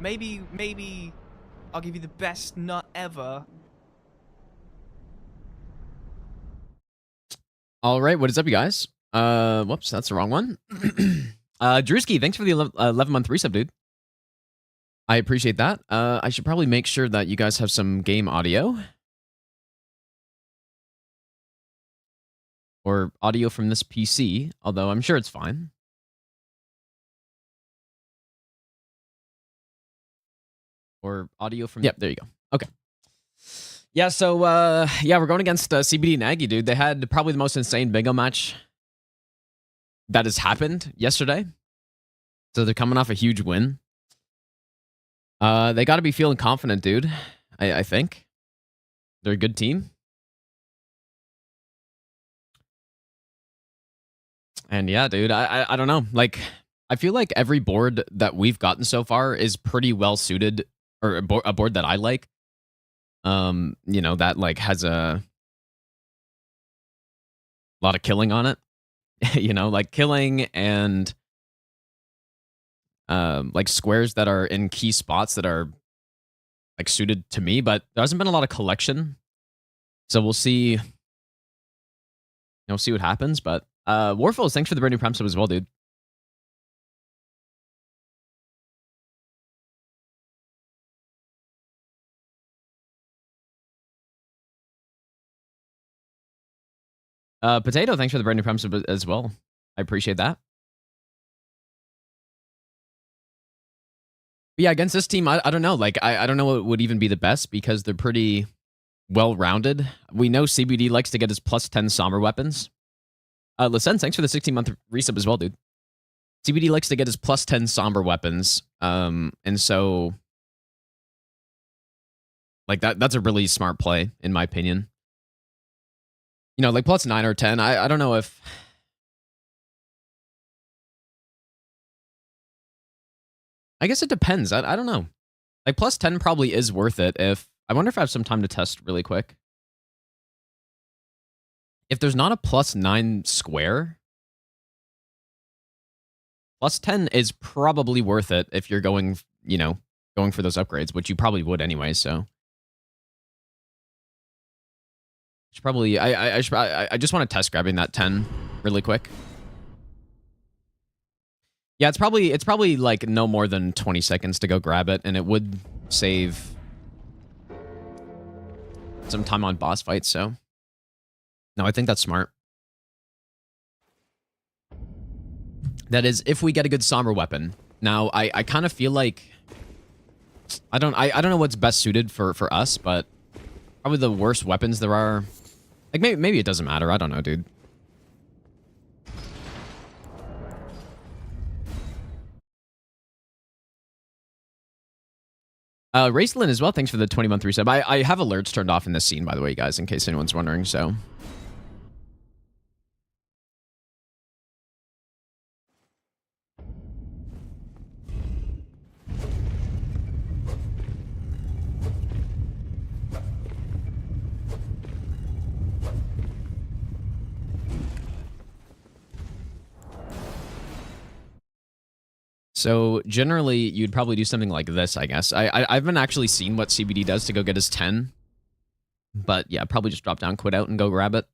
Maybe I'll give you the best nut ever. All right, what is up, you guys? Whoops, that's the wrong one. Drewski, thanks for the 11-month resub, dude. I appreciate that. I should probably make sure that you guys have some game audio. Or audio from this PC, although I'm sure it's fine. Or audio from... Yep, there you go. Okay. Yeah, so, yeah, we're going against CBD and Aggie, dude. They had probably the most insane bingo match that has happened yesterday. So they're coming off a huge win. They got to be feeling confident, dude. I think. They're a good team. And yeah, dude, I don't know. Like, I feel like every board that we've gotten so far is pretty well suited, or a board that I like. You know, that like has a lot of killing on it. You know, like killing and like squares that are in key spots that are like suited to me, but there hasn't been a lot of collection. So we'll see. We'll see what happens, but Warfels, thanks for the brand new Prime sub as well, dude. Potato, thanks for the brand new Prime sub as well. I appreciate that. But yeah, against this team, I don't know. Like, I don't know what would even be the best because they're pretty well-rounded. We know CBD likes to get his plus 10 somber weapons. Listen, thanks for the 16-month resub as well, dude. CBD likes to get his plus 10 somber weapons. And so, like, that's a really smart play, in my opinion. You know, like plus 9 or 10, I don't know if... I guess it depends. I don't know. Like, plus 10 probably is worth it if... I wonder if I have some time to test really quick. If there's not a plus 9 square, plus 10 is probably worth it if you're going, you know, going for those upgrades, which you probably would anyway, so... Should probably... I just want to test grabbing that 10 really quick. Yeah, it's probably like no more than 20 seconds to go grab it, and it would save some time on boss fights, so... No, I think that's smart. That is, if we get a good somber weapon. Now, I kind of feel like... I don't know what's best suited for us, but... Probably the worst weapons there are... Like, maybe it doesn't matter. I don't know, dude. Racelyn as well, thanks for the 20-month resub. I have alerts turned off in this scene, by the way, guys, in case anyone's wondering, so... So generally, you'd probably do something like this, I guess. I haven't actually seen what CBD does to go get his 10. But yeah, probably just drop down, quit out, and go grab it.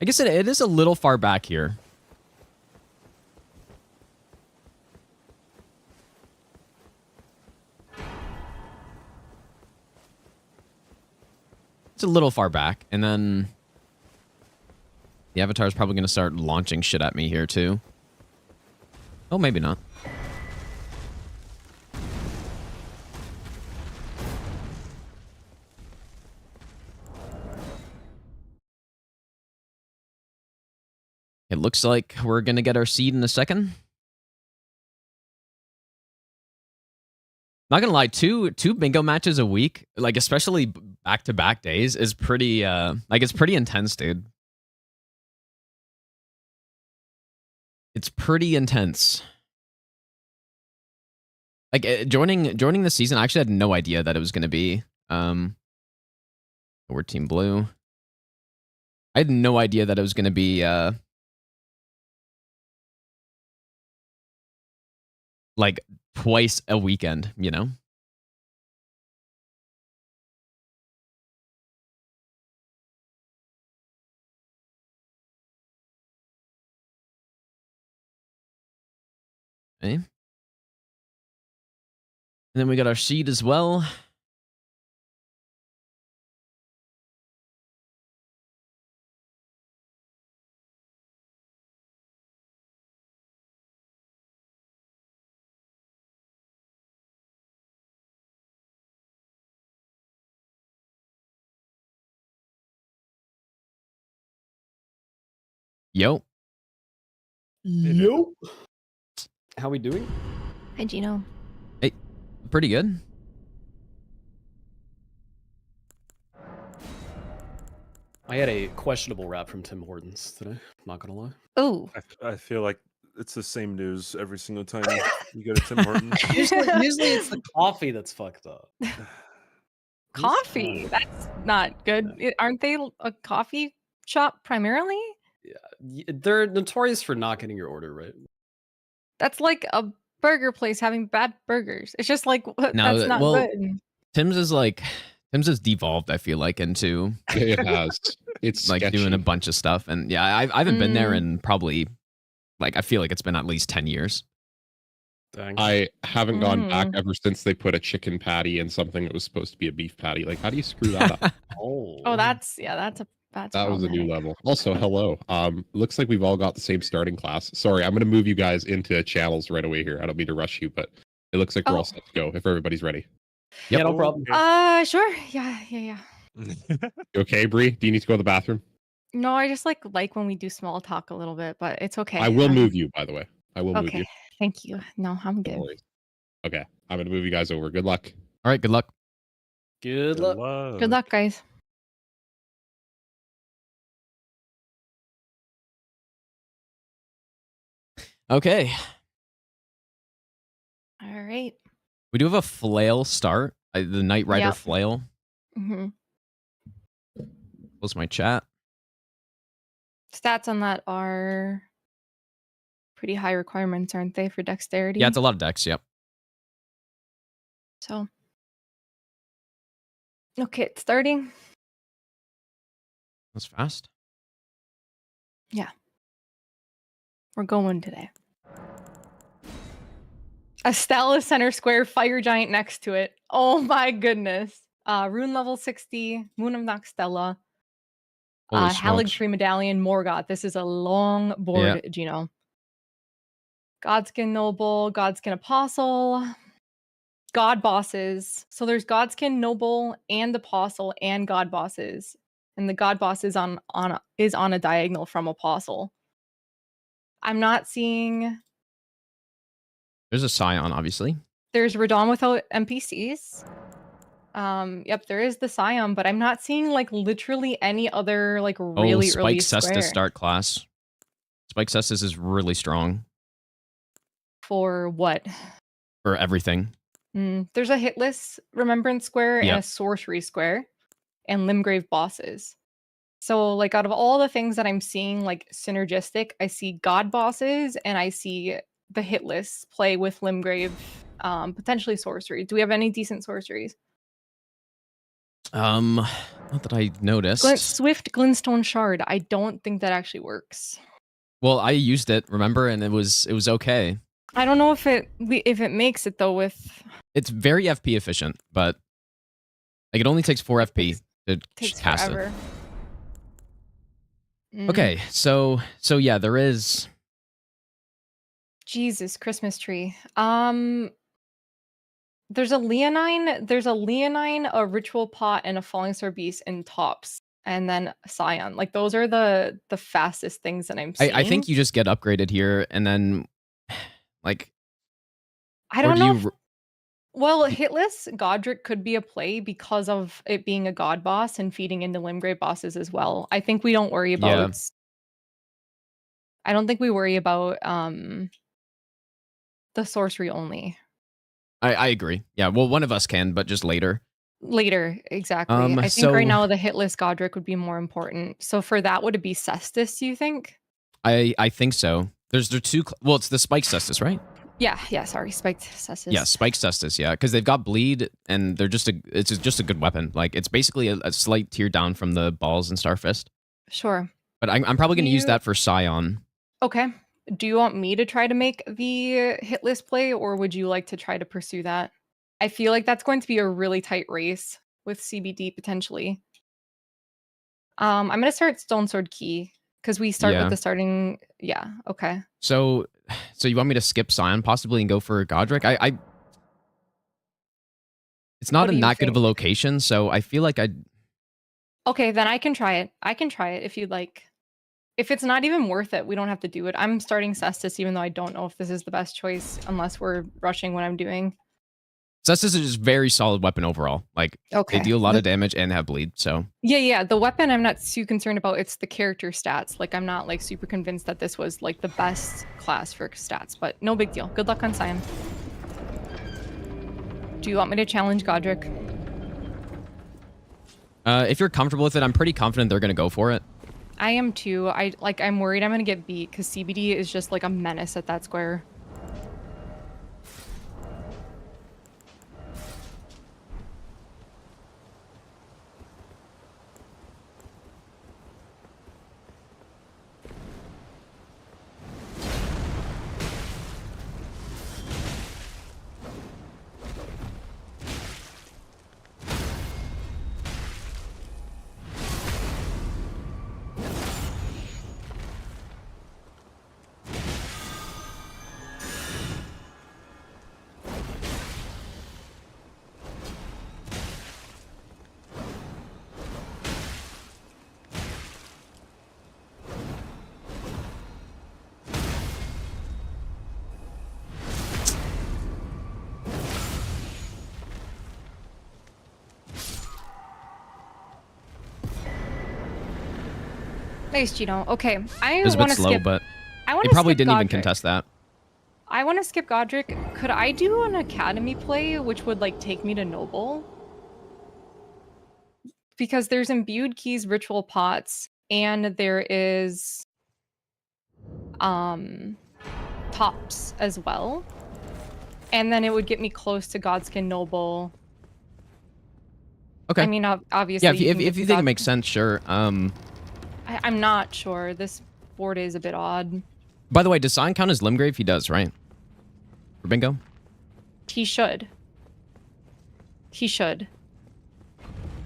I guess it is a little far back here. It's a little far back, and then... The Avatar's probably going to start launching shit at me here, too. Oh, maybe not. It looks like we're going to get our seed in a second. Not gonna lie, two bingo matches a week, like especially back-to-back days, is pretty, like it's pretty intense, dude. It's pretty intense. Like joining the season, I actually had no idea that it was gonna be. We're Team Blue. I had no idea that it was gonna be like twice a weekend, you know? Okay. And then we got our seed as well. Yo. Yo. How we doing? Hi, Gino. Hey, pretty good. I had a questionable rap from Tim Hortons today. Not gonna lie. Oh, I feel like it's the same news every single time you go to Tim Hortons. Usually it's the coffee that's fucked up. coffee. That's not good. Aren't they a coffee shop primarily? They're notorious for not getting your order right. That's like a burger place having bad burgers. It's just like No, that's not well, good. Tim's has devolved, I feel like, into It has. It's like sketchy. doing a bunch of stuff. And yeah, I haven't been there Mm. in probably like I feel like it's been at least 10 years. Dang. I haven't gone back Mm. ever since they put a chicken patty in something that was supposed to be a beef patty. Like, how do you screw that up? Oh, that's That was a new problematic. level. Also, hello. Looks like we've all got the same starting class. Sorry, I'm gonna move you guys into channels right away here. I don't mean to rush you, but it looks like we're Oh. all set to go if everybody's ready. Yeah, no problem. Sure. Yeah. You okay, Bree? Do you need to go to the bathroom? No, I just like when we do small talk a little bit, but it's okay. I will move you, by the way. I will move Okay. you. Thank you. No, I'm No good. worries. Okay, I'm gonna move you guys over. Good luck. All right, good luck. Good luck. Good luck, guys. Okay. All right. We do have a flail start. The Knight Rider Yep. flail. Mm-hmm. Close my chat. Stats on that are pretty high requirements, aren't they, for dexterity? Yeah, it's a lot of decks. Yep. So, okay, it's starting. That's fast. We're going today. A Stella center square, fire giant next to it. Oh my goodness. Rune level 60, Moon of Noxtella, Holy Halig smokes. Tree Medallion, Morgoth. This is a long board, Gino. Godskin Noble, Godskin Apostle, God Bosses. So there's Godskin Noble and Apostle and God Bosses. And the God Boss is on a diagonal from Apostle. I'm not seeing... There's a Scion, obviously. There's Radon without NPCs. Yep, there is the Scion, but I'm not seeing like literally any other like really Spike early Cestus square start class. Spike Cestus is really strong for what? for everything. There's a hitless Remembrance Square and Yep. a Sorcery Square and Limgrave bosses. So like out of all the things that I'm seeing like synergistic, I see God bosses and I see the hitless play with Limgrave, potentially sorcery. Do we have any decent sorceries? Not that I noticed. Swift Glintstone Shard. I don't think that actually works. Well, I used it, remember, and it was okay. I don't know if it makes it though with It's very FP efficient, but like it only takes 4 FP to takes cast forever. it. Okay, so yeah, there is. Jesus, Christmas tree. There's a Leonine, a Ritual Pot, and a Falling Star Beast in tops, and then Scion. Like those are the fastest things that I'm seeing. I think you just get upgraded here, and then like. I don't know. Well, hitless Godric could be a play because of it being a god boss and feeding into Limgrave bosses as well. I think we don't worry about. Yeah. I don't think we worry about the sorcery only. I agree. Yeah, well, one of us can, but just later. Later, exactly. I think so- right now the hitless Godric would be more important. So for that, would it be Cestus, do you think? I think so. There's two. Well, it's the Spike Cestus, right? Yeah, sorry, spiked cestus. Yeah, Spike Cestus, yeah, because they've got bleed, and they're it's just a good weapon. Like, it's basically a slight tier down from the balls and Starfist. Sure. But I'm probably going to use that for Scion. Okay. Do you want me to try to make the hit list play, or would you like to try to pursue that? I feel like that's going to be a really tight race with CBD potentially. I'm going to start Stone Sword Key because we start with the starting. Yeah. Okay. So you want me to skip Scion possibly and go for Godric? It's not in that good of a location, so I feel like Okay, then I can try it. I can try it if you'd like. If it's not even worth it, we don't have to do it. I'm starting Cestus, even though I don't know if this is the best choice, unless we're rushing what I'm doing. Cestus is just very solid weapon overall. Like, they deal a lot of damage and have bleed, so. Yeah. The weapon I'm not too concerned about. It's the character stats. Like, I'm not, like, super convinced that this was, like, the best class for stats, but no big deal. Good luck on Scion. Do you want me to challenge Godric? If you're comfortable with it, I'm pretty confident they're going to go for it. I am too. I'm worried I'm going to get beat because CBD is just, like, a menace at that square. Nice, Gino. Okay, I want to slow, skip. but I want they to probably skip didn't even Godric. contest that. I want to skip Godric. Could I do an academy play, which would like take me to Noble? Because there's imbued keys, ritual pots, and there is tops as well. And then it would get me close to Godskin Noble. Okay. I mean, obviously. Yeah, if you think it makes sense, sure. I'm not sure. This board is a bit odd. By the way, does Scion count as Limgrave? He does, right? For bingo? He should. He should.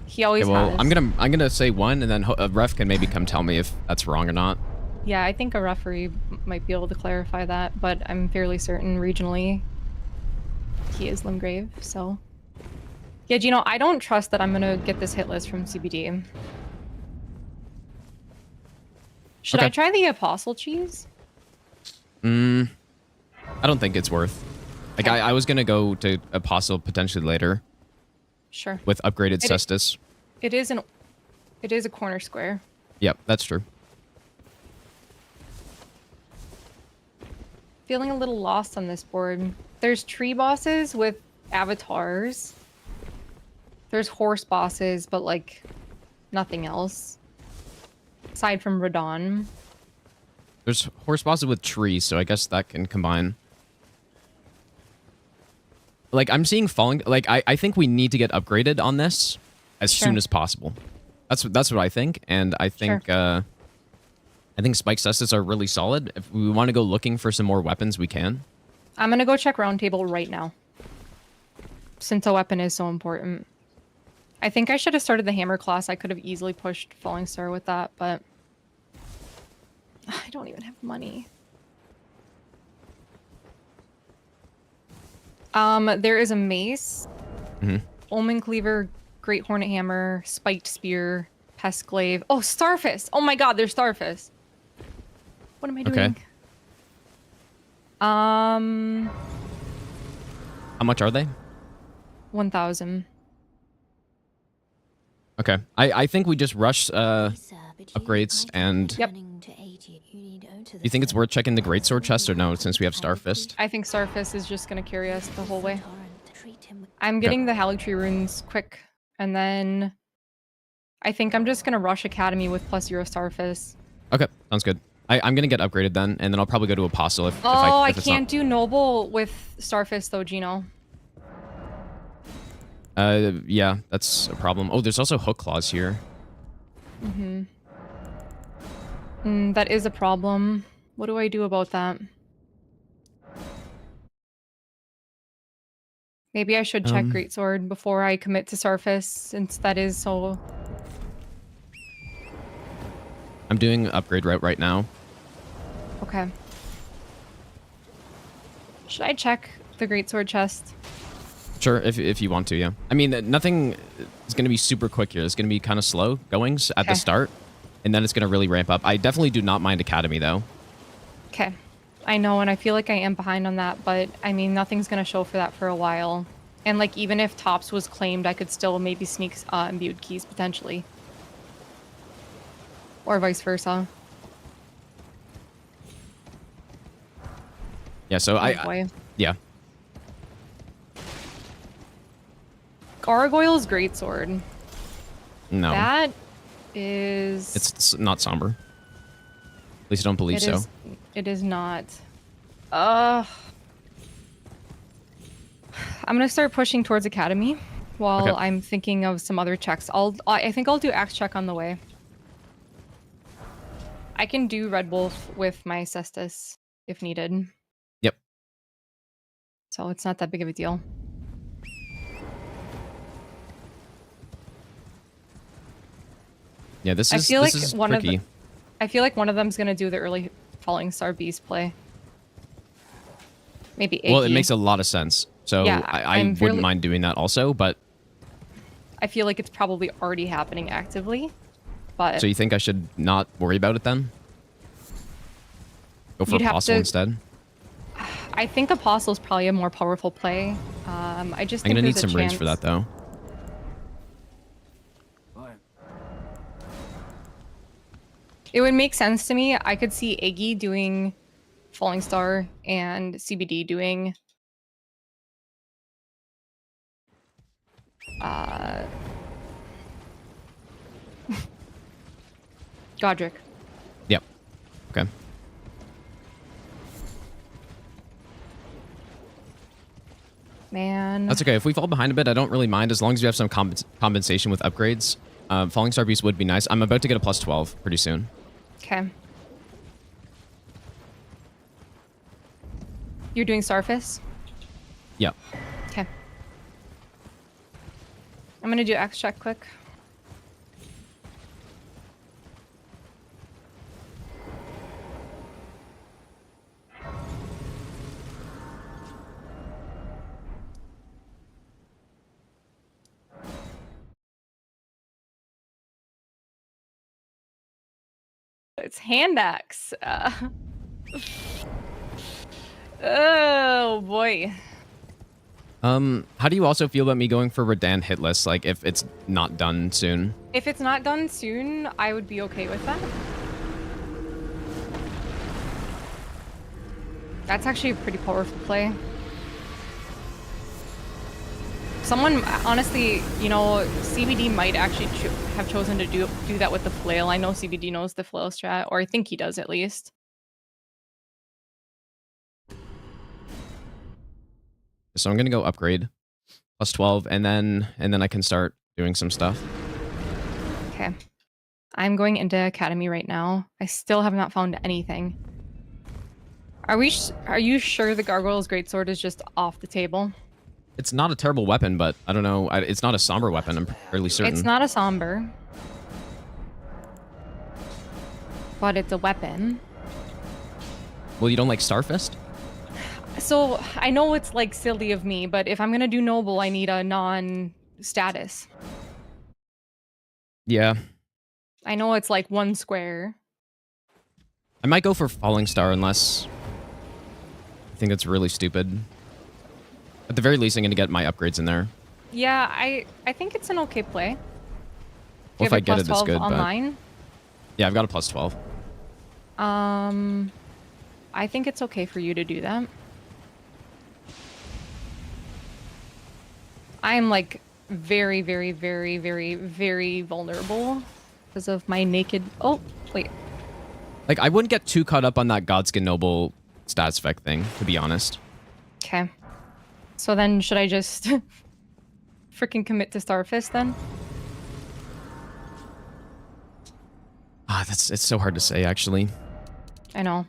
He always Okay, well, has. I'm gonna say one, and then a ref can maybe come tell me if that's wrong or not. Yeah, I think a referee might be able to clarify that, but I'm fairly certain regionally he is Limgrave, so. Yeah, Gino, I don't trust that I'm gonna get this hit list from CBD. Should I try the Apostle Cheese? I don't think it's worth. Like, I was gonna go to Apostle potentially later. Sure. With upgraded Cestus. It is a corner square. Yep, that's true. Feeling a little lost on this board. There's tree bosses with avatars. There's horse bosses, but like nothing else. Aside from Radon. There's horse bosses with trees, so I guess that can combine. Like, I'm seeing falling. Like, I think we need to get upgraded on this as soon as possible. That's what I think, and I think I think Spike Cestus are really solid. If we want to go looking for some more weapons, we can. I'm gonna go check Roundtable right now. Since a weapon is so important. I think I should have started the hammer class. I could have easily pushed Falling Star with that, but I don't even have money. There is a mace, Omen Cleaver, Great Hornet Hammer, Spiked Spear, Pest Glaive. Oh, Starfist! Oh my god, there's Starfist. What am I doing? Okay. How much are they? 1,000. Okay. I think we just rush upgrades and... Yep. You think it's worth checking the Greatsword chest or no, since we have Starfist? I think Starfist is just going to carry us the whole way. I'm getting the Haligtree runes quick, and then I think I'm just going to rush Academy with +0 Starfist. Okay, sounds good. I'm gonna get upgraded then, and then I'll probably go to Apostle if Oh, if I it's can't do Noble with Starfist though, Gino. Yeah, that's a problem. Oh, there's also Hook Claws here. That is a problem. What do I do about that? Maybe I should check Greatsword before I commit to Starfist, since that is so... I'm doing upgrade route right now. Okay. Should I check the Greatsword chest? Sure, if you want to, yeah. I mean, nothing is going to be super quick here. It's going to be kind of slow goings at the start, and then it's going to really ramp up. I definitely do not mind Academy, though. Okay. I know, and I feel like I am behind on that, but, I mean, nothing's going to show for that for a while. And, like, even if Tops was claimed, I could still maybe sneak imbued keys, potentially. Or vice versa. Yeah, so boy. Yeah. Gargoyle's Greatsword. No. That is... It's not somber. At least I don't believe so. It is not. I'm gonna start pushing towards Academy while I'm thinking of some other checks. I think I'll do Axe check on the way. I can do Red Wolf with my Cestus if needed. Yep. So it's not that big of a deal. Yeah, this is I feel like tricky. I feel like one of them's gonna do the early Falling Star Beast play. Maybe Iggy. Well, it makes a lot of sense. So Yeah, I wouldn't mind doing that also, but... I feel like it's probably already happening actively, but... So you think I should not worry about it then? Go for Apostle instead? I think Apostle's probably a more powerful play. I just think I'm gonna need there's a some range for chance- that, though. It would make sense to me. I could see Iggy doing Falling Star and CBD doing Godric. Yep. Okay. Man. That's okay. If we fall behind a bit, I don't really mind as long as you have some compensation with upgrades. Falling Star Beast would be nice. I'm about to get a plus 12 pretty soon. Okay. You're doing Starfist? Yep. Okay. I'm gonna do Axe check quick. It's hand axe. Oh boy. How do you also feel about me going for Radan hitless, like if it's not done soon? If it's not done soon, I would be okay with that. That's actually a pretty powerful play. Someone, honestly, you know, CBD might actually have chosen to do that with the flail. I know CBD knows the flail strat, or I think he does at least. So I'm gonna go upgrade plus 12, and then I can start doing some stuff. Okay, I'm going into Academy right now. I still have not found anything. Are you sure the Gargoyle's Greatsword is just off the table? It's not a terrible weapon, but I don't know. It's not a somber weapon. I'm fairly certain. It's not a somber, but it's a weapon. Well, you don't like Starfist? So I know it's like silly of me, but if I'm gonna do noble, I need a non-status. Yeah. I know it's like one square. I might go for Falling Star unless I think that's really stupid. At the very least, I'm gonna get my upgrades in there. Yeah, I think it's an okay play. Well, if I get it, it's good. Online? But... Yeah, I've got a plus 12. I think it's okay for you to do that. I am like very, very, very, very, very vulnerable because of my naked... Oh, wait. Like, I wouldn't get too caught up on that Godskin Noble stats effect thing, to be honest. Okay. So then should I just freaking commit to Starfist then? Ah, it's so hard to say, actually. I know.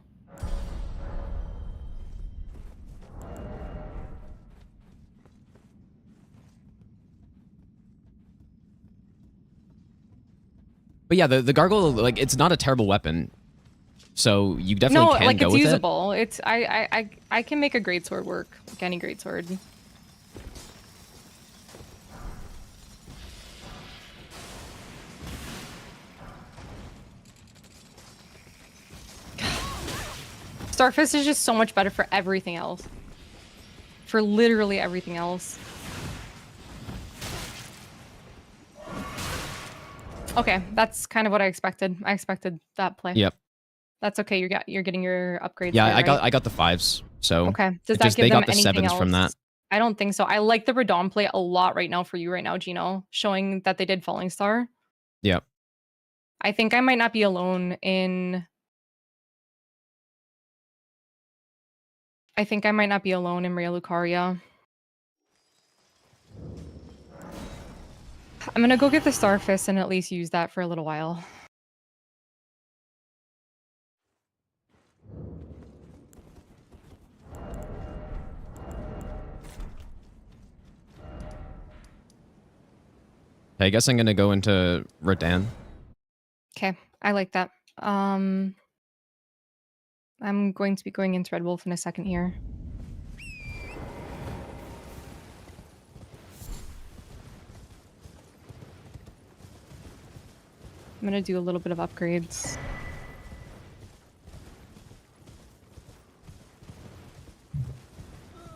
But yeah, the Gargoyle, like, it's not a terrible weapon. So you definitely No, can like go it's with usable. It's I can make a greatsword work, like any greatsword. Starfist is just so much better for everything else. For literally everything else. Okay, that's kind of what I expected. I expected that play. it. Yep. That's okay. You're getting your upgrades. Yeah, there, I got the 5s. So Okay. Does it that just, give they them got the anything 7s else? from that. I don't think so. I like the Radon play a lot right now for you right now, Gino, showing that they did Falling Star. Yep. I think I might not be alone in. I think I might not be alone in Rhea Lucaria. I'm gonna go get the Starfist and at least use that for a little while. I guess I'm gonna go into Radan. Okay, I like that. I'm going to be going into Red Wolf in a second here. I'm gonna do a little bit of upgrades.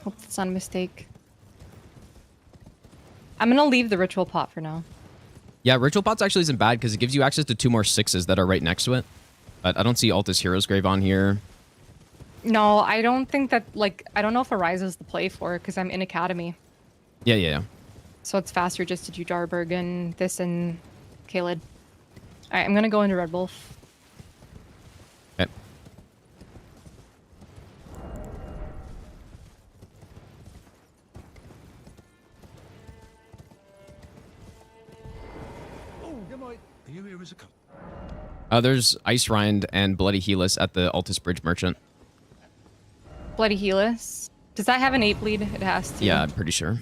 Hope that's not a mistake. I'm gonna leave the ritual pot for now. Yeah, Ritual Pots actually isn't bad because it gives you access to 2 more 6s that are right next to it. But I don't see Altus Hero's Grave on here. No, I don't think that, like, I don't know if Arise is the play for it because I'm in Academy. Yeah. So it's faster just to do Jarberg and this and Kaled. Alright, I'm gonna go into Red Wolf. Okay. There's Ice Rind and Bloody Helis at the Altus Bridge Merchant. Bloody Helis. Does that have an 8 bleed? It has to. Yeah, I'm pretty sure.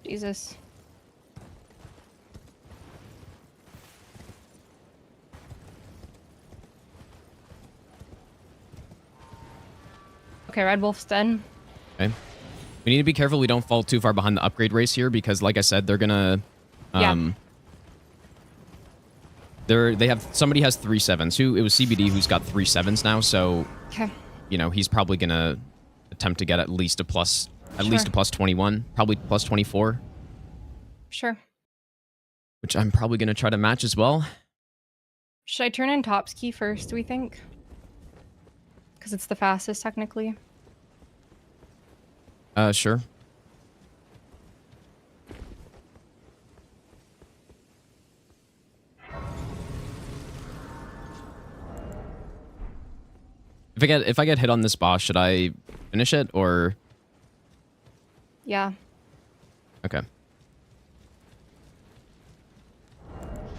Jesus. Okay, Red Wolf's dead. Okay. We need to be careful we don't fall too far behind the upgrade race here because, like I said, they're gonna... They have... Somebody has 3 7s. It was CBD who's got 3 7s now, so... Okay. You know, he's probably gonna attempt to get at least a plus... At least a plus 21. Probably plus 24. Sure. Which I'm probably gonna try to match as well. Should I turn in Top's Key first, do we think? Because it's the fastest, technically. Sure. If I get hit on this boss, should I finish it or? Yeah. Okay.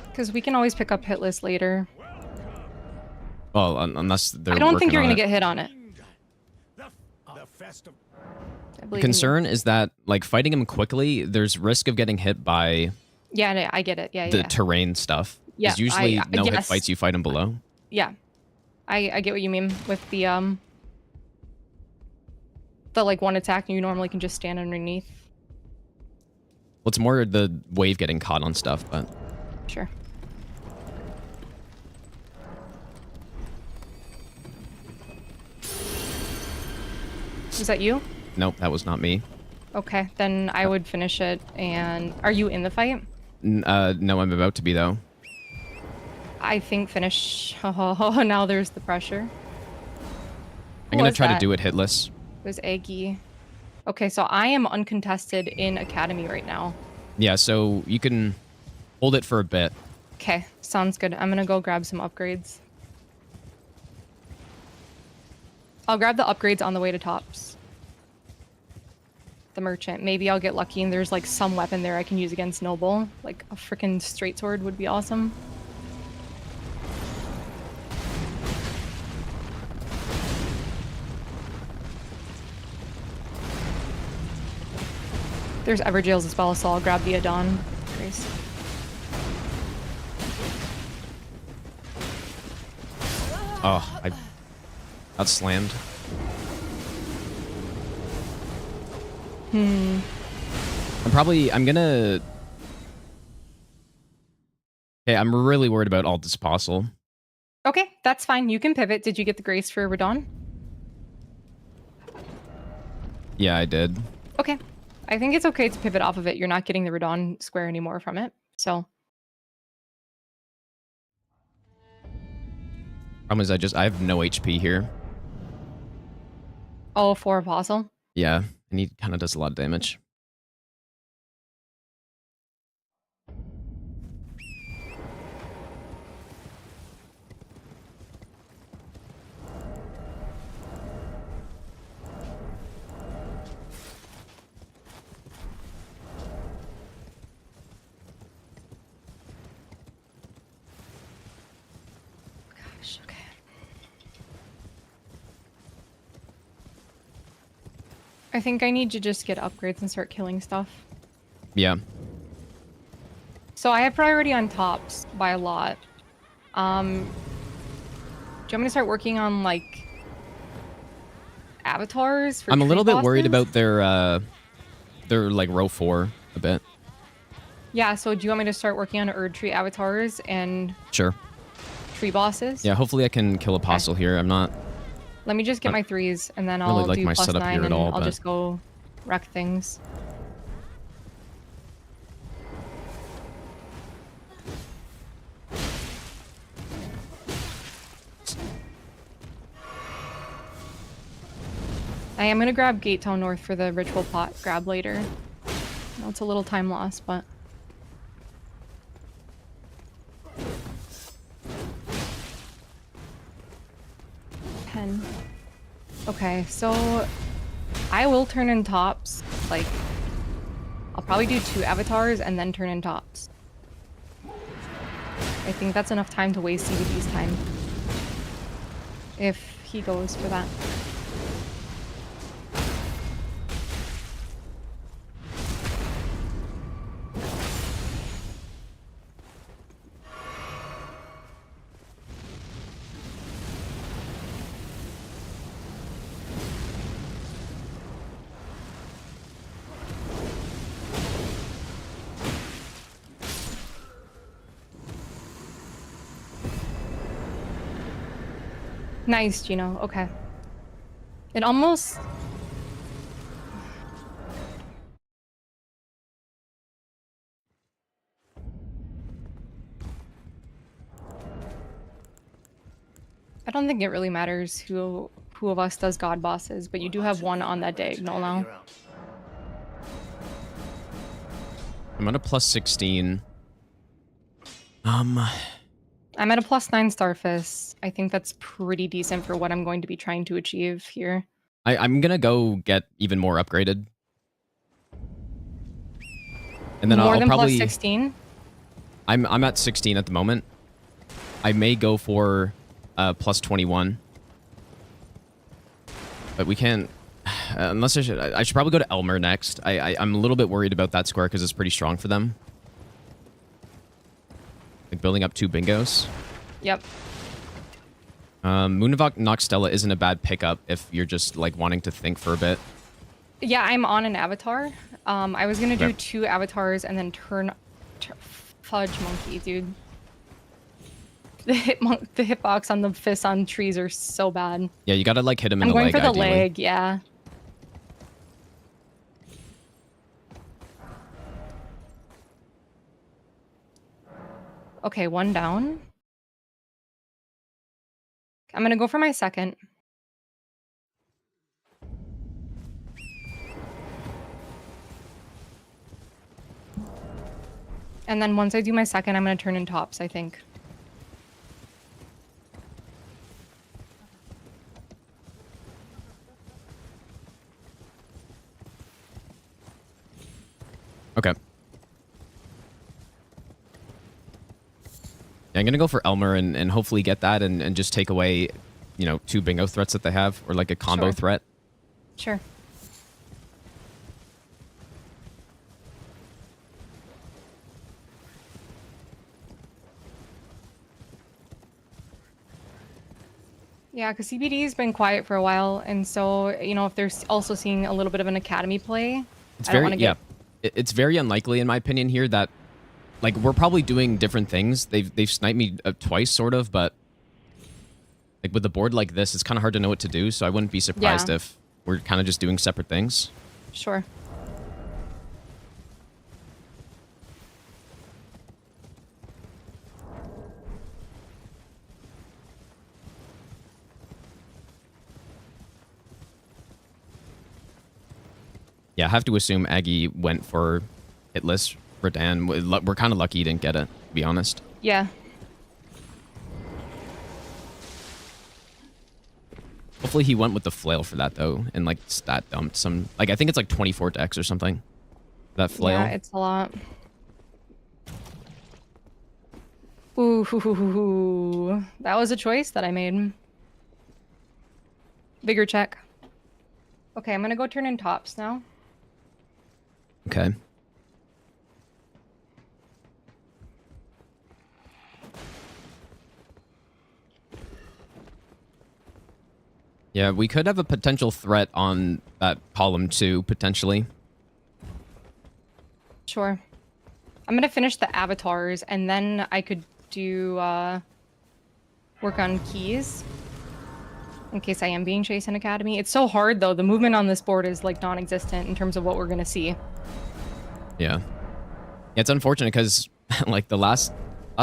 Because we can always pick up hit list later. Well, unless they're. I don't think you're going to get hit on it. The concern is that, like, fighting him quickly, there's risk of getting hit by. Yeah, I get it. Yeah, the terrain stuff. Yeah, Because usually no hit yes. fights you fight him below. Yeah, I get what you mean with the like one attack you normally can just stand underneath. Well, it's more the wave getting caught on stuff, but. Sure. Was that you? Nope, that was not me. Okay, then I would finish it. And are you in the fight? No, I'm about to be though. I think finish. Oh, now there's the pressure. I'm gonna try to do it hitless. It was Aggie. Okay, so I am uncontested in Academy right now. Yeah, so you can hold it for a bit. Okay, sounds good. I'm gonna go grab some upgrades. I'll grab the upgrades on the way to tops. The merchant. Maybe I'll get lucky and there's like some weapon there I can use against Noble. Like a freaking straight sword would be awesome. There's Everjails as well, so I'll grab the Adon. Grace. Oh, I got slammed. I'm gonna... Okay, I'm really worried about Altus Apostle. Okay, that's fine. You can pivot. Did you get the Grace for Radon? Yeah, I did. Okay. I think it's okay to pivot off of it. You're not getting the Radon square anymore from it, so... Problem is I have no HP here. Oh, for Apostle? Yeah, and he kind of does a lot of damage. Gosh, okay. I think I need to just get upgrades and start killing stuff. Yeah. So I have priority on tops by a lot. Do you want me to start working on like avatars for I'm a little tree bit worried bosses? about their like row 4 a bit. Yeah, so do you want me to start working on Erd Tree avatars and Sure. tree bosses? Yeah, hopefully I can kill Apostle here. I'm not Let me just get my 3s and then really I'll like do my plus setup 9 here at and all, I'll but- just go wreck things. I am gonna grab Gate Town North for the ritual pot grab later. I know it's a little time loss, but... Pen. Okay, so I will turn in tops. Like, I'll probably do 2 avatars and then turn in tops. I think that's enough time to waste CBD's time. If he goes for that. Nice, Gino. Okay. It almost... I don't think it really matters who of us does god bosses, but you do have one on that day. No, no. I'm at a plus 16. I'm at a plus 9 Starfist. I think that's pretty decent for what I'm going to be trying to achieve here. I'm gonna go get even more upgraded. And then More I'll than probably... plus 16? I'm at 16 at the moment. I may go for plus 21. But we can't... unless I should probably go to Elmer next. I'm a little bit worried about that square because it's pretty strong for them. Like building up 2 bingos. Yep. Moonavok Noxtella isn't a bad pickup if you're just like wanting to think for a bit. Yeah, I'm on an avatar. I was gonna do Okay. 2 avatars and then fudge monkey, dude. The hitbox on the fists on trees are so bad. Yeah, you gotta like hit him in I'm the going leg. for the ideally. leg, yeah. Okay, one down. I'm gonna go for my second. And then once I do my second, I'm gonna turn in tops, I think. Okay. Yeah, I'm gonna go for Elmer and hopefully get that and just take away, you know, 2 bingo threats that they have, or like a combo Sure. threat. Sure. Yeah, because CBD has been quiet for a while, and so, you know, if they're also seeing a little bit of an academy play, It's I don't very want to get... It's very unlikely in my opinion here that, like, we're probably doing different things. They've sniped me twice, sort of, but like with a board like this, it's kind of hard to know what to do. So I wouldn't be surprised if we're kind of just doing separate things. Sure. Yeah, I have to assume Aggie went for hitless for Dan. We're kind of lucky he didn't get it, to be honest. Yeah. Hopefully he went with the flail for that, though, and, like, stat dumped some... Like, I think it's, like, 24 dex or something. That flail. Yeah, it's a lot. Ooh, hoo, hoo, hoo, hoo. That was a choice that I made. Bigger check. Okay, I'm gonna go turn in tops now. Okay. Yeah, we could have a potential threat on that column too, potentially. Sure. I'm gonna finish the avatars, and then I could do work on keys in case I am being chased in Academy. It's so hard though. The movement on this board is like non-existent in terms of what we're gonna see. Yeah. Yeah, it's unfortunate because like the last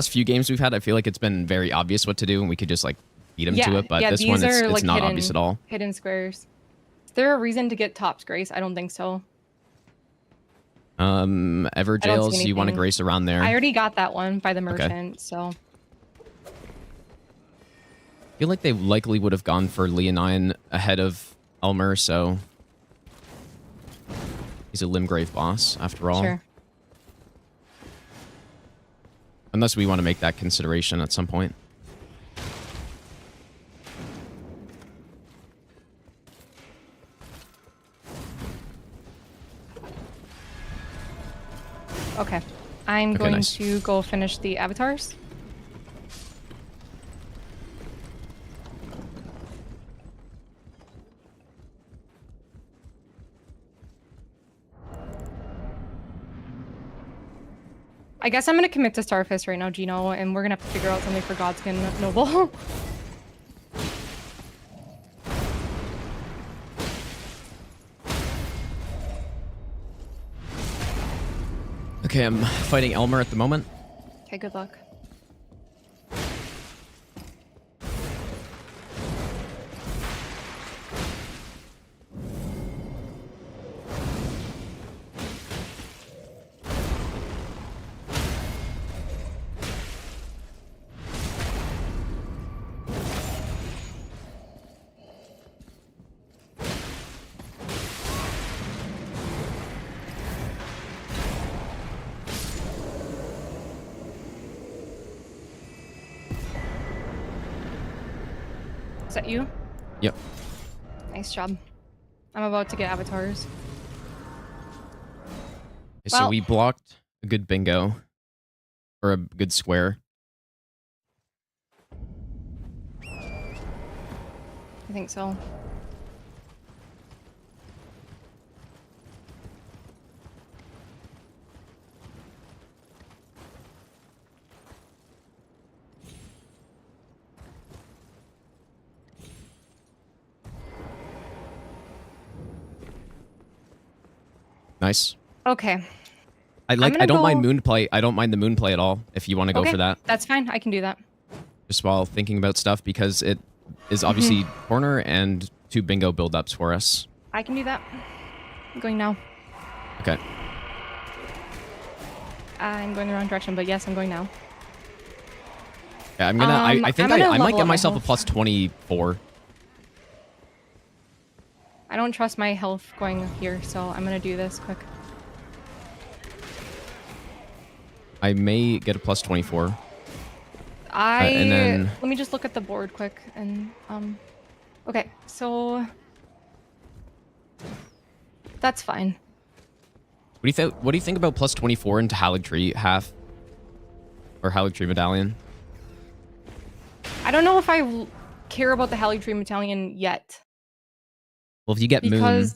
few games we've had, I feel like it's been very obvious what to do, and we could just like beat him to it. But this one, it's like not obvious at all. Hidden squares. Is there a reason to get tops, Grace? I don't think so. Everjails, you want to anything. grace around there. I already got that one by the Okay. merchant, so. I feel like they likely would have gone for Leonine ahead of Elmer, so he's a Limgrave boss after all. Sure. Unless we want to make that consideration at some point. Okay. I'm Okay, going nice. to go finish the avatars. I guess I'm going to commit to Starfist right now, Gino, and we're going to have to figure out something for Godskin Noble. Okay, I'm fighting Elmer at the moment. Okay, good luck. Is that you? Yep. Nice job. I'm about to get avatars. So Well- we blocked a good bingo. Or a good square. I think so. Nice. Okay. I don't mind moon play. I don't mind the moon play at all. If you want to go for that, That's fine. I can do that. just while thinking about stuff, because it is obviously corner and 2 bingo build-ups for us. I can do that. I'm going now. Okay. I'm going the wrong direction, but yes, I'm going now. Yeah, I'm gonna. I think I'm gonna I might level get up my myself a health. plus 24. I don't trust my health going here, so I'm gonna do this quick. I may get a plus 24. And then- let me just look at the board quick and okay, so that's fine. What do you think about plus 24 into Haligtree half? Or Haligtree Medallion? I don't know if I care about the Haligtree Battalion yet. Well, if you get Moon, Because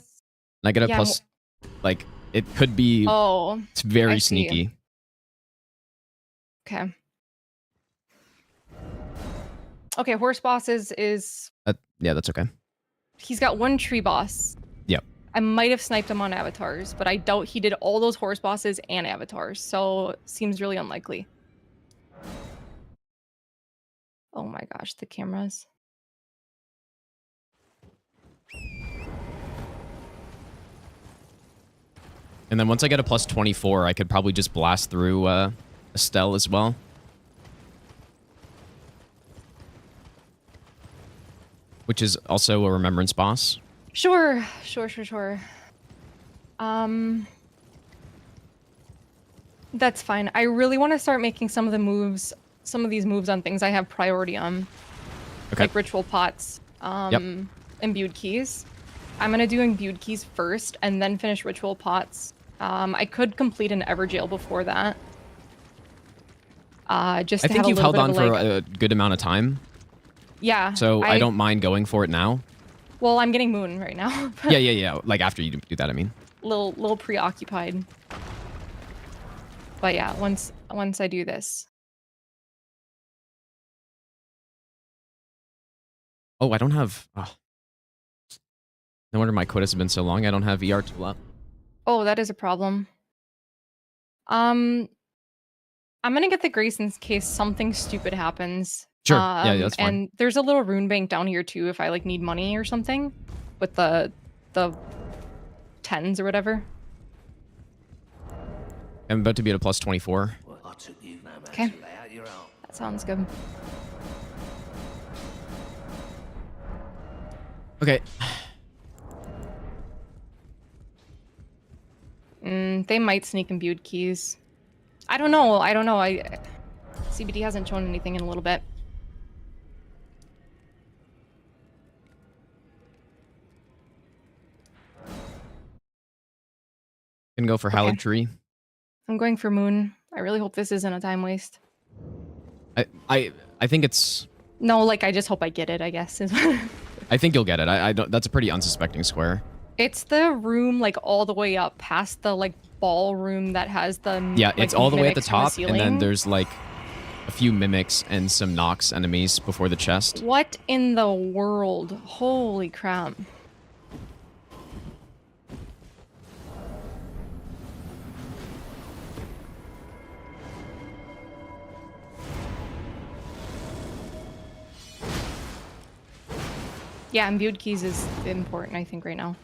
and I get a yeah, plus, like, it could be, oh, it's very I see. sneaky. okay. Okay, horse boss is Yeah, that's okay. he's got 1 tree boss. Yep. I might have sniped him on avatars, but I doubt he did all those horse bosses and avatars, so seems really unlikely. Oh my gosh, the cameras. And then once I get a plus 24, I could probably just blast through Estelle as well. Which is also a remembrance boss. Sure. That's fine. I really want to start making some of these moves on things I have priority on. Okay. Like ritual pots, imbued keys. I'm gonna do imbued keys first and then finish ritual pots. I could complete an Everjail before that. Just I to think have you've a held little on bit of, for a good amount of time, yeah. so I don't mind going for it now. Well, I'm getting moon right now. Yeah. Like after you do that, I mean. little preoccupied. But yeah, once I do this. Oh, I don't have. Oh. No wonder my quit has been so long. I don't have ER tool up. Oh, that is a problem. I'm gonna get the grace in case something stupid happens. Sure. Yeah, that's fine. And there's a little rune bank down here too if I like need money or something with the 10s or whatever. I'm about to be at a plus 24. Okay. That sounds good. Okay. They might sneak imbued keys. I don't know. CBD hasn't shown anything in a little bit. Can go for Okay. Haligtree. I'm going for moon. I really hope this isn't a time waste. I think it's. No, like I just hope I get it, I guess. I think you'll get it. I don't. That's a pretty unsuspecting square. It's the room like all the way up past the like ballroom that has the Yeah, like, it's all the way at the mimics from top, and then ceiling. there's like a few mimics and some Nox enemies before the chest. What in the world? Holy crap. Yeah, imbued keys is important, I think, right now.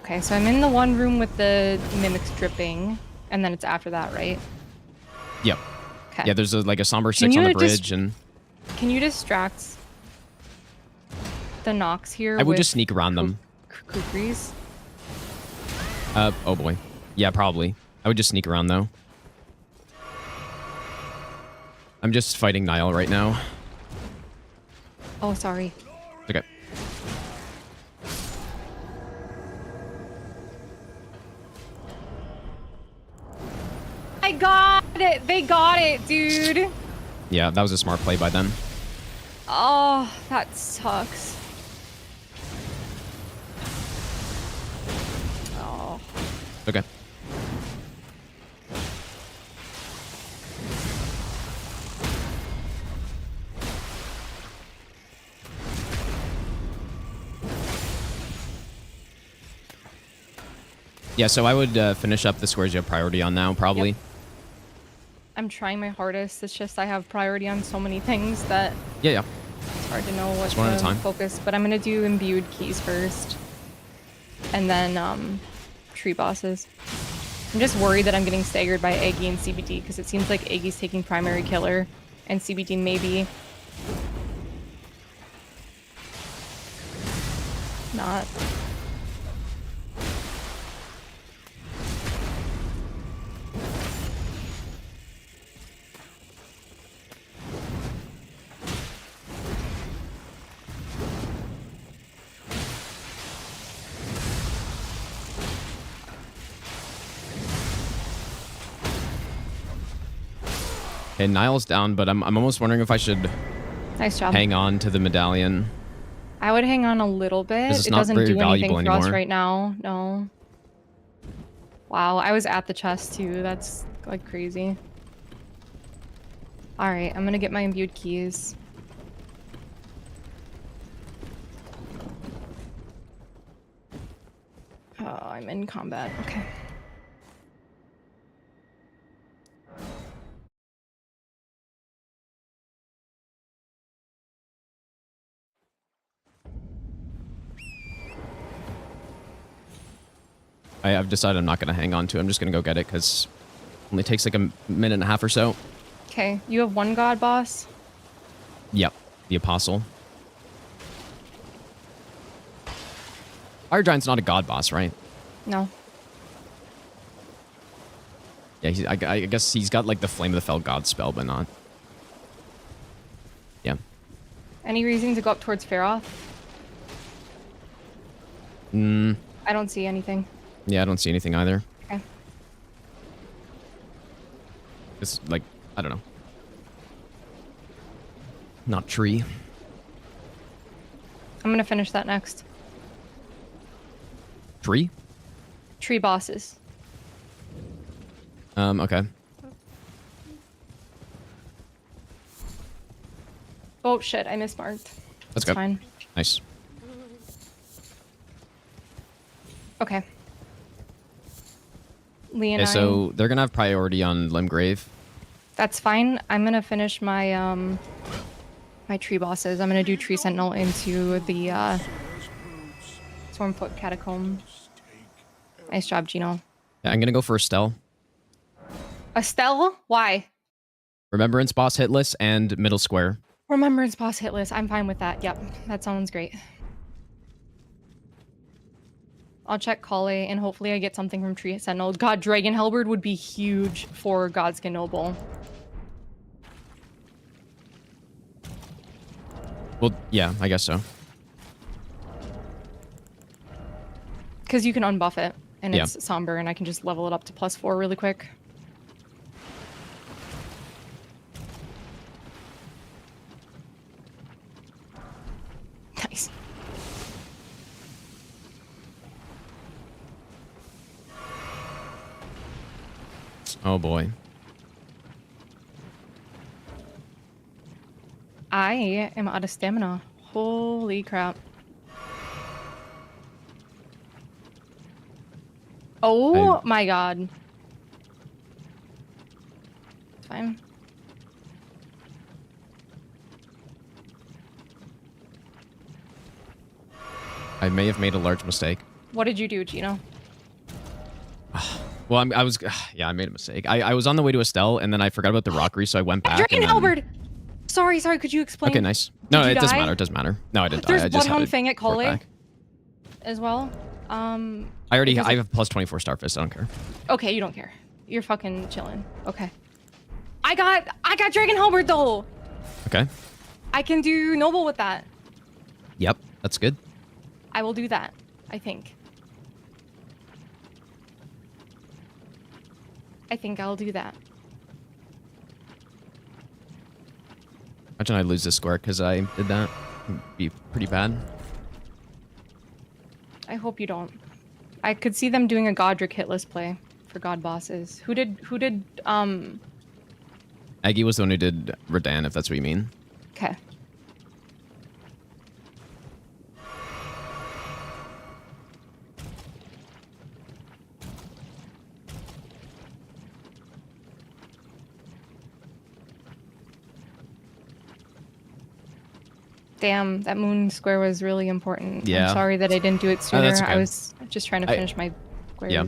Okay, so I'm in the one room with the mimics dripping, and then it's after that, right? Yep. Okay. Yeah, there's like a somber 6 you on the just- bridge, and Can you distract the Nox here? I would with just sneak around them. Kukris? Oh boy. Yeah, probably. I would just sneak around though. I'm just fighting Niall right now. Oh, sorry. Okay. I got it! They got it, dude! Yeah, that was a smart play by them. Oh, that sucks. Okay. Yeah, so I would finish up the squares you have priority on now, probably. Yep. I'm trying my hardest. It's just I have priority on so many things that Yeah. it's hard to know what one at a to time. focus. But I'm gonna do imbued keys first, and then tree bosses. I'm just worried that I'm getting staggered by Eggy and CBD because it seems like Eggy's taking primary killer, and CBD maybe not. Okay, Niall's down, but I'm almost wondering if I should Nice job. hang on to the medallion. I would hang on a little bit. This is It not doesn't very do anything valuable for us anymore. right now. No. Wow, I was at the chest too. That's like crazy. All right, I'm gonna get my imbued keys. Oh, I'm in combat. Okay. I've decided I'm not going to hang on to it. I'm just going to go get it because it only takes like a minute and a half or so. Okay, you have one god boss. Yep, the Apostle. Fire Giant's not a god boss, right? No. Yeah, I guess he's got like the Flame of the Fell God spell, but not. Yeah. Any reason to go up towards Feroth? I don't see anything. Yeah, I don't see anything either. Okay. It's like, I don't know. Not tree. I'm gonna finish that next. Tree? Tree bosses. Okay. Oh shit, I mismarked. Let's go. Fine. Nice. Okay. Leonine. Okay, so they're gonna have priority on Limgrave. That's fine. I'm gonna finish my my tree bosses. I'm gonna do Tree Sentinel into the Stormfoot Catacomb. Nice job, Gino. Yeah, I'm gonna go for Estelle. Estelle? Why? Remembrance boss hitless and middle square. Remembrance boss hit list. I'm fine with that. Yep, that sounds great. I'll check Kale and hopefully I get something from Tree Sentinel. God, Dragon Halberd would be huge for Godskin Noble. Well, yeah, I guess so. Because you can unbuff it and Yeah. it's somber and I can just level it up to +4 really quick. Nice. Oh boy. I am out of stamina. Holy crap. Oh my god. It's fine. I may have made a large mistake. What did you do, Gino? Well, I was, yeah, I made a mistake. I was on the way to Estelle, and then I forgot about the rockery, so I went back. Dragon and then... Halberd! Sorry, could you explain? Okay, nice. No, Did it you doesn't die? matter. It doesn't matter. No, I didn't die. There's I just one had to thing at report Kale back. as well. I already, because I have plus 24 Starfist. I don't care. Okay, you don't care. You're fucking chilling. Okay. I got Dragon Halberd though. Okay. I can do Noble with that. Yep, that's good. I will do that, I think. I think I'll do that. Imagine I lose this square because I did that. It'd be pretty bad. I hope you don't. I could see them doing a Godric hitless play for god bosses. Who did Aggie was the one who did Redan, if that's what you mean. okay. Damn, that moon square was really important. Yeah. I'm sorry that I didn't do it Oh, sooner. that's okay. I was just trying to finish my squares. Yeah.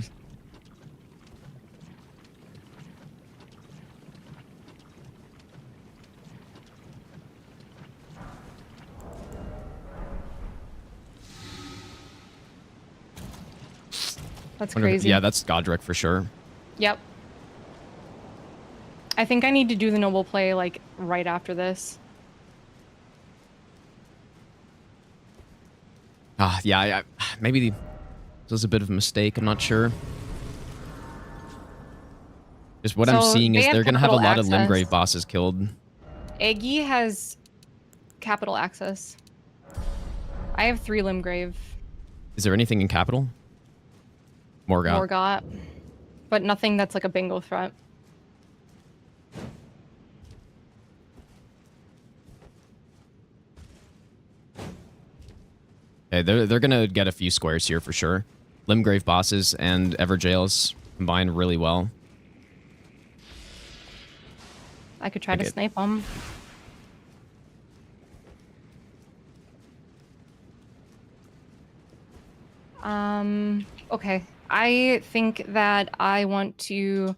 That's Wonder if- crazy. Yeah, that's Godric for sure. Yep. I think I need to do the noble play like right after this. Yeah, maybe this was a bit of a mistake. I'm not sure. Just what I'm So, seeing is they have they're going to have a capital lot of access. Limgrave bosses killed. Aggie has capital access. I have 3 Limgrave. Is there anything in capital? Morgoth. Morgott. But nothing that's like a bingo threat. Okay, they're gonna get a few squares here for sure. Limgrave bosses and Everjails combine really well. I could try I to get- snipe them. Okay. I think that I want to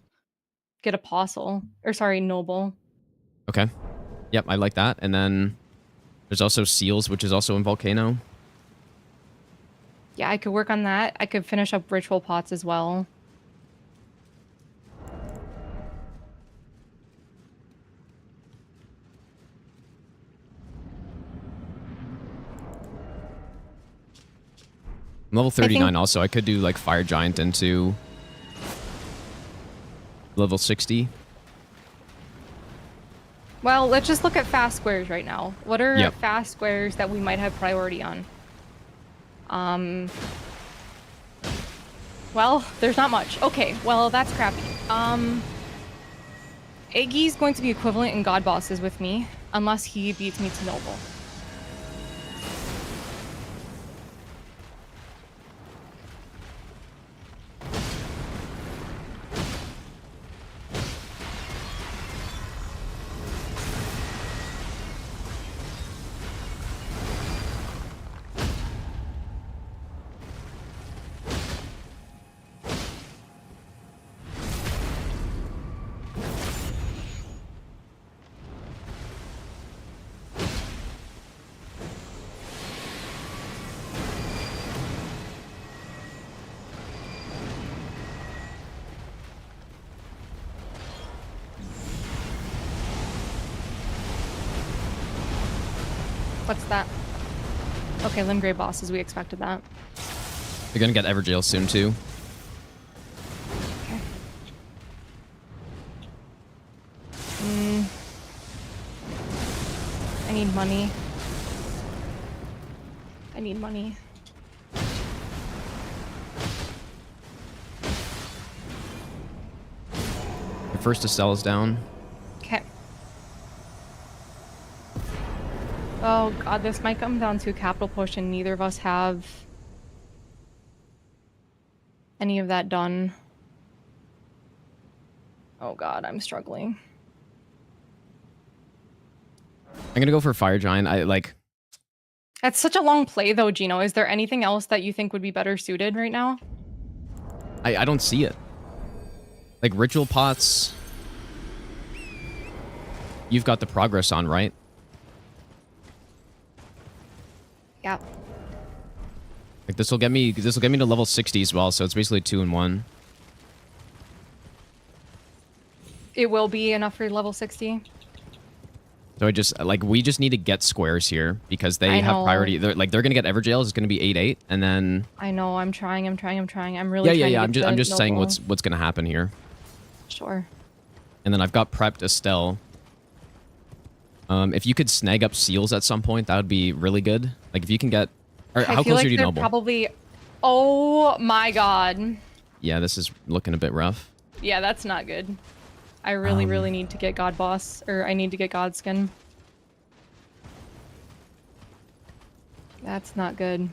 get Apostle. Or sorry, Noble. Okay. Yep, I like that. And then there's also Seals, which is also in Volcano. Yeah, I could work on that. I could finish up Ritual Pots as well. I'm level think- 39 also. I could do like Fire Giant into level 60. Well, let's just look at fast squares right now. What are Yep. fast squares that we might have priority on? Well, there's not much. Okay, well, that's crappy. Aggie's going to be equivalent in God Bosses with me, unless he beats me to Noble. What's that? Okay, Limgrave Bosses, we expected that. They're gonna get Everjail soon too. Okay. I need money. I need money. The first Estelle is down. Okay. Oh god, this might come down to a capital push and neither of us have any of that done. Oh god, I'm struggling. I'm gonna go for Fire Giant. I like. That's such a long play though, Gino. Is there anything else that you think would be better suited right now? I don't see it. Like Ritual Pots. You've got the progress on, right? Yeah. Like this will get me to level 60 as well, so it's basically 2 in 1. It will be enough for level 60. So I just like we just need to get squares here because they I have know. priority. They're gonna get Everjail. It's gonna be 8/8, and then I know, I'm trying. I'm really yeah. trying to get I'm the just saying noble. what's gonna happen here. Sure. And then I've got prepped Estelle. If you could snag up Seals at some point, that would be really good. Like if you can get. Or I how feel close like are you to they're Noble? probably Oh my god. Yeah, this is looking a bit rough. Yeah, that's not good. I really, really need to get God Boss, or I need to get God Skin. That's not good.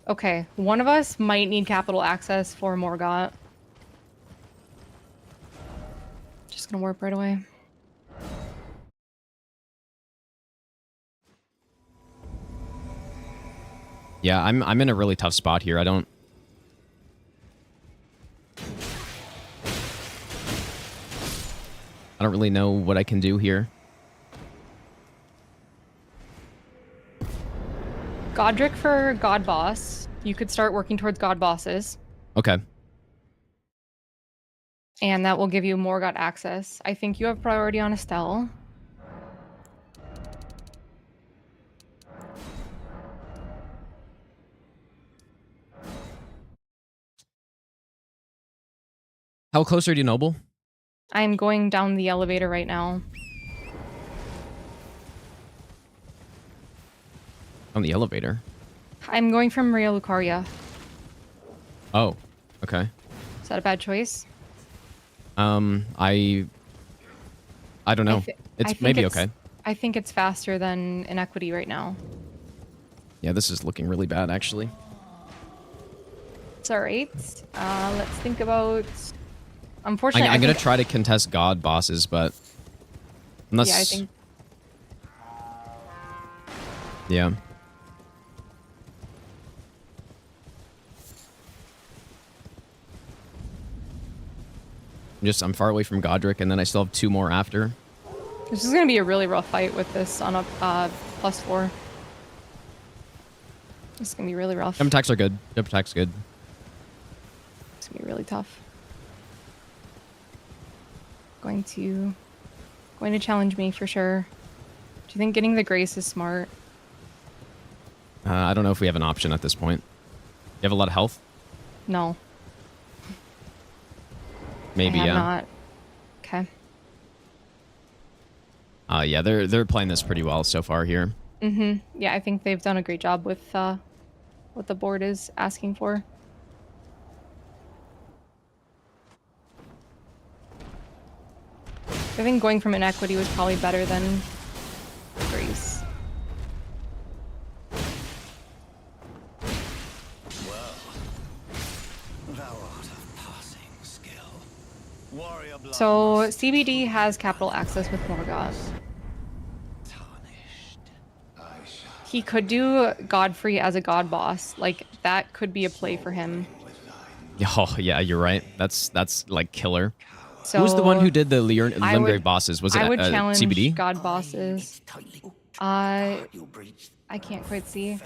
Okay, one of us might need capital access for Morgott. Just gonna warp right away. Yeah, I'm in a really tough spot here. I don't really know what I can do here. Godric for God Boss. You could start working towards God Bosses, Okay. and that will give you Morgott access. I think you have priority on Estelle. How close are you, Noble? I'm going down the elevator right now. On the elevator. I'm going from Maria Lucaria. Oh, okay. Is that a bad choice? I don't know. I It's think maybe okay. I think it's faster than Inequity right now. Yeah, this is looking really bad, actually. It's alright. Let's think about... Unfortunately, I'm gonna try to contest God bosses, but unless Yeah, I think... yeah. I'm far away from Godric, and then I still have 2 more after. This is gonna be a really rough fight with this on a +4. This is gonna be really rough. Jump attacks are good. Jump attacks good. It's gonna be really tough. Going to challenge me for sure. Do you think getting the Grace is smart? I don't know if we have an option at this point. You have a lot of health? No. Maybe, I have yeah. not. Okay. Yeah, they're playing this pretty well so far here. Mm-hmm. Yeah, I think they've done a great job with what the board is asking for. I think going from Inequity was probably better than Grace. So CBD has capital access with Morgott. He could do Godfrey as a god boss. Like that could be a play for him. Oh, yeah, you're right. That's like killer. So Who's the one who did the I Limgrave would- was it I would challenge CBD? god bosses. I can't quite see.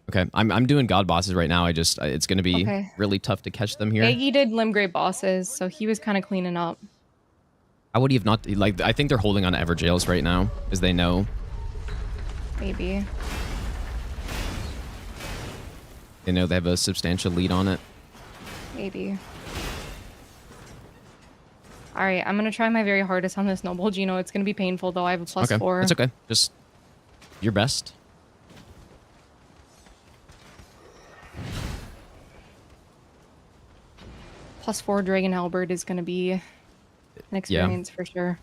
Okay, I'm doing god bosses right now. It's gonna be Okay. really tough to catch them here. Aggie did Limgrave bosses, so he was kind of cleaning up. How would he have not? Like, I think they're holding on to Everjails right now, as they know. Maybe. They know they have a substantial lead on it. Maybe. Alright, I'm gonna try my very hardest on this Noble Gino. It's gonna be painful though. I have a Okay, +4. that's okay. Just your best. +4 Dragon Halberd is gonna be an experience for sure.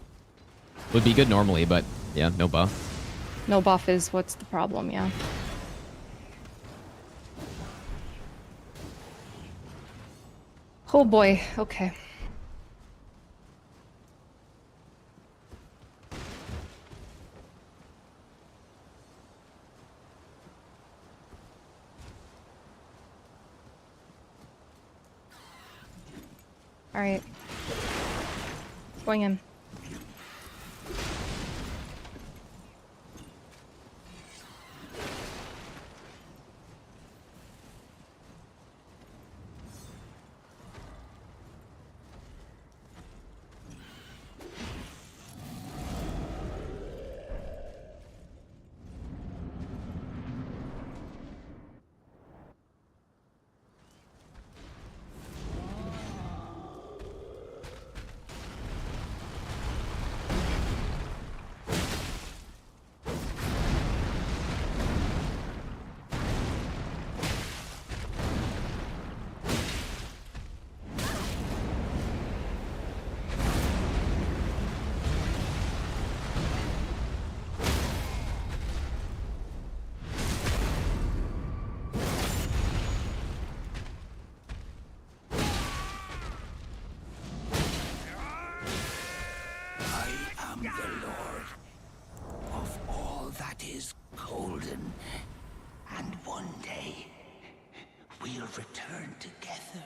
Would be good normally, but yeah, no buff. No buff is what's the problem, yeah. Oh boy, okay. Alright. Going in. together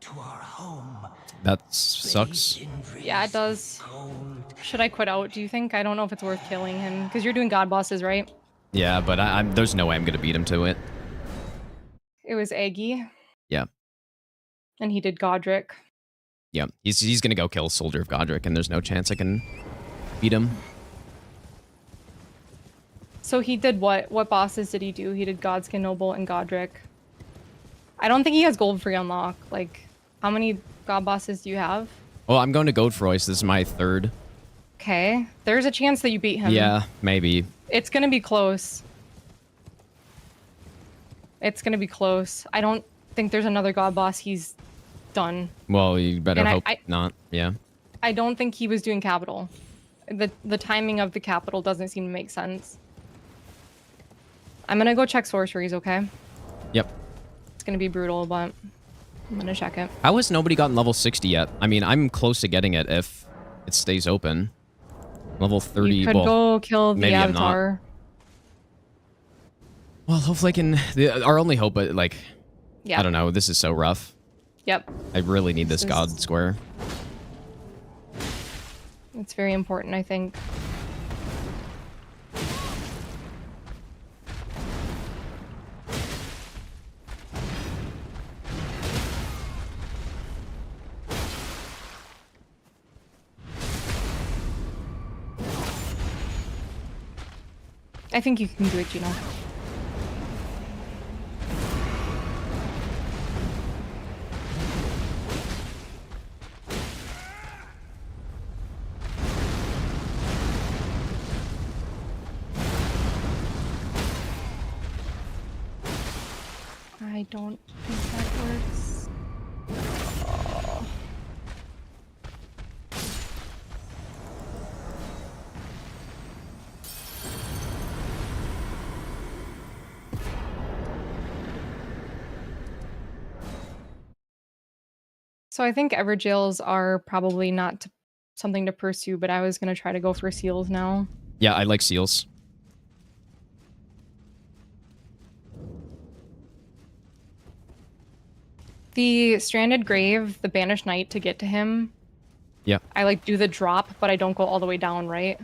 to our home. That sucks. bathed in Yeah, it rays does. of gold. Should I quit out, do you think? I don't know if it's worth killing him. Because you're doing god bosses, right? Yeah, but I'm there's no way I'm gonna beat him to it. It was Aggie. Yeah. And he did Godric. Yeah, he's gonna go kill Soldier of Godric, and there's no chance I can beat him. So he did what? What bosses did he do? He did Godskin Noble and Godric. I don't think he has gold free unlock. Like, how many god bosses do you have? Well, I'm going to Godfroy, so this is my third. Okay. There's a chance that you beat him. Yeah, maybe. It's gonna be close. It's gonna be close. I don't think there's another god boss he's done. Well, you better And hope not. Yeah. I don't think he was doing capital. The timing of the capital doesn't seem to make sense. I'm gonna go check sorceries, okay? Yep. It's gonna be brutal, but I'm gonna check it. How has nobody gotten level 60 yet? I mean, I'm close to getting it if it stays open. Level 30. You could well, go kill the maybe I'm not. avatar. Well, hopefully I can. Our only hope, but like, Yeah. I don't know. This is so rough. Yep. I really need this This God is- square. It's very important, I think. I think you can do it, Gino. I don't think that works. Oh. So I think Everjails are probably not something to pursue, but I was going to try to go for seals now. Yeah, I like seals. The Stranded Grave, the Banished Knight to get to him. Yeah. I like do the drop, but I don't go all the way down, right?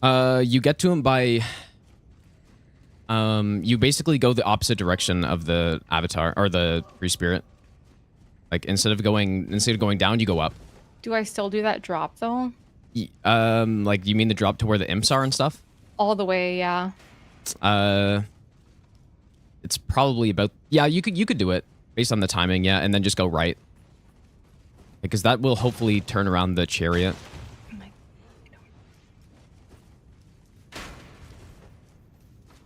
You get to him by. You basically go the opposite direction of the avatar or the free spirit. Like instead of going down, you go up. Do I still do that drop though? Like you mean the drop to where the imps are and stuff? All the way, yeah. It's probably about you could do it based on the timing, yeah, and then just go right. Because that will hopefully turn around the chariot.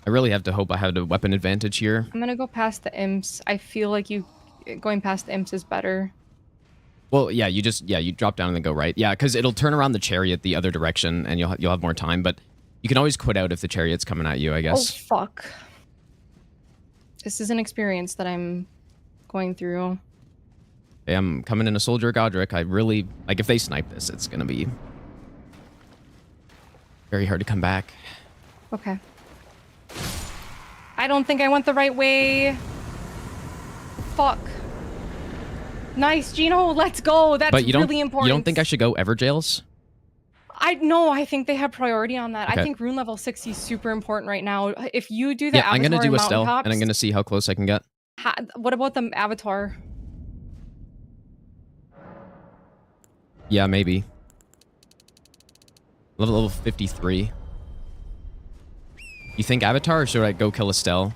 I really have to hope I have a weapon advantage here. I'm gonna go past the imps. I feel like going past the imps is better. Well, yeah, you drop down and then go right. Yeah, because it'll turn around the chariot the other direction, and you'll have more time. But you can always quit out if the chariot's coming at you, I guess. Oh fuck! This is an experience that I'm going through. Hey, I'm coming in a Soldier of Godric. I really like if they snipe this, it's gonna be very hard to come back. Okay. I don't think I went the right way. Fuck. Nice, Gino. Let's go. That's But you don't, really important. You don't think I should go Everjails? I think they have priority on that. Okay. I think rune level 60 is super important right now. If you do the Yeah, I'm gonna avatar do and Estelle, mountaintops, and I'm gonna see how close I can get. what about the avatar? Yeah, maybe. Level 53. You think Avatar, or should I go kill Estelle?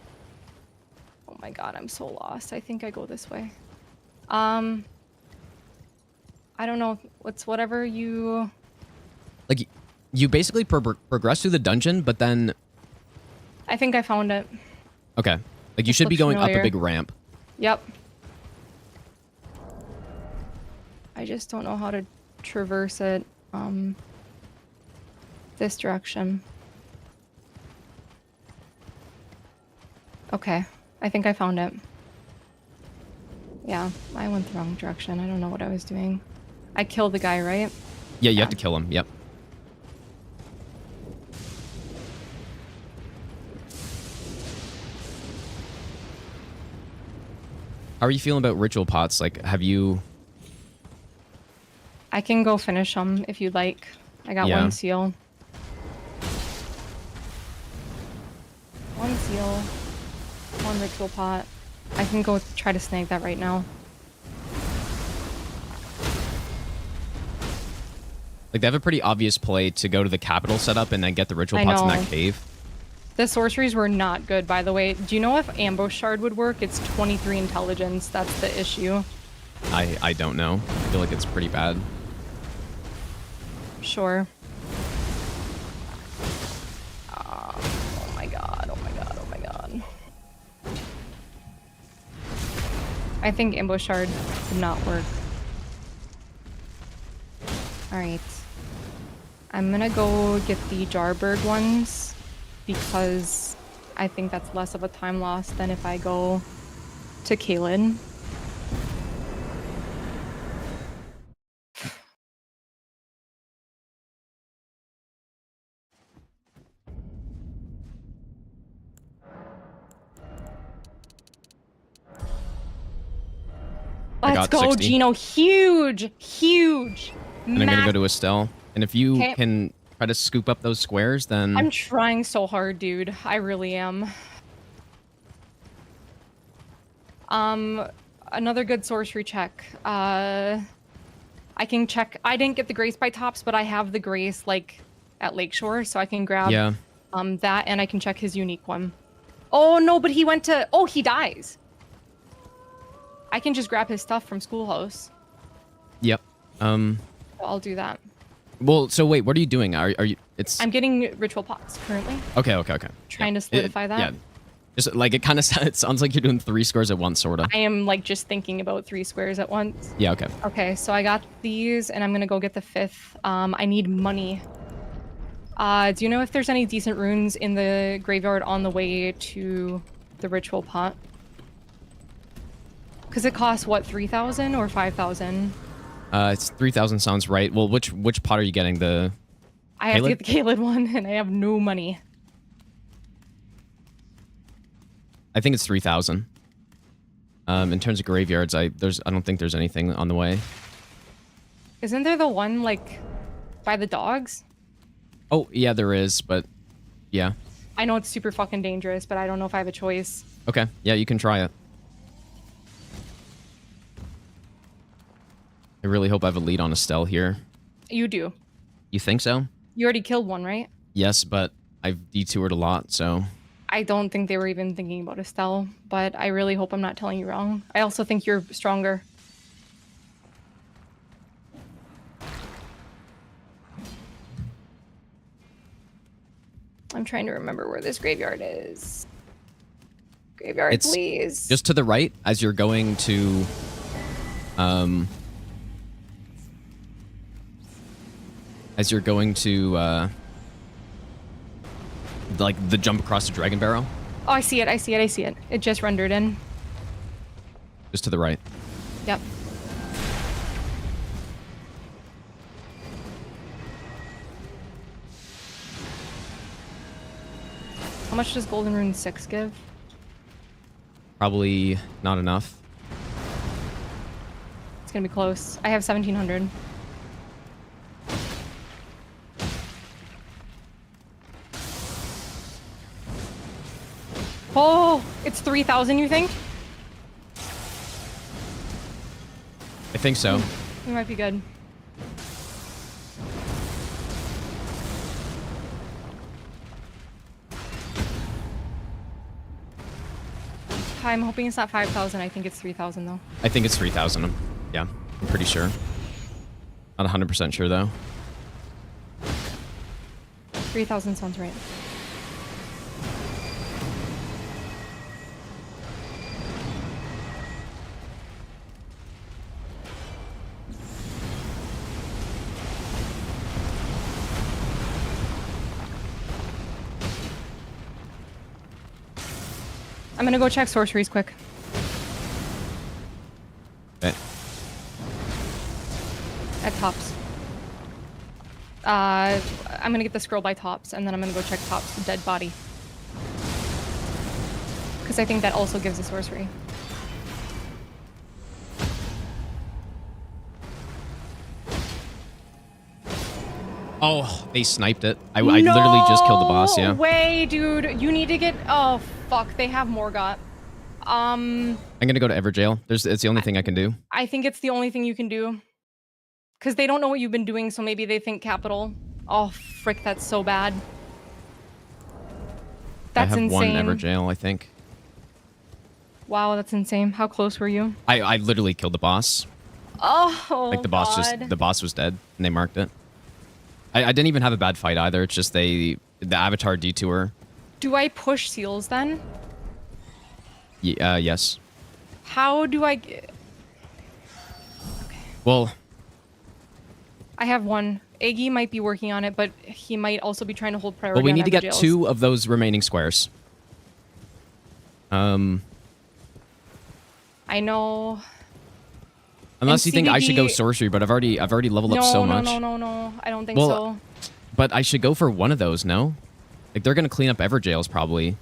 Oh my god, I'm so lost. I think I go this way. I don't know. It's whatever you... Like, you basically progress through the dungeon, but then... I think I found it. Okay. Like, you This should be looks going up familiar. a big ramp. Yep. I just don't know how to traverse it. This direction. Okay. I think I found it. Yeah, I went the wrong direction. I don't know what I was doing. I killed the guy, right? Yeah, you have to kill him. Yep. How are you feeling about ritual pots? Like, have you? I can go finish them if you'd like. I got Yeah. one seal. One seal. One ritual pot. I can go try to snag that right now. Like, they have a pretty obvious play to go to the capital setup and then get the ritual I pots in know. that cave. The sorceries were not good, by the way. Do you know if ambush shard would work? It's 23 intelligence. That's the issue. I don't know. I feel like it's pretty bad. Sure. Oh my god, oh my god, oh my god. I think ambush shard did not work. Alright. I'm gonna go get the Jarberg ones because I think that's less of a time loss than if I go to Kaelin. I Let's got go, 60. Gino. Huge! Huge! And I'm gonna go to Estelle. And if you 'Kay. can try to scoop up those squares, then I'm trying so hard, dude. I really am. Another good sorcery check. I can check. I didn't get the Grace by Tops, but I have the Grace, like, at Lakeshore, so I can grab yeah. that, and I can check his unique one. Oh, no, but he went to... Oh, he dies. I can just grab his stuff from Schoolhouse. Yep. So I'll do that. Well, so wait, what are you doing? Are you? It's I'm getting ritual pots currently. okay. Trying Yeah. to solidify that. Yeah. Just like it kind of it sounds like you're doing 3 scores at once, sorta. I am like just thinking about 3 squares at once. Yeah. Okay. Okay, so I got these, and I'm gonna go get the 5th. I need money. Do you know if there's any decent runes in the graveyard on the way to the ritual pot? Because it costs what, 3,000 or 5,000? It's 3,000 sounds right. Well, which pot are you getting? The I have to Caleb? get the Caleb one, and I have no money. I think it's 3,000. In terms of graveyards, I don't think there's anything on the way. Isn't there the one like by the dogs? Oh yeah, there is, but yeah. I know it's super fucking dangerous, but I don't know if I have a choice. Okay. Yeah, you can try it. I really hope I have a lead on Estelle here. You do. You think so? You already killed one, right? Yes, but I've detoured a lot, so I don't think they were even thinking about Estelle, but I really hope I'm not telling you wrong. I also think you're stronger. I'm trying to remember where this graveyard is. Graveyard, It's please. just to the right as you're going to like the jump across the dragon barrow. Oh, I see it. I see it. I see it. It just rendered in. Just to the right. Yep. How much does Golden Rune 6 give? Probably not enough. It's gonna be close. I have 1,700. Oh, it's 3,000, you think? I think so. We might be good. I'm hoping it's not 5,000. I think it's 3,000 though. I think it's 3,000. Yeah, I'm pretty sure. Not 100% sure though. 3,000 sounds right. I'm gonna go check sorceries quick. Okay. At Tops. I'm gonna get the scroll by Tops, and then I'm gonna go check Tops' dead body. Because I think that also gives a sorcery. Oh, they sniped it. I literally just killed the boss, yeah. No way, dude. You need to get... Oh, fuck. They have Morgott. I'm gonna go to Everjail. It's the only thing I can do. I think it's the only thing you can do. Because they don't know what you've been doing, so maybe they think capital. Oh, frick, that's so bad. That's I have insane. one Everjail, I think. Wow, that's insane. How close were you? I literally killed the boss. Oh, Like the boss God. the boss was dead and they marked it. I didn't even have a bad fight either. It's just the Avatar detour. Do I push seals then? Yes. How do I get... Well, I have one. Iggy might be working on it, but he might also be trying to hold priority well, we on need to get Everjails. 2 of those remaining squares. I know. Unless you think I should go CBD sorcery, but I've already leveled up so much. No. I don't think Well, so. But I should go for one of those, no? Like they're gonna clean up Everjails probably.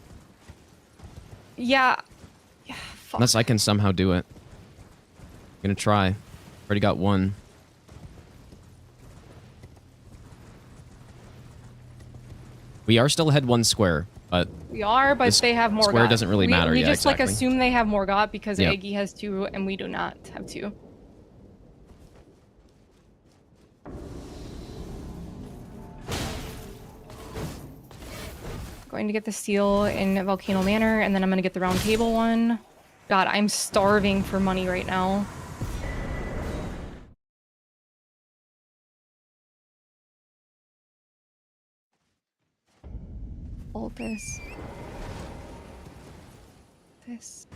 Yeah. Yeah, fuck. Unless I can somehow do it. I'm gonna try. Already got one. We are still ahead 1 square, but We are, but this they have Morgott. square doesn't really matter. We Yeah, just like exactly. assume they have Morgott because Yeah. Iggy has 2 and we do not have 2. Going to get the seal in Volcano Manor, and then I'm gonna get the round table one. God, I'm starving for money right now. Hold this. This.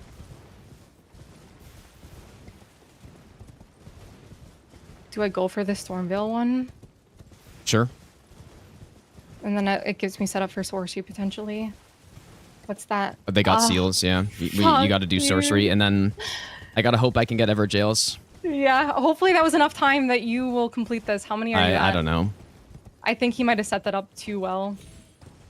Do I go for the Stormvale one? sure. And then it gets me set up for sorcery potentially. What's that? But they got Ah, seals, yeah. You fuck, got to do dude. sorcery, and then I gotta hope I can get Everjails. Yeah, hopefully that was enough time that you will complete this. How many are you at? I don't know. I think he might have set that up too well.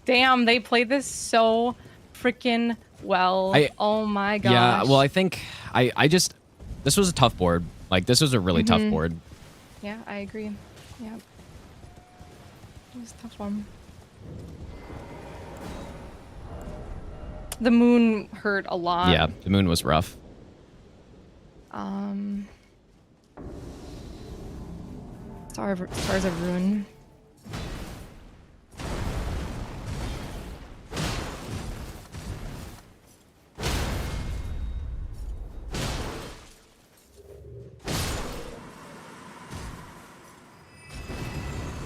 Damn, they played this so freaking well. Oh my gosh. Yeah, well, I think I just this was a tough board. Like this was a really tough board. Yeah, I agree. Yeah. It was a tough one. The moon hurt a lot. Yeah, the moon was rough. Stars of Ruin.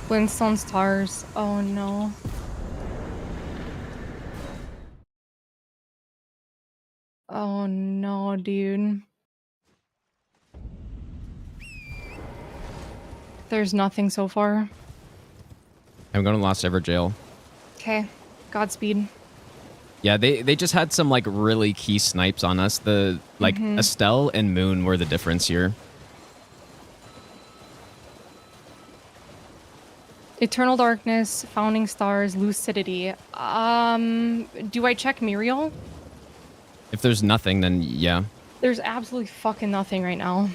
Glintstone stars. Oh no. Oh no, dude. There's nothing so far. I'm going to Lost Everjail. Okay. Godspeed. Yeah, they just had some like really key snipes on us. The like Estelle and Moon were the difference here. Eternal Darkness, Founding Stars, Lucidity. Do I check Muriel? If there's nothing, then yeah. There's absolutely fucking nothing right now.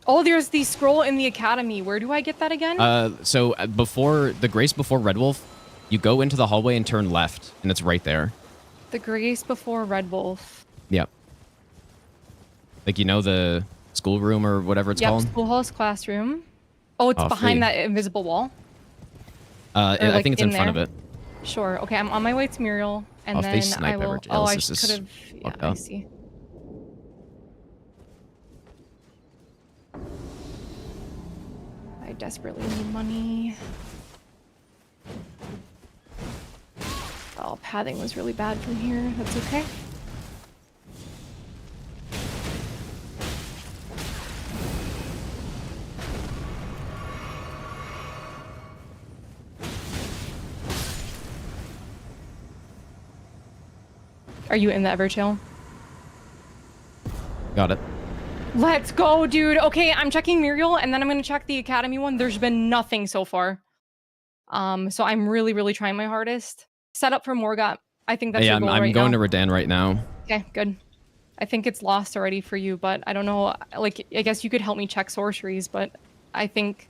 Oh, there's the scroll in the academy. Where do I get that again? So before the Grace before Red Wolf, you go into the hallway and turn left, and it's right there. The Grace before Red Wolf. Yep. Like you know the schoolroom or whatever it's Yep, called. Schoolhouse Classroom. Oh, it's Oh, behind free. that invisible wall. I like, think it's in front of there? it. Sure. Okay, I'm on my way to Muriel, and Oh, if they then snipe I will. Everjails, Oh, I this is could have. Yeah, fucked I up. see. I desperately need money. Oh, pathing was really bad from here. That's okay. Are you in the Evertail? Got it. Let's go, dude. Okay, I'm checking Muriel, and then I'm gonna check the Academy one. There's been nothing so far. So I'm really, really trying my hardest. Set up for Morgott. I think that's Yeah, your goal I'm right going now. to Redan right now. Okay, good. I think it's lost already for you, but I don't know. Like, I guess you could help me check sorceries, but I think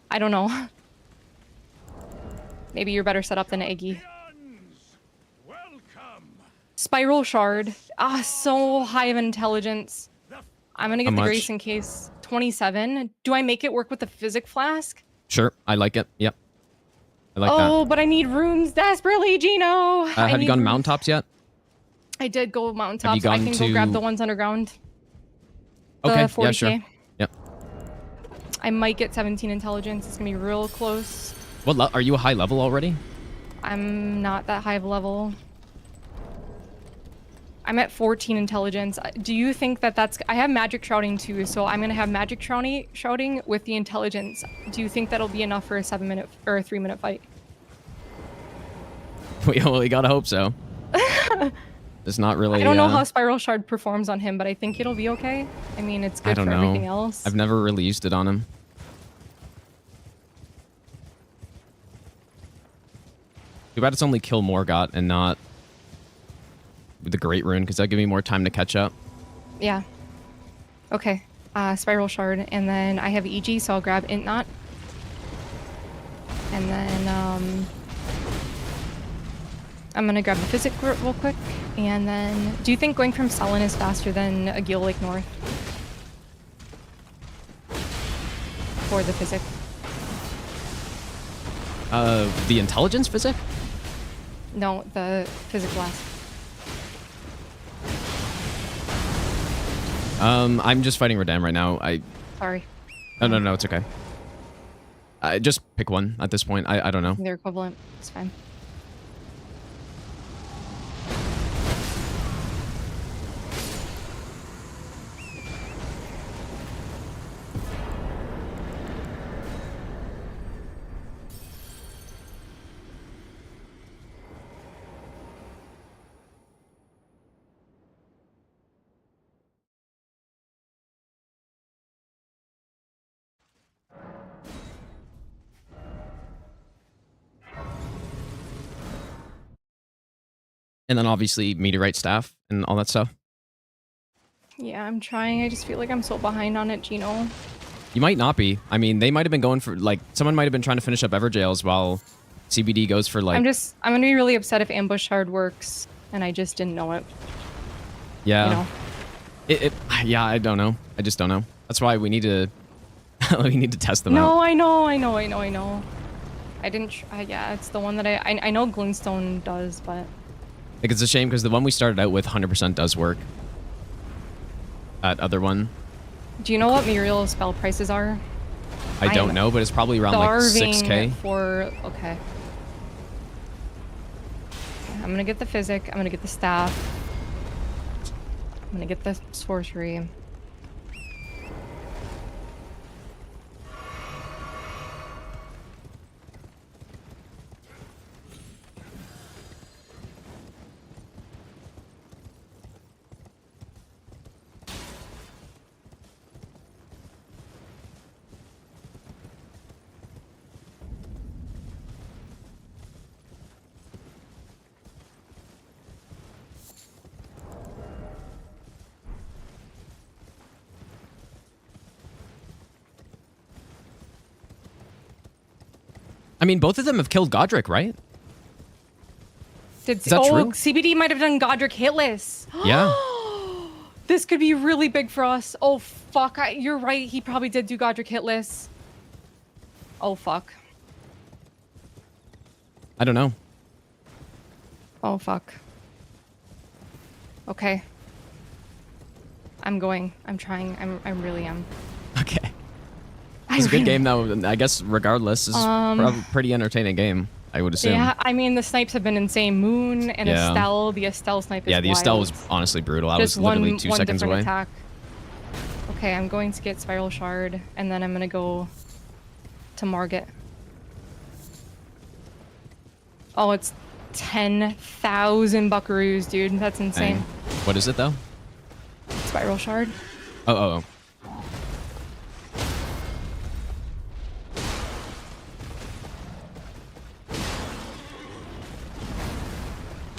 I don't know. Maybe you're better set up than Eggy. Spiral Shard. Ah, so high of intelligence. I'm gonna How get the much? Grace in case. 27. Do I make it work with the Physic Flask? Sure, I like it. Yep. I like Oh, but I need runes desperately, Gino. that. Have you gone to mountaintops yet? I did go mountaintops. Have you I gone can go grab to- the ones underground. The Okay, 40K. yeah, sure. Yep. I might get 17 intelligence. It's gonna be real close. What are you a high level already? I'm not that high of a level. I'm at 14 intelligence. Do you think that that's... I have magic shrouding too, so I'm gonna have magic shrouding with the intelligence. Do you think that'll be enough for a 7-minute or a 3-minute fight? We gotta hope so. It's not really... I don't know how Spiral Shard performs on him, but I think it'll be okay. I mean, it's good for everything else. I've never really used it on him. Too bad it's only kill Morgott and not with the Great Rune, because that'd give me more time to catch up. Yeah. Okay. Spiral Shard, and then I have EG, so I'll grab Int Knot. And then, I'm gonna grab the Physic real quick, and then... Do you think going from Sullen is faster than a Gil Lake North? For the Physic. The intelligence physic? No, the Physic Blast. I'm just fighting Radam right now. Sorry. No, it's okay. Just pick one at this point. I don't know. They're equivalent. It's fine. And then obviously meteorite staff and all that stuff. Yeah, I'm trying. I just feel like I'm so behind on it, Gino. You might not be. I mean, they might have been going for, like, someone might have been trying to finish up Everjails while CBD goes for, like... I'm gonna be really upset if Ambush Shard works, and I just didn't know it. Yeah. You know? Yeah, I don't know. I just don't know. That's why we need to... we need to test them out. No, I know. I didn't... yeah, it's the one that I know Glintstone does, but... Like, it's a shame because the one we started out with 100% does work. That other one. Do you know what Muriel spell prices are? I don't know, but it's probably around like 6K. Okay. I'm gonna get the Physic. I'm gonna get the Staff. I'm gonna get the Sorcery. I mean, both of them have killed Godric, right? Is that true? CBD might have done Godric hitless. Yeah. This could be really big for us. Oh, fuck. You're right. He probably did do Godric hitless. Oh, fuck. I don't know. Oh, fuck. Okay. I'm going. I'm trying. I really am. Okay. It's a good game, though. I guess regardless, it's probably a pretty entertaining game, I would assume. Yeah, I mean, the snipes have been insane. Moon and Yeah. Estelle. The Estelle snipe is Yeah, the Estelle was wild. honestly brutal. I Just was literally one 2 seconds different away. Attack. Okay, I'm going to get Spiral Shard, and then I'm gonna go to Margit. Oh, it's 10,000 buckaroos, dude. That's insane. Dang. What is it, though? Spiral Shard. Oh.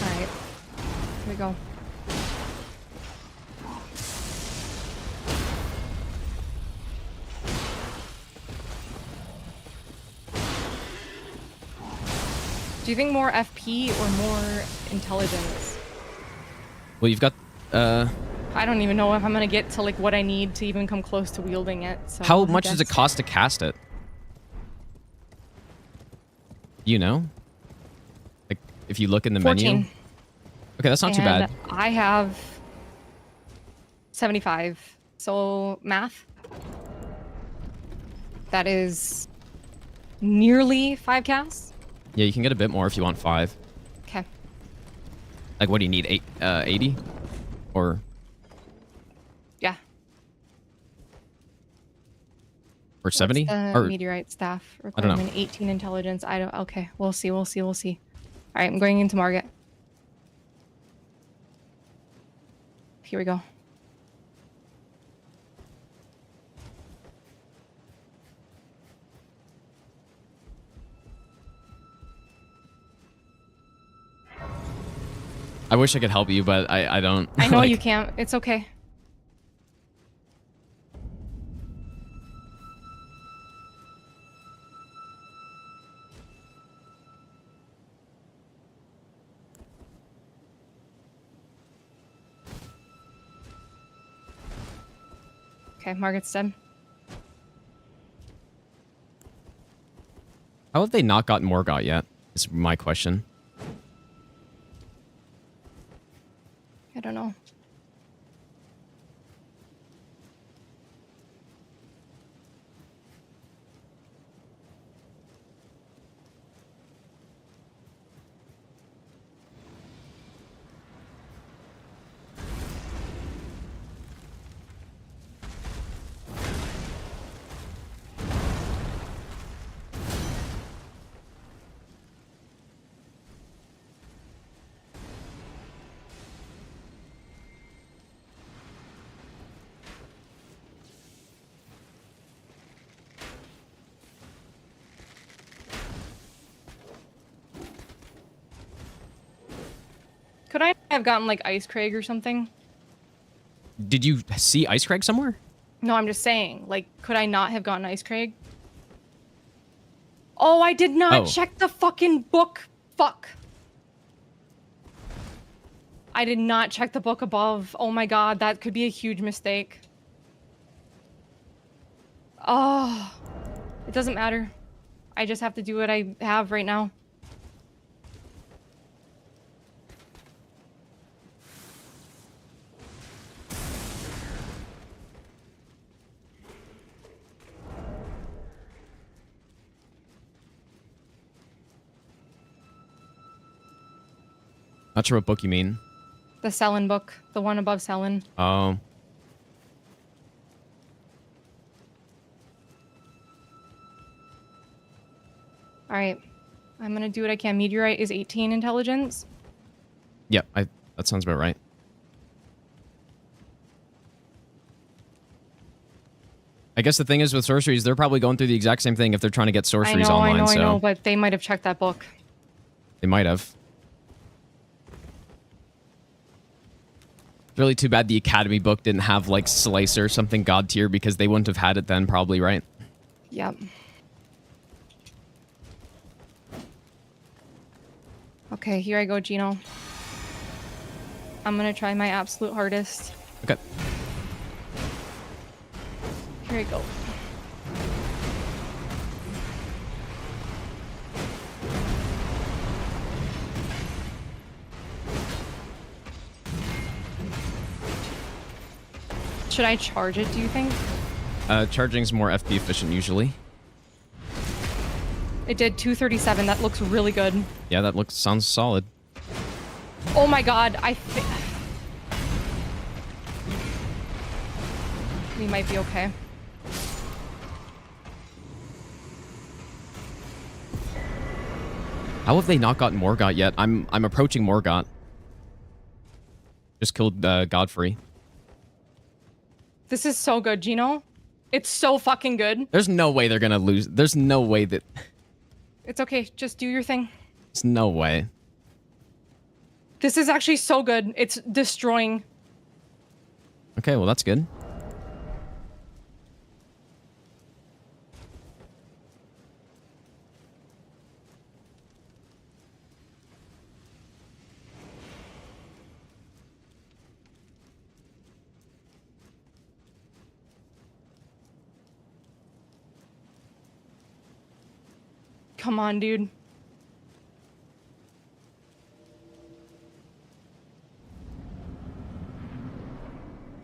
Alright. Here we go. Do you think more FP or more intelligence? Well, you've got. I don't even know if I'm gonna get to like what I need to even come close to wielding it. So How I much does it guess- cost to cast it? You know? Like, if you look in the 14. menu. Okay, that's not too bad. I have 75. So math. That is nearly 5 casts. Yeah, you can get a bit more if you want 5. Okay. Like, what do you need? 80? Or Yeah. 70? What's the meteorite staff I don't know. requirement? 18 intelligence. I don't. Okay, we'll see. We'll see. We'll see. All right, I'm going into Margit. Here we go. I wish I could help you, but I don't. I know like, you can't. It's okay. Okay, Margit's dead. How have they not gotten Morgott yet? Is my question. I don't know. Could I have gotten like Ice Craig or something? Did you see Ice Craig somewhere? No, I'm just saying. Like, could I not have gotten Ice Craig? Oh, I did not Oh. check the fucking book. Fuck. I did not check the book above. Oh my god, that could be a huge mistake. Oh. It doesn't matter. I just have to do what I have right now. Not sure what book you mean. The Selin book. The one above Selin. Oh. Alright. I'm gonna do what I can. Meteorite is 18 intelligence. Yeah, that sounds about right. I guess the thing is with sorceries, they're probably going through the exact same thing if they're trying to get sorceries online. I so know, but they might have checked that book. they might have. It's really too bad the Academy book didn't have like Slicer or something god tier because they wouldn't have had it then probably, right? Yep. Okay, here I go, Gino. I'm gonna try my absolute hardest. Okay. Here I go. Should I charge it, do you think? Charging's more FP efficient usually. It did 237. That looks really good. Yeah, that sounds solid. Oh my god, we might be okay. How have they not gotten Morgott yet? I'm approaching Morgott. Just killed Godfrey. This is so good, Gino. It's so fucking good. There's no way they're gonna lose. There's no way that. It's okay. Just do your thing. There's no way. This is actually so good. It's destroying. Okay, well that's good. come on, dude.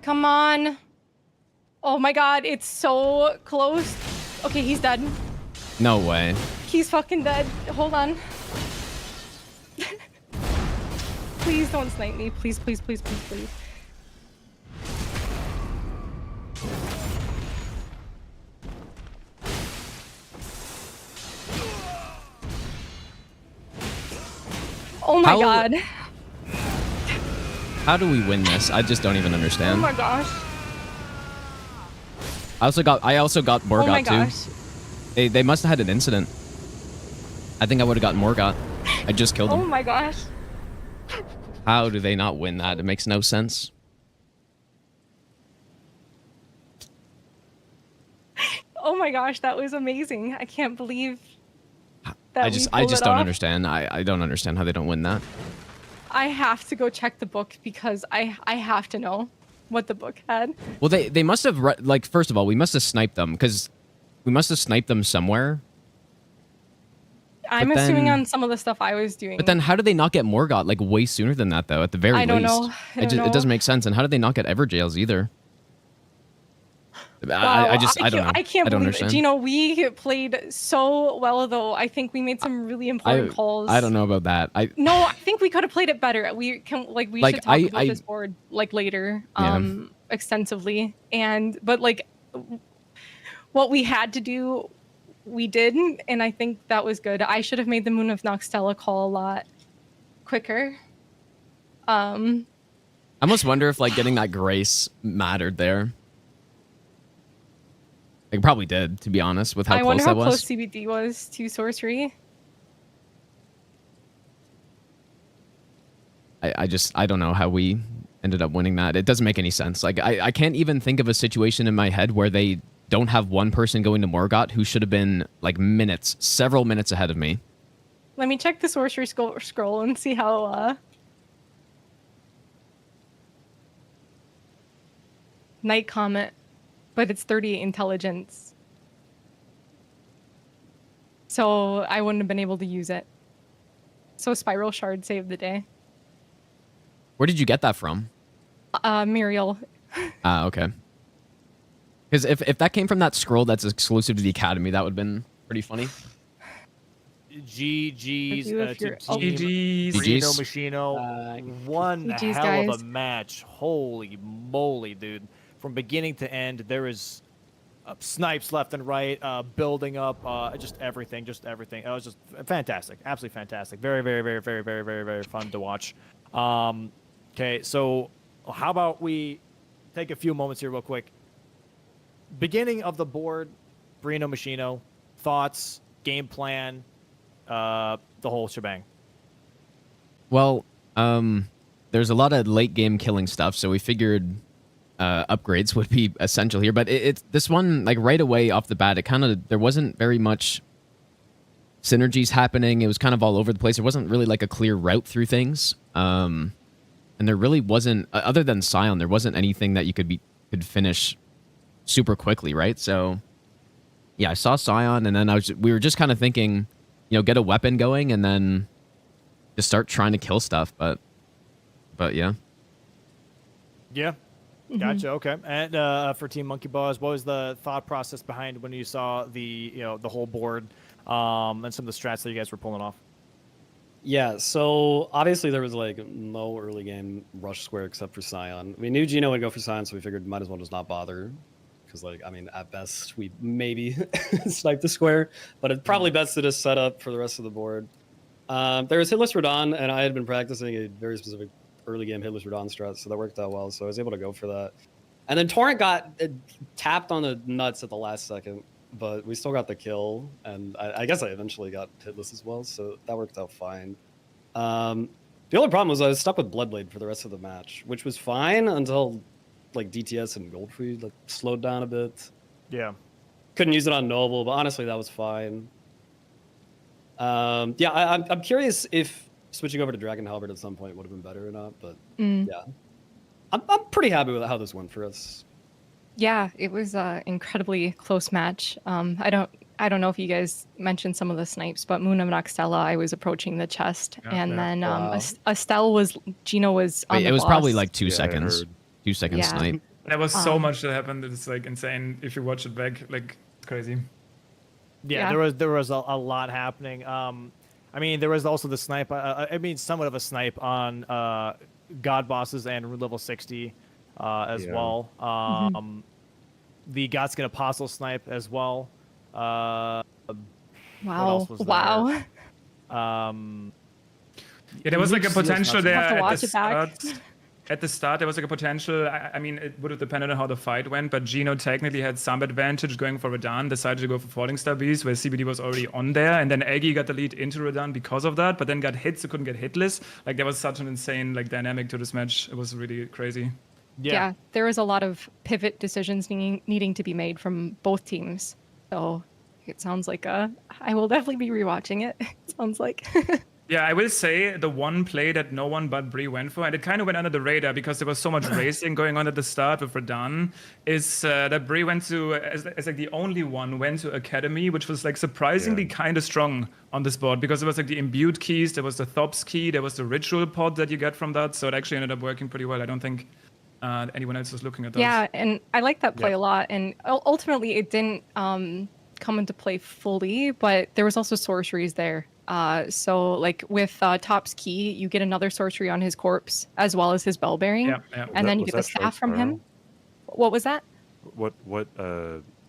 Come on. Oh my god, it's so close. Okay, he's dead. No way. He's fucking dead. Hold on. Please don't snipe me. Please, please, please, please, please. Oh my god. How do we win this? I just don't even Oh understand. my gosh. I also got Oh my Morgoth gosh. too. They must have had an incident. I think I would have gotten Morgoth. I just killed him. Oh my gosh. How do they not win that? It makes no sense. Oh my gosh, that was amazing. I can't believe that I just we pulled it don't off. understand. I don't understand how they don't win that. I have to go check the book because I have to know what the book had. Well, they must have like, first of all, we must have sniped them because we must have sniped them somewhere. I'm But assuming then- on some of the stuff I was doing. But then how did they not get Morgoth like way sooner than that though? At the very least, I don't know. I don't know. It doesn't make sense. And how did they not get Everjails either? Wow, I don't know. I can't don't believe understand. it. Gino, we played so well though. I think we made some really important calls. I don't know about that. No, I think we could have played it better. We can we Like, should talk about I- this board like later, Yeah. extensively. But like what we had to do, we did, and I think that was good. I should have made the Moon of Noxtella call a lot quicker. I almost wonder if like getting that grace mattered there. It probably did, to be honest, with how I close wonder that how was. close CBD was to sorcery. I don't know how we ended up winning that. It doesn't make any sense. Like I can't even think of a situation in my head where they don't have one person going to Morgoth who should have been like several minutes ahead of me. Let me check the sorcery scroll and see how Night Comet, but it's 38 intelligence. So I wouldn't have been able to use it. So Spiral Shard saved the day. Where did you get that from? Muriel. Okay. Because if that came from that scroll that's exclusive to the Academy, that would have been pretty funny. GG's Review if to you're- team GG's. Reno GG's. Machino. One GG's, hell of guys. a match. Holy moly, dude. From beginning to end, there is snipes left and right, building up, just everything. It was just fantastic. Absolutely fantastic. Very, very, very, very, very, very, very fun to watch. Okay, so how about we take a few moments here real quick. Beginning of the board, Brino Machino, thoughts, game plan, the whole shebang. Well, there's a lot of late game killing stuff, so we figured upgrades would be essential here. But it's this one, like right away off the bat, there wasn't very much synergies happening. It was kind of all over the place. There wasn't really like a clear route through things. And there really wasn't, other than Scion, there wasn't anything that you could finish super quickly, right? So yeah, I saw Scion, and then we were just kind of thinking, get a weapon going and then just start trying to kill stuff. But yeah. Yeah. Gotcha. Okay. And for Team Monkey Buzz, what was the thought process behind when you saw the whole board and some of the strats that you guys were pulling off? Yeah, so obviously there was like no early game rush square except for Scion. We knew Gino would go for Scion, so we figured might as well just not bother. Because, like, I mean, at best, we maybe snipe the square, but it's probably best to just set up for the rest of the board. There was Hitless Radon, and I had been practicing a very specific early game Hitless Radon strat, so that worked out well, so I was able to go for that. And then Torrent got tapped on the nuts at the last second, but we still got the kill, and I guess I eventually got Hitless as well, so that worked out fine. The only problem was I was stuck with Bloodblade for the rest of the match, which was fine until like DTS and Goldfree like slowed down a bit. Yeah. Couldn't use it on Noble, but honestly that was fine. Yeah, I'm curious if switching over to Dragon Halberd at some point would have been better or not, but yeah. I'm pretty happy with how this went for us. Yeah, it was an incredibly close match. I don't I don't know if you guys mentioned some of the snipes, but Moon of Noxtella, I was approaching the chest, Yeah, and yeah. then Wow. Estelle was Gino was on Wait, the it was probably boss. like 2 Yeah, I seconds. heard. 2 seconds Yeah. snipe. There was so Um, much that happened. It's like insane if you watch it back. Like it's crazy. Yeah, Yeah. there was a lot happening. I mean, there was also the snipe. I mean, somewhat of a snipe on God bosses and rune level 60 as Yeah. well. Mhm. The Godskin Apostle snipe as well. What Wow. else was there? Wow. Yeah, there was like a Luke Seal's potential not there Have to at watch the it back. start. At the start, there was like a potential. I mean, it would have depended on how the fight went, but Gino technically had some advantage going for Radan, decided to go for Falling Star Beast, where CBD was already on there, and then Aggie got the lead into Radan because of that, but then got hit, so couldn't get hitless. Like, there was such an insane like dynamic to this match. It was really crazy. Yeah. There was a lot of pivot decisions needing to be made from both teams. So it sounds like I will definitely be rewatching it. It sounds like. Yeah, I will say the one play that no one but Bree went for, and it kind of went under the radar because there was so much racing going on at the start with Radan, is that Bree went to, as like the only one, went to Academy, which was like surprisingly kind of strong on this board because it was like the imbued keys, there was the Thops key, there was the ritual pod that you get from that, so it actually ended up working pretty well. I don't think anyone else was looking at those. Yeah, and I like that play a lot. And ultimately, it didn't come into play fully, but there was also sorceries there. So like with Top's key, you get another sorcery on his corpse as well as his bell bearing, Yeah. and then you get the staff from him. What was that? What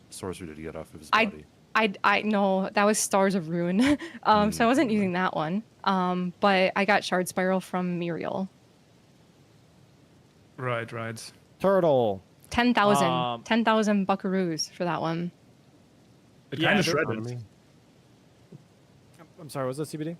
sorcery did he get off of his body? I know that was Stars of Ruin, so I wasn't using that one. But I got Shard Spiral from Muriel. Right. Turtle. 10,000 10,000 buckaroos for that one. It Yeah, kind of there- shredded. I'm sorry, was that CBD?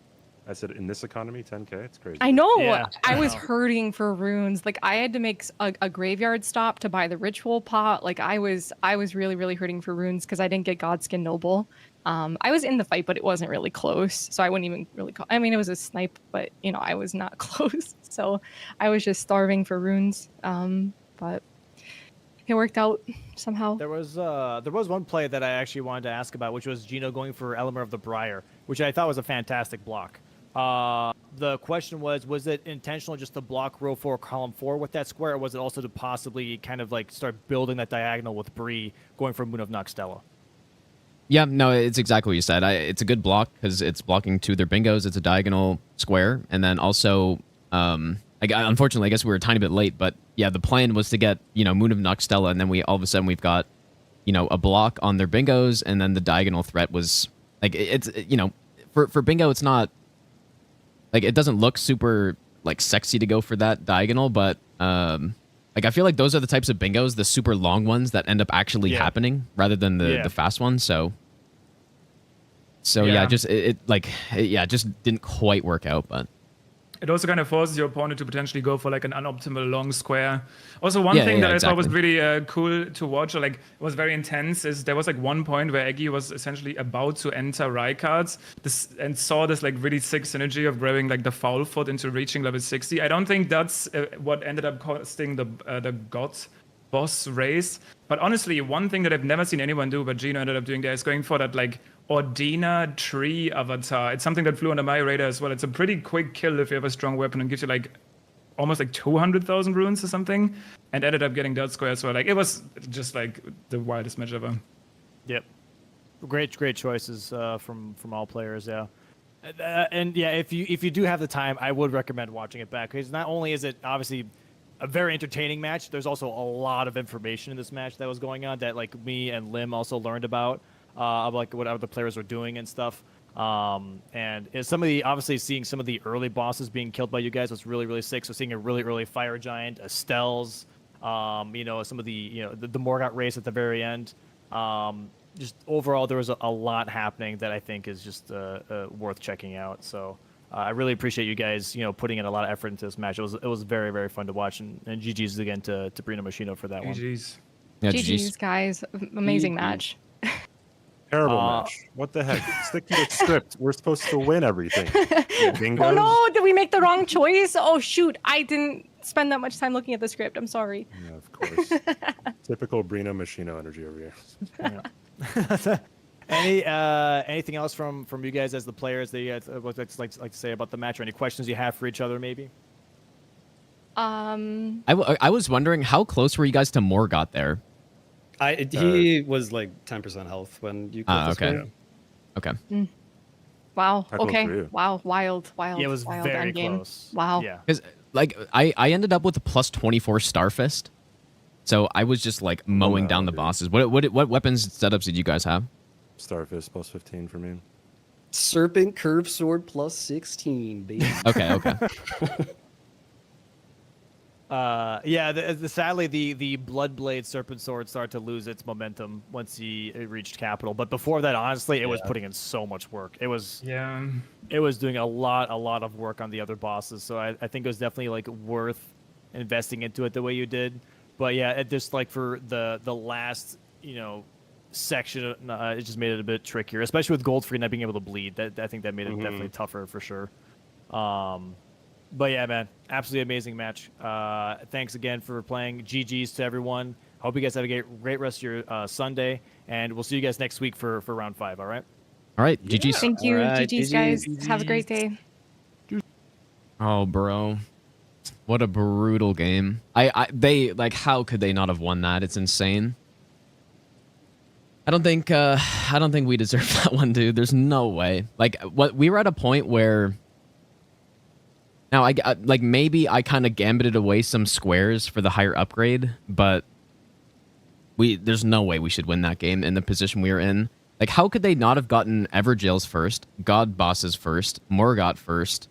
I said in this economy, 10K. It's crazy. I know. Yeah, I I was know. hurting for runes. Like I had to make a graveyard stop to buy the ritual pot. Like I was really hurting for runes because I didn't get Godskin Noble. I was in the fight, but it wasn't really close, so I wouldn't even really call. I mean, it was a snipe, but you know, I was not close, so I was just starving for runes. But it worked out somehow. There was one play that I actually wanted to ask about, which was Gino going for Elemer of the Briar, which I thought was a fantastic block. The question was it intentional just to block row 4, column 4 with that square, or was it also to possibly kind of like start building that diagonal with Bree going for Moon of Noxtella? Yeah, no, it's exactly what you said. It's a good block because it's blocking 2 of their bingos. It's a diagonal square, and then also, unfortunately, I guess we were a tiny bit late, but yeah, the plan was to get Moon of Noxtella, and then all of a sudden we've got a block on their bingos, and then the diagonal threat was like for bingo, it's not like it doesn't look super like sexy to go for that diagonal, but like I feel like those are the types of bingos, the super long ones that end up actually happening rather than the fast ones. So yeah, just it just didn't quite work out, but It also kind of forces your opponent to potentially go for like an unoptimal long square. Also, one thing that I thought was really cool to watch, or like it was very intense, is there was like one point where Eggy was essentially about to enter Rykards and saw this like really sick synergy of grabbing like the foul foot into reaching level 60. I don't think that's what ended up costing the God boss race. But honestly, one thing that I've never seen anyone do, but Gino ended up doing there, is going for that like Ordina tree avatar. It's something that flew under my radar as well. It's a pretty quick kill if you have a strong weapon and gives you like almost like 200,000 runes or something, and ended up getting that square as well. Like it was just like the wildest match ever. Yep, great choices from all players. Yeah, and yeah, if you do have the time, I would recommend watching it back, because not only is it obviously a very entertaining match, there's also a lot of information in this match that was going on that like me and Lim also learned about like what other players were doing and stuff. And some of the, obviously seeing some of the early bosses being killed by you guys was really sick. So seeing a really early fire giant, Estelle's, some of the the Morgott race at the very end. Just overall, there was a lot happening that I think is just worth checking out. So I really appreciate you guys putting in a lot of effort into this match. It was very fun to watch, and GG's again to Brino Machino for that one. GG's. Yeah, GG's, guys. Amazing match. Terrible match. What the heck? Stick to the script. We're supposed to win everything. Bingos. Oh no, did we make the wrong choice? Oh shoot, I didn't spend that much time looking at the script. I'm sorry. Yeah, of course. Typical Brino Machino energy over here. Anything else from you guys as the players that you guys would like to say about the match, or any questions you have for each other, maybe? I was wondering how close were you guys to Morgott there? He was like 10% health when you killed this okay. one. Okay. Wow. How close Okay. were you? Wow. Wild. Yeah, it was wild very endgame. close. Wow. Yeah. Because like I ended up with a plus 24 Starfist, so I was just like mowing down the dude. bosses. What weapons setups did you guys have? Starfist plus 15 for me. Serpent curve sword plus 16, baby. Okay. Sadly, the Bloodblade Serpent Sword started to lose its momentum once he reached Capital. But before that, honestly, it was putting in so much work. It was doing a lot of work on the other bosses. So I think it was definitely like worth investing into it the way you did. But yeah, it just like for the last section, it just made it a bit trickier, especially with Goldfree not being able to bleed. I think that made it definitely tougher for sure. But yeah, man, absolutely amazing match. Thanks again for playing. GG's to everyone. Hope you guys have a great rest of your Sunday, and we'll see you guys next week for round 5. All right. All right. GG's. Thank you. All right, GG's, guys. Have a great day. Oh, bro. What a brutal game. They like, how could they not have won that? It's insane. I don't think we deserve that one, dude. There's no way. Like, we were at a point where now I like maybe I kind of gambited away some squares for the higher upgrade, but there's no way we should win that game in the position we were in. Like, how could they not have gotten Everjails first, God bosses first, Morgott first?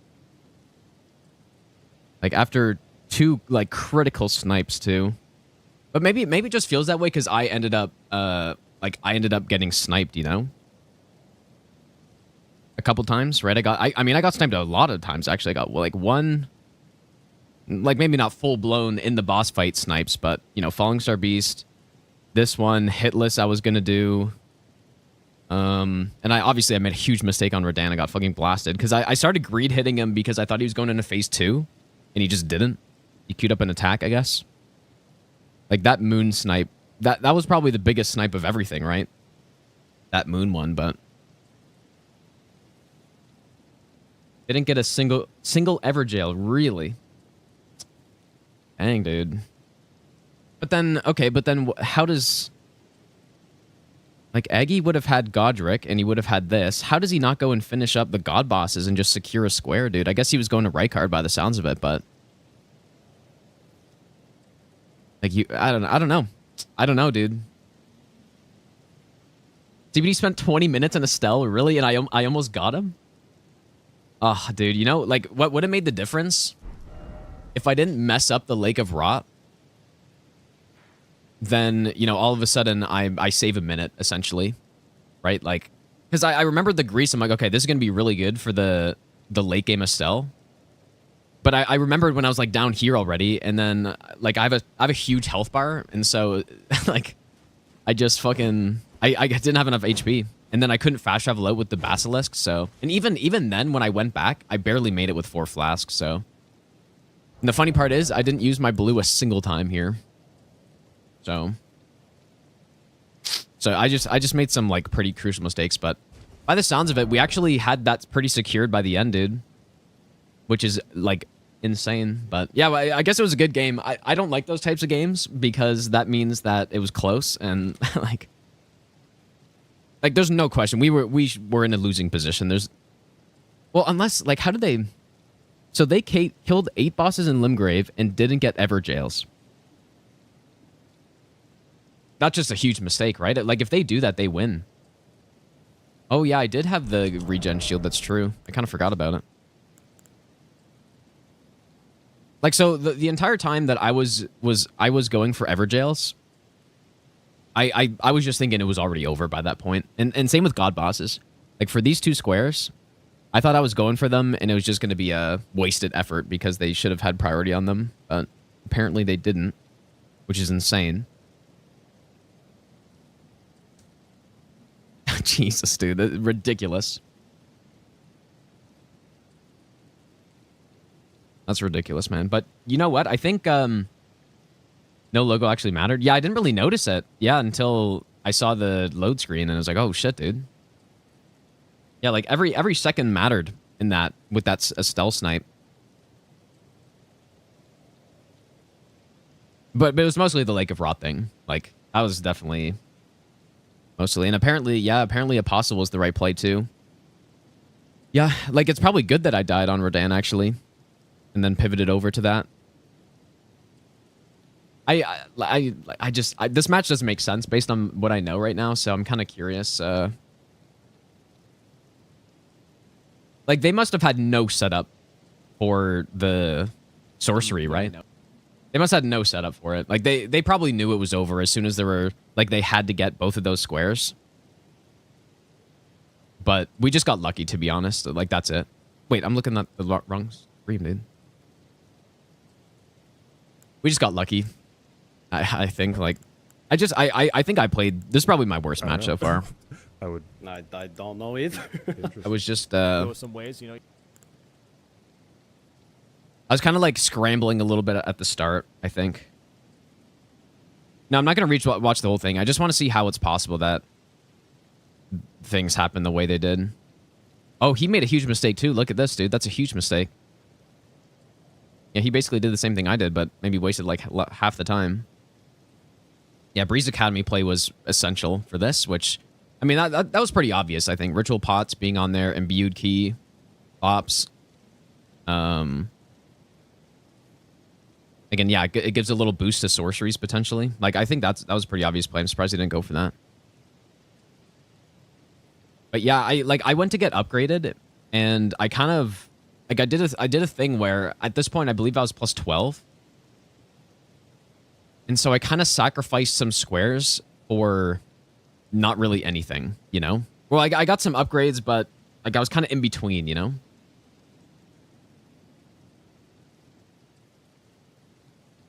Like, after 2 like critical snipes too. But maybe it just feels that way because I ended up getting sniped, a couple times, right? I mean I got sniped a lot of times actually. I got like one, like maybe not full blown in the boss fight snipes, but Falling Star Beast, this one hitless I was gonna do. And I made a huge mistake on Radahn. I got fucking blasted because I started greed hitting him because I thought he was going into phase 2, and he just didn't. He queued up an attack, I guess. Like that moon snipe, that was probably the biggest snipe of everything, right? That moon one, but didn't get a single Everjail, really. Dang, dude. But then how does... Like, Eggy would have had Godric, and he would have had this. How does he not go and finish up the God bosses and just secure a square, dude? I guess he was going to Rykard by the sounds of it, but... Like, I don't know. I don't know, dude. CBD spent 20 minutes in Estelle, really? And I almost got him? Oh, dude, like, what would have made the difference? If I didn't mess up the Lake of Rot, then, all of a sudden, I save a minute, essentially. Right? Like, because I remembered the Grease. I'm like, okay, this is going to be really good for the late game Estelle. But I remembered when I was, like, down here already, and then, like, I have a huge health bar, and so, like, I just fucking... I didn't have enough HP. And then I couldn't fast travel out with the Basilisk, so... And even then, when I went back, I barely made it with 4 flasks, so... And the funny part is, I didn't use my blue a single time here. So I just made some, like, pretty crucial mistakes, but... By the sounds of it, we actually had that pretty secured by the end, dude. Which is, like, insane. But, yeah, I guess it was a good game. I don't like those types of games, because that means that it was close, and, like... Like, there's no question. We were in a losing position. Well, unless, like, how did they... So they killed 8 bosses in Limgrave and didn't get Everjails. That's just a huge mistake, right? Like, if they do that, they win. Oh, yeah, I did have the regen shield. That's true. I kind of forgot about it. Like, so the entire time that I was going for Everjails... I was just thinking it was already over by that point. And same with God bosses. Like, for these 2 squares, I thought I was going for them, and it was just going to be a wasted effort because they should have had priority on them. But apparently they didn't, which is insane. Jesus, dude. That's ridiculous. That's ridiculous, man. But you know what? I think... no logo actually mattered. Yeah, I didn't really notice it. Yeah, until I saw the load screen and I was like, oh shit, dude. Yeah, like every second mattered in that with that Estelle snipe. But it was mostly the Lake of Rot thing. Like, that was definitely mostly. And apparently Apostle was the right play too. Yeah, like it's probably good that I died on Rodan actually. And then pivoted over to that. This match doesn't make sense based on what I know right now, so I'm kind of curious. Like, they must have had no setup for the sorcery, right? They must have had no setup for it. Like, they probably knew it was over as soon as there were... Like, they had to get both of those squares. But we just got lucky, to be honest. Like, that's it. Wait, I'm looking at the wrong stream, dude. We just got lucky. I think, like... I think I played... This is probably my worst match so far. I don't know either. I was just... There were some ways, you know... I was kind of like scrambling a little bit at the start, I think. No, I'm not going to watch the whole thing. I just want to see how it's possible that things happen the way they did. Oh, he made a huge mistake too. Look at this, dude. That's a huge mistake. Yeah, he basically did the same thing I did, but maybe wasted like half the time. Yeah, Breeze Academy play was essential for this, which... I mean, that was pretty obvious, I think. Ritual Pots being on there, Imbued Key, Ops. Again, yeah, it gives a little boost to sorceries, potentially. Like, I think that was a pretty obvious play. I'm surprised he didn't go for that. But yeah, I went to get upgraded, and I kind of... Like, I did a thing where, at this point, I believe I was plus 12. And so I kind of sacrificed some squares for... not really anything, you know? Well, I got some upgrades, but like I was kind of in between, you know?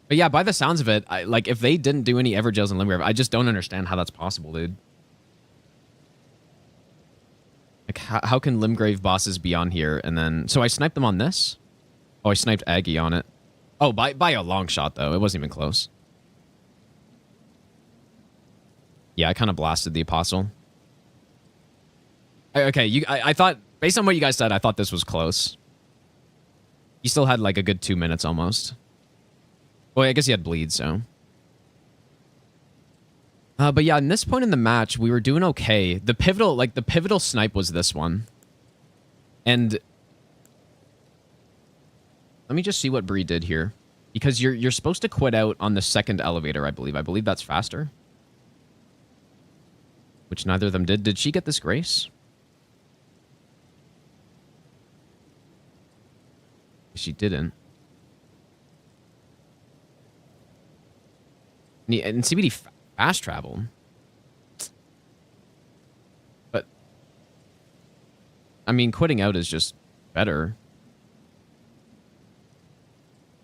But yeah, by the sounds of it, like if they didn't do any Evergels in Limgrave, I just don't understand how that's possible, dude. Like, how can Limgrave bosses be on here and then... So I sniped them on this? Oh, I sniped Aggie on it. Oh, by a long shot, though. It wasn't even close. Yeah, I kind of blasted the Apostle. Okay, I thought, based on what you guys said, I thought this was close. He still had like a good 2 minutes almost. Well, I guess he had bleed, so. But yeah, in this point in the match, we were doing okay. The pivotal snipe was this one. And let me just see what Bree did here. Because you're supposed to quit out on the second elevator, I believe. I believe that's faster. Which neither of them did. Did she get this grace? She didn't. And CBD fast travel. But, I mean, quitting out is just better.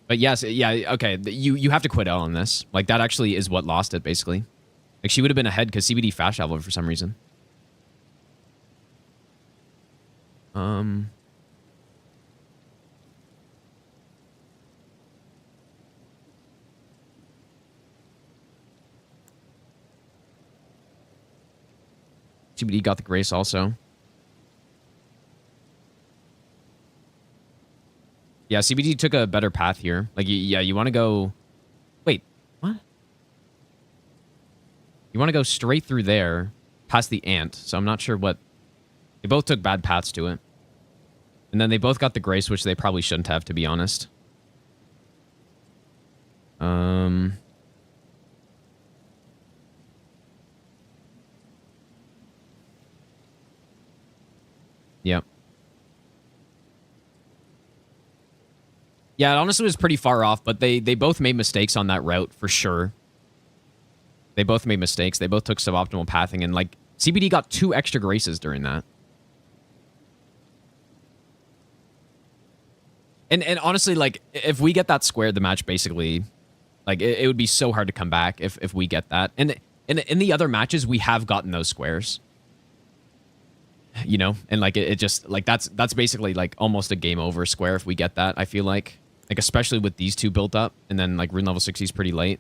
But yes, yeah, okay. You have to quit out on this. Like, that actually is what lost it, basically. Like, she would have been ahead because CBD fast traveled for some reason. CBD got the grace also. Yeah, CBD took a better path here. Like, yeah, you want to go... Wait, what? You want to go straight through there, past the ant. So I'm not sure what... They both took bad paths to it. And then they both got the grace, which they probably shouldn't have, to be honest. Yep. Yeah, it honestly was pretty far off, but they both made mistakes on that route, for sure. They both made mistakes. They both took suboptimal pathing, and, like, CBD got 2 extra graces during that. And honestly, like, if we get that square, the match basically... Like, it would be so hard to come back if we get that. And in the other matches, we have gotten those squares. You know? And, like, it just... Like, that's basically, like, almost a game over square if we get that, I feel like. Like, especially with these two built up. And then, like, rune level 60 is pretty late.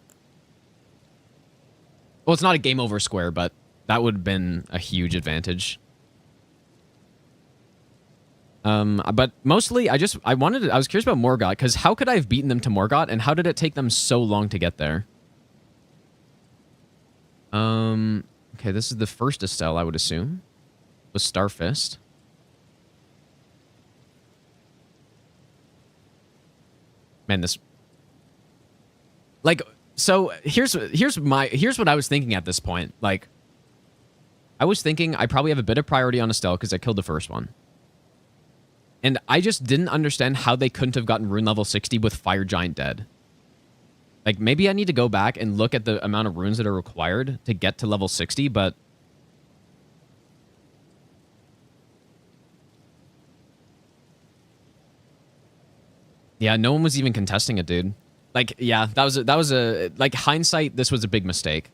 Well, it's not a game over square, but That would have been a huge advantage. But mostly I was curious about Morgott, because how could I have beaten them to Morgott, and how did it take them so long to get there? Okay, this is the first Estelle, I would assume. With Starfist. Man, this... Like, so here's what I was thinking at this point. Like, I was thinking I probably have a bit of priority on Estelle because I killed the first one. And I just didn't understand how they couldn't have gotten rune level 60 with Fire Giant dead. Like, maybe I need to go back and look at the amount of runes that are required to get to level 60, but... Yeah, no one was even contesting it, dude. Like, yeah, that was a like, hindsight, this was a big mistake.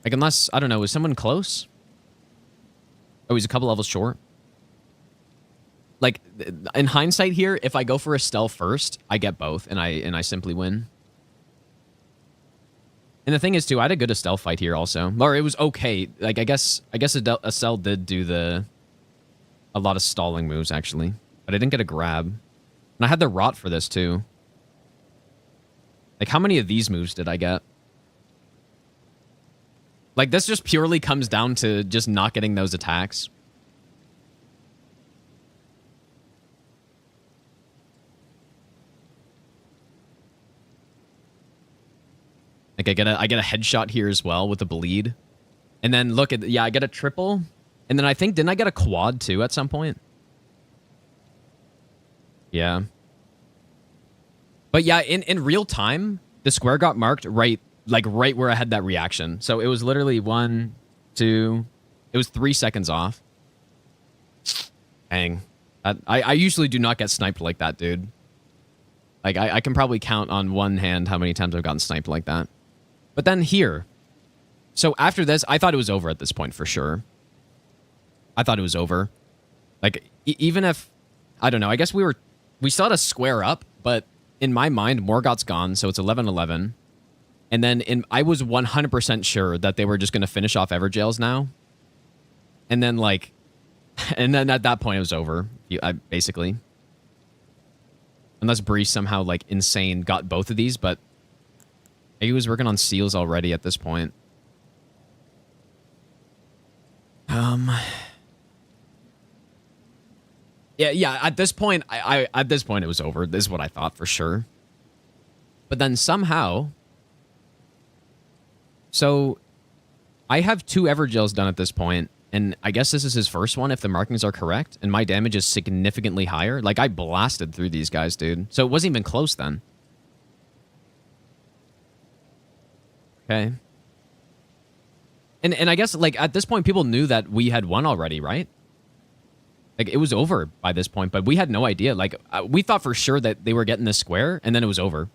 Like, unless, I don't know, was someone close? Oh, he's a couple levels short. Like, in hindsight here, if I go for Estelle first, I get both, and I simply win. And the thing is, too, I had a good Estelle fight here also. Or it was okay. Like, I guess Estelle did do a lot of stalling moves, actually. But I didn't get a grab. And I had the Rot for this, too. Like, how many of these moves did I get? Like, this just purely comes down to just not getting those attacks. Like, I get a headshot here as well with the bleed. And then look at, yeah, I get a triple. And then I think, didn't I get a quad too at some point? Yeah. But yeah, in real time, the square got marked right where I had that reaction. So it was literally 1, 2, it was 3 seconds off. Dang. I usually do not get sniped like that, dude. Like, I can probably count on one hand how many times I've gotten sniped like that. But then here. So after this, I thought it was over at this point for sure. I thought it was over. Like, even if, I don't know, I guess we still had a square up, but in my mind, Morgott's gone, so it's 11-11. And then I was 100% sure that they were just going to finish off Everjails now. And then, like, and then at that point, it was over, basically. Unless Breeze somehow, like, insane got both of these, but he was working on seals already at this point. Yeah, at this point, at this point, it was over. This is what I thought for sure. But then somehow... So, I have 2 Evergels done at this point, and I guess this is his first one if the markings are correct, and my damage is significantly higher. Like, I blasted through these guys, dude. So it wasn't even close then. Okay. And I guess, like, at this point, people knew that we had won already, right? Like, it was over by this point, but we had no idea. Like, we thought for sure that they were getting this square, and then it was over.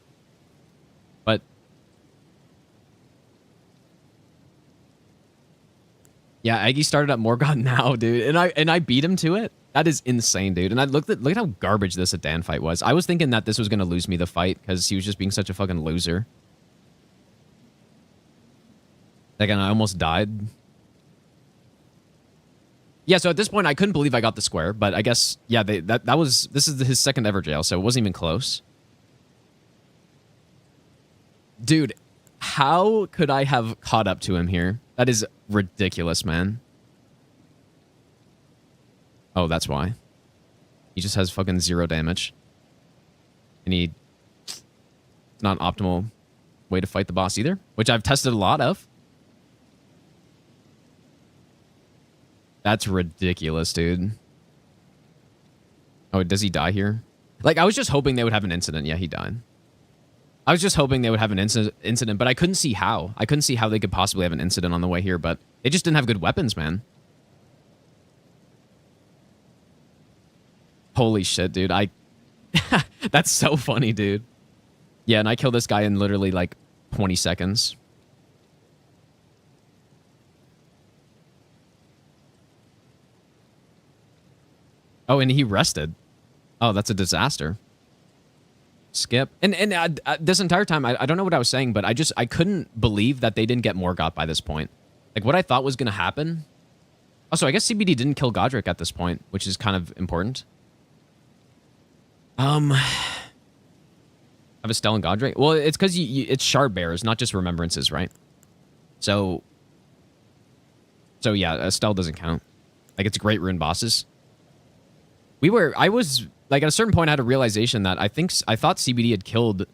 But... Yeah, Aggie started at Morgott now, dude. And I beat him to it. That is insane, dude. And look at how garbage this Adan fight was. I was thinking that this was going to lose me the fight because he was just being such a fucking loser. Like, and I almost died. Yeah, so at this point, I couldn't believe I got the square. But I guess, yeah, this is his second ever jail, so it wasn't even close. Dude, how could I have caught up to him here? That is ridiculous, man. Oh, that's why. He just has fucking 0 damage. And it's not an optimal way to fight the boss either, which I've tested a lot of. That's ridiculous, dude. Oh, does he die here? Like, I was just hoping they would have an incident. Yeah, he died. I was just hoping they would have an incident, but I couldn't see how. I couldn't see how they could possibly have an incident on the way here, but they just didn't have good weapons, man. Holy shit, dude. That's so funny, dude. Yeah, and I killed this guy in literally, like, 20 seconds. Oh, and he rested. Oh, that's a disaster. skip. And this entire time, I don't know what I was saying, but I couldn't believe that they didn't get Morgoth by this point. Like, what I thought was going to happen... Also, I guess CBD didn't kill Godric at this point, which is kind of important. Have Estelle and Godric? Well, it's because it's shard bearers, not just remembrances, right? So yeah, Estelle doesn't count. Like, it's great rune bosses. I was, like, at a certain point, I had a realization that I thought CBD had killed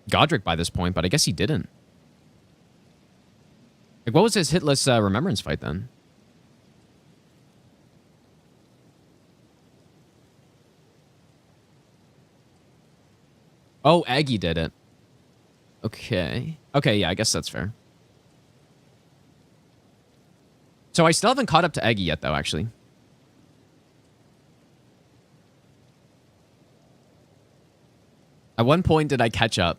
Godric by this point, but I guess he didn't. Like, what was his hitless remembrance fight then? Oh, Aggie did it. Okay. Okay, yeah, I guess that's fair. So I still haven't caught up to Aggie yet, though, actually. At one point, did I catch up?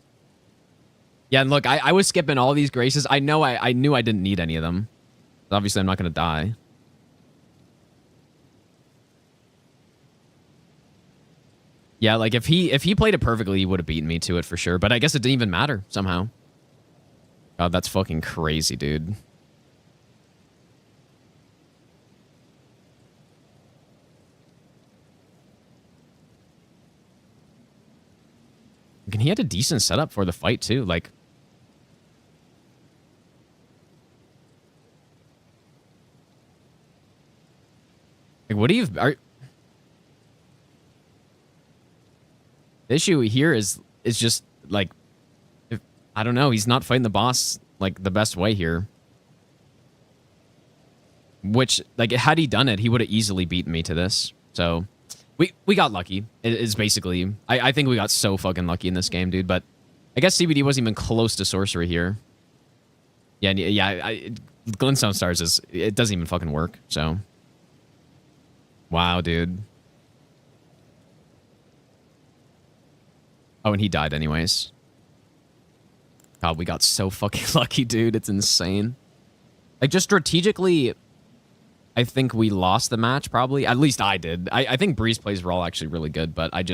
Yeah, and look, I was skipping all these graces. I knew I didn't need any of them. Obviously, I'm not going to die. Yeah, like, if he played it perfectly, he would have beaten me to it for sure. But I guess it didn't even matter, somehow. God, that's fucking crazy, dude. And he had a decent setup for the fight, too. Like... Like, what do you... The issue here is just, like... I don't know, he's not fighting the boss, like, the best way here. Which, like, had he done it, he would have easily beaten me to this. So... We got lucky, is basically... I think we got so fucking lucky in this game, dude, but... I guess CBD wasn't even close to sorcery here. Yeah, Glintstone Stars it doesn't even fucking work, so... Wow, dude. Oh, and he died anyways. God, we got so fucking lucky, dude. It's insane. Like, just strategically... I think we lost the match, probably. At least I did. I think Breeze plays were all actually really good, but I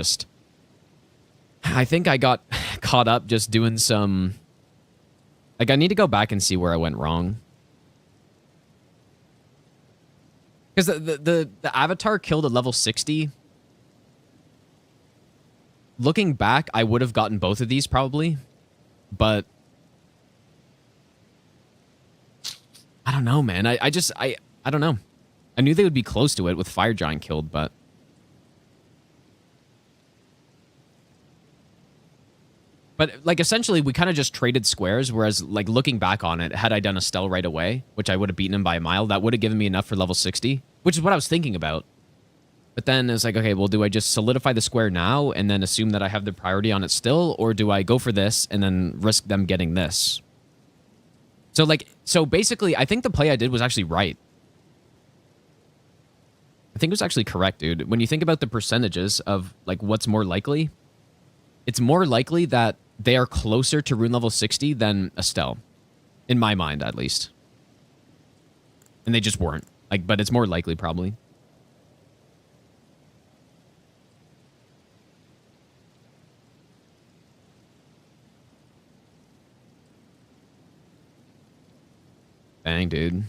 think I got caught up just doing some... Like, I need to go back and see where I went wrong. Because the Avatar killed at level 60. Looking back, I would have gotten both of these, probably. But... I don't know, man. I don't know. I knew they would be close to it with Fire Giant killed, but... But, like, essentially, we kind of just traded squares, whereas, like, looking back on it, had I done Estelle right away, which I would have beaten him by a mile, that would have given me enough for level 60, which is what I was thinking about. But then it's like, okay, well, do I just solidify the square now and then assume that I have the priority on it still, or do I go for this and then risk them getting this? So basically, I think the play I did was actually right. I think it was actually correct, dude. When you think about the percentages of, like, what's more likely, it's more likely that they are closer to rune level 60 than Estelle. In my mind, at least. And they just weren't. Like, but it's more likely, probably. Dang, dude.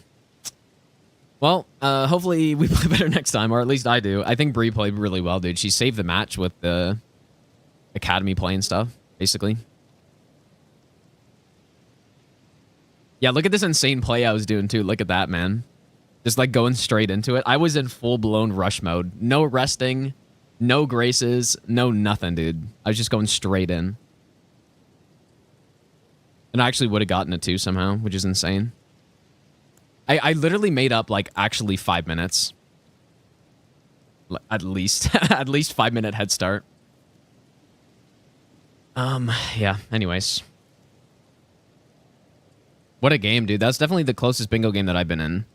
Well, hopefully we play better next time, or at least I do. I think Bree played really well, dude. She saved the match with the Academy play and stuff, basically. Yeah, look at this insane play I was doing, too. Look at that, man. Just, like, going straight into it. I was in full-blown rush mode. No resting, no graces, no nothing, dude. I was just going straight in. And I actually would have gotten it, too, somehow, which is insane. I literally made up, like, actually 5 minutes. At least. At least 5-minute head start. Yeah, anyways. What a game, dude. That's definitely the closest bingo game that I've been in.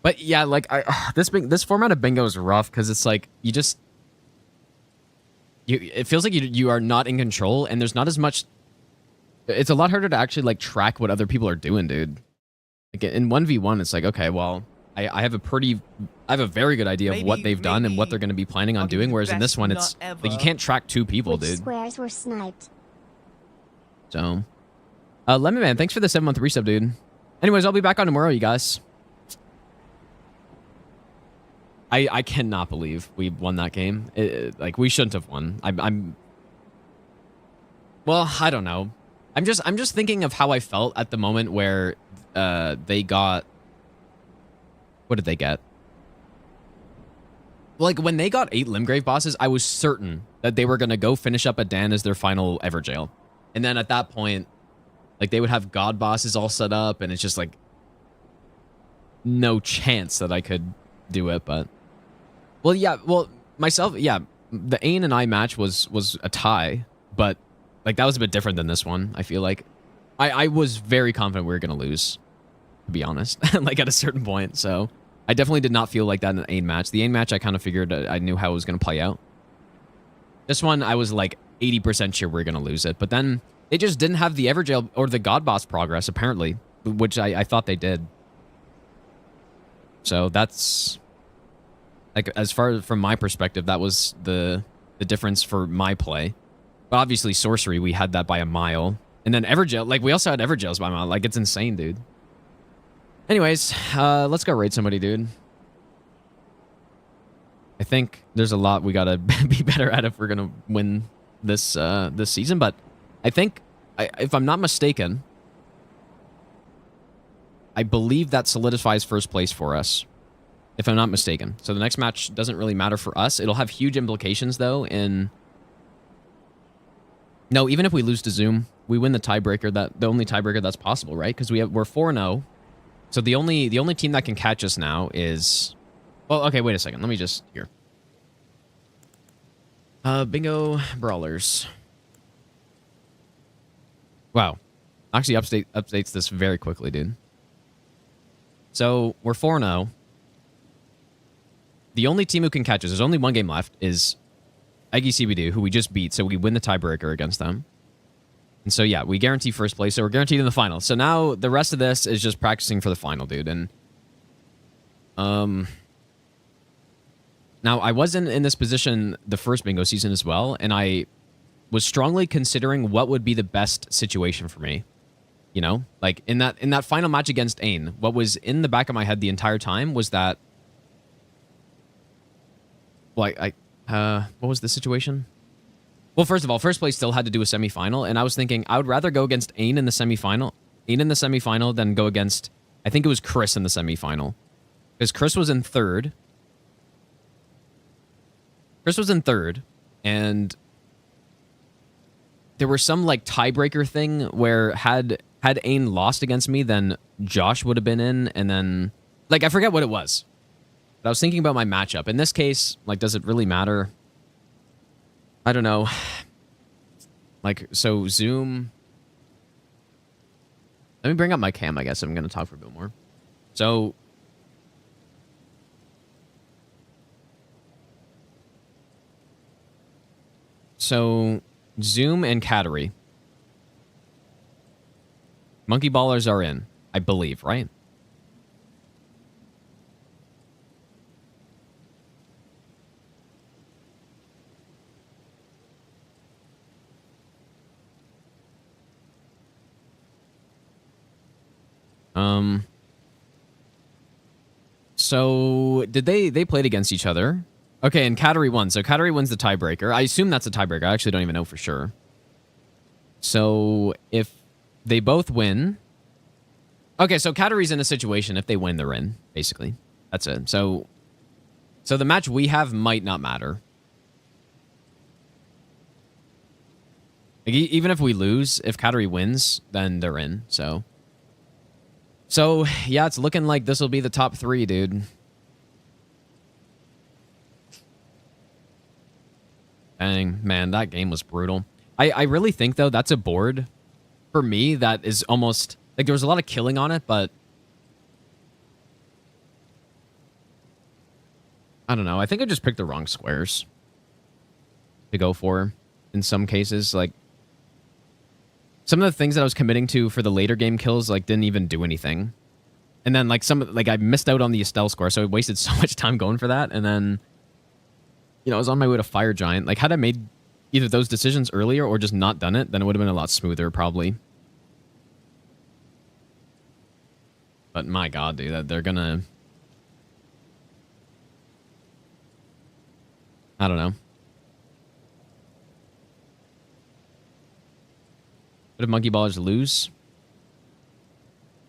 But yeah, like, this format of bingo is rough, because it's like, you just... It feels like you are not in control, and there's not as much... It's a lot harder to actually, like, track what other people are doing, dude. Like, in 1v1, it's like, okay, well, I have a very good idea of what they've done and what they're going to be planning on doing. Whereas in this one, it's like you can't track 2 people, dude. Squares were sniped. So, Lemon Man, thanks for the 7-month resub, dude. Anyways, I'll be back on tomorrow, you guys. I cannot believe we won that game. Like, we shouldn't have won. Well, I don't know. I'm just thinking of how I felt at the moment where they got... What did they get? Like, when they got 8 Limgrave bosses, I was certain that they were going to go finish up a Dan as their final Everjail. And then at that point, like, they would have god bosses all set up, and it's just like no chance that I could do it. But myself, the Ain and I match was a tie, but like that was a bit different than this one. I feel like I was very confident we were gonna lose, to be honest. Like at a certain point, so I definitely did not feel like that in the Ain match. The Ain match, I kind of figured I knew how it was gonna play out. This one, I was like 80% sure we were gonna lose it, but then they just didn't have the Everjail or the God Boss progress, apparently, which I thought they did. So that's, like, as far from my perspective, that was the difference for my play. But obviously, Sorcery, we had that by a mile. And then Everjail, like, we also had Everjails by a mile. Like, it's insane, dude. Anyways, let's go raid somebody, dude. I think there's a lot we gotta be better at if we're gonna win this this season, but I think, if I'm not mistaken, I believe that solidifies first place for us, if I'm not mistaken. So the next match doesn't really matter for us. It'll have huge implications, though, in... No, even if we lose to Zoom, we win the tiebreaker, the only tiebreaker that's possible, right? Because we're 4-0. So the only team that can catch us now is... Well, okay, wait a second. Let me just... Here. Bingo Brawlers. Wow. Actually updates this very quickly, dude. So, we're 4-0. The only team who can catch us, there's only one game left, is Eggy CBD, who we just beat, so we win the tiebreaker against them. And so, yeah, we guarantee first place, so we're guaranteed in the final. So now, the rest of this is just practicing for the final, dude. And, now, I wasn't in this position the first bingo season as well, and I was strongly considering what would be the best situation for me. You know, like in that final match against Ain, what was in the back of my head the entire time was that, like, what was the situation? Well, first of all, first place still had to do a semifinal, and I was thinking I would rather go against Ain in the semifinal than go against, I think it was Chris in the semifinal, because Chris was in third. And there was some like tiebreaker thing where had Ain lost against me, then Josh would have been in, and then like I forget what it was. But I was thinking about my matchup. In this case, like, does it really matter? I don't know. Like, so Zoom. Let me bring up my cam, I guess. I'm gonna talk for a bit more. So Zoom and Cattery. Monkey Ballers are in, I believe, right? So did they played against each other? Okay, and Cattery won. So Cattery wins the tiebreaker. I assume that's a tiebreaker. I actually don't even know for sure. So if they both win... Okay, so Cattery's in a situation. If they win, they're in, basically. That's it. So the match we have might not matter. Like, even if we lose, if Cattery wins, then they're in, so... So, yeah, it's looking like this will be the top 3, dude. Dang, man, that game was brutal. I really think, though, that's a board, for me, that is almost... Like, there was a lot of killing on it, but... I don't know. I think I just picked the wrong squares to go for in some cases. Like, some of the things that I was committing to for the later game kills, like, didn't even do anything. And then like I missed out on the Estelle score, so I wasted so much time going for that. And then, I was on my way to Fire Giant. Like, had I made either those decisions earlier or just not done it, then it would have been a lot smoother, probably. But my god, dude, they're gonna... I don't know. What if Monkey Ballers lose?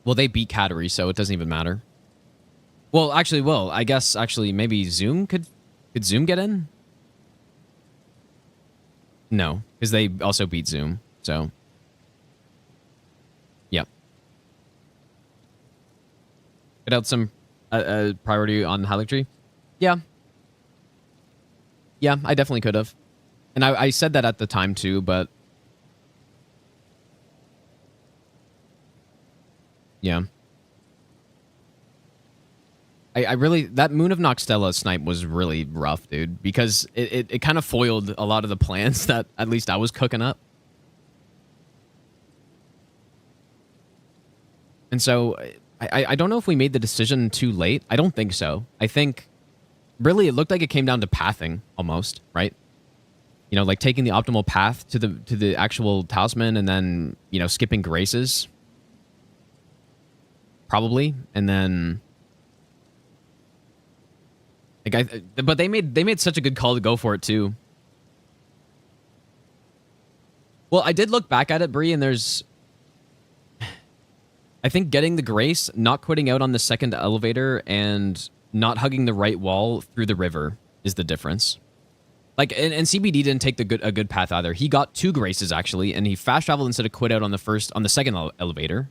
Well, they beat Cattery, so it doesn't even matter. Well, actually, I guess actually maybe Zoom could Zoom get in? No, because they also beat Zoom, so... Yep. Put out some priority on Halictree? Yeah. Yeah, I definitely could have. And I said that at the time too, but... Yeah. I really... That Moon of Noxtella snipe was really rough, dude. Because it kind of foiled a lot of the plans that at least I was cooking up. And so... I don't know if we made the decision too late. I don't think so. I think... Really, it looked like it came down to pathing, almost, right? Like taking the optimal path to the actual talisman and then, skipping graces. Probably. And then... but they made such a good call to go for it, too. Well, I did look back at it, Bree, and there's... I think getting the grace, not quitting out on the second elevator, and not hugging the right wall through the river is the difference. Like, and CBD didn't take a good path either. He got 2 graces, actually, and he fast traveled instead of quit out on the second elevator.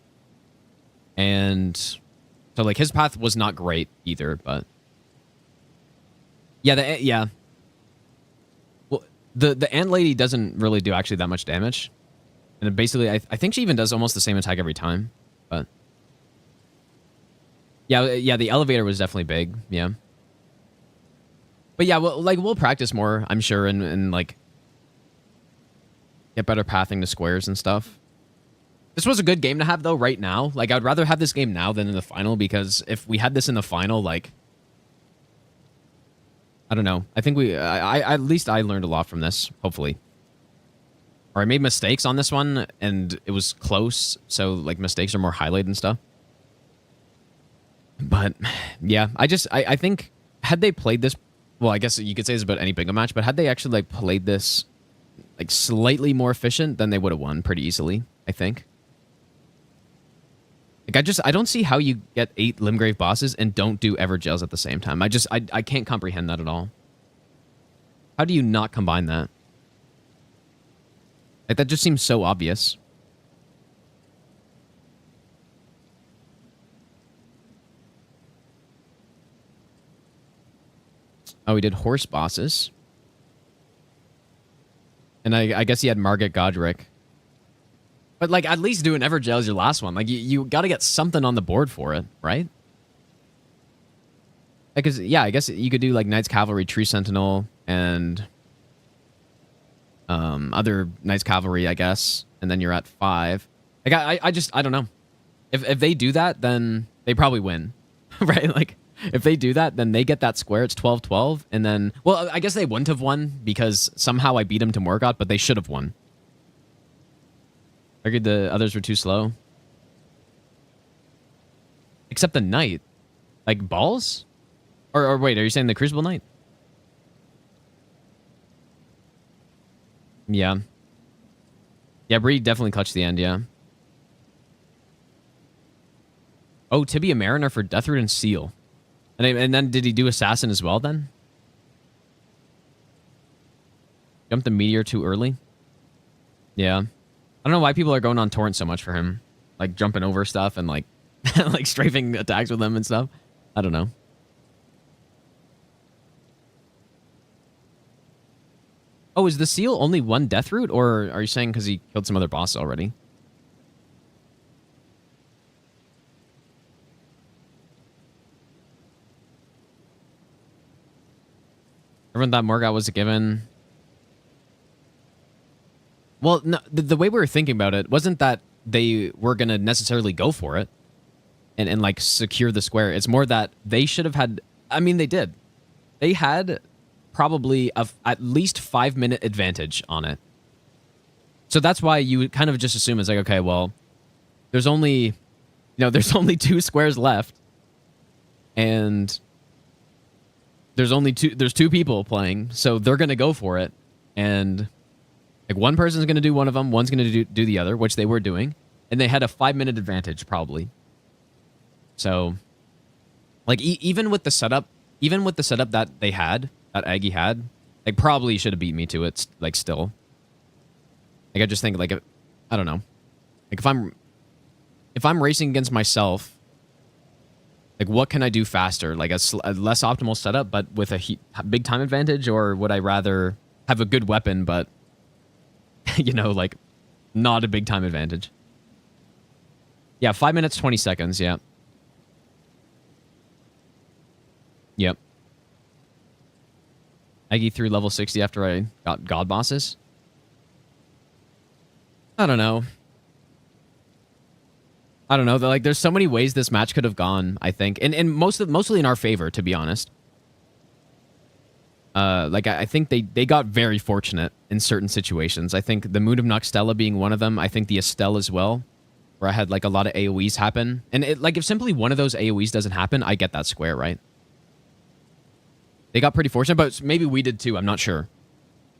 And so, like, his path was not great either, but... Yeah, Well, the ant lady doesn't really do actually that much damage. And basically, I think she even does almost the same attack every time. But yeah, the elevator was definitely big. Yeah. But yeah, we'll practice more, I'm sure, and like get better pathing to squares and stuff. This was a good game to have though right now. Like, I'd rather have this game now than in the final, because if we had this in the final, like, I don't know. I think I at least I learned a lot from this, hopefully. Or I made mistakes on this one, and it was close, so, like, mistakes are more highlighted and stuff. But, yeah, I think, had they played this... Well, I guess you could say this about any bingo match, but had they actually, like, played this, like, slightly more efficient, then they would have won pretty easily, I think. Like, I don't see how you get 8 Limgrave bosses and don't do Evergels at the same time. I can't comprehend that at all. How do you not combine that? Like, that just seems so obvious. Oh, he did horse bosses. And I guess he had Margaret Godric. But, like, at least do an Evergel as your last one. Like, you got to get something on the board for it, right? Because, yeah, I guess you could do, like, Knights Cavalry, Tree Sentinel, and... other Knights Cavalry, I guess, and then you're at 5. Like, I don't know. If they do that, then they probably win, right? Like, if they do that, then they get that square. It's 12-12, and then... Well, I guess they wouldn't have won, because somehow I beat them to Morgoth, but they should have won. I figured the others were too slow. Except the Knight. Like, balls? Or wait, are you saying the Crucible Knight? Yeah. Yeah, Bree definitely clutched the end, yeah. Oh, Tibia Mariner for Deathroot and Seal. And then did he do Assassin as well then? Jumped the Meteor too early? Yeah. I don't know why people are going on Torrent so much for him. Like, jumping over stuff and, like, like strafing attacks with him and stuff. I don't know. Oh, is the Seal only one Deathroot, or are you saying because he killed some other boss already? Everyone thought Morgoth was a given. Well, no, the way we were thinking about it wasn't that they were going to necessarily go for it. and like secure the square. It's more that they should have had. I mean, they did. They had probably at least 5-minute advantage on it. So that's why you kind of just assume it's like, okay, well, there's only 2 squares left, and there's 2 people playing, so they're gonna go for it, and like one person's gonna do one of them, one's gonna do the other, which they were doing, and they had a 5-minute advantage probably. So, like even with the setup that they had, that Aggie had, they probably should have beat me to it. Like still, like I just think like I don't know, like if I'm racing against myself, like what can I do faster? Like a less optimal setup, but with a big time advantage, or would I rather have a good weapon, but you know, like not a big time advantage? Yeah, 5 minutes 20 seconds. Yeah. Yep. Aggie through level 60 after I got god bosses. I don't know. Like, there's so many ways this match could have gone, I think. And mostly in our favor, to be honest. Like, I think they got very fortunate in certain situations. I think the Moon of Noxtella being one of them. I think the Estelle as well, where I had, like, a lot of AoEs happen. And, if simply one of those AoEs doesn't happen, I get that square, right? They got pretty fortunate, but maybe we did too. I'm not sure.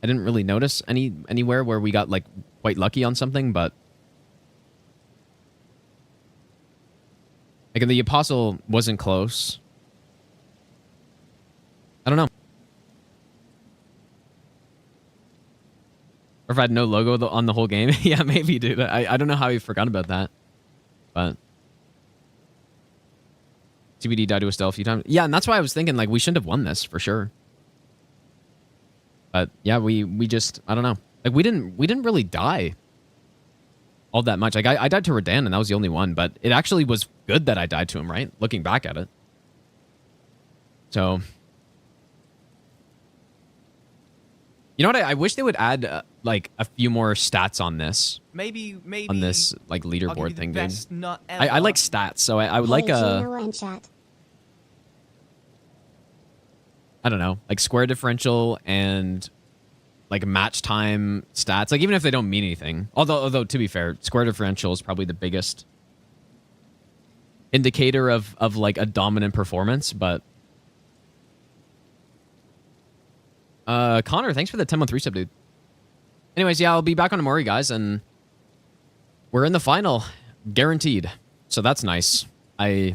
I didn't really notice anywhere where we got, like, quite lucky on something, but... Like, the Apostle wasn't close. I don't know. Or if I had no logo on the whole game. Yeah, maybe, dude. I don't know how you forgot about that. But... CBD died to Estelle a few times. Yeah, and that's why I was thinking, like, we shouldn't have won this, for sure. But, yeah, we just... I don't know. Like, we didn't really die all that much. Like, I died to Radan, and that was the only one. But it actually was good that I died to him, right? Looking back at it. So... You know what? I wish they would add, like, a few more stats on this. Maybe on this, like, leaderboard thing, dude. I like stats, so I would like a... I don't know, like square differential and like match time stats. Like, even if they don't mean anything. Although to be fair, square differential is probably the biggest indicator of like a dominant performance, but... Connor, thanks for the 10-month resub, dude. Anyways, yeah, I'll be back on Amori, guys, and we're in the final, guaranteed. So that's nice. I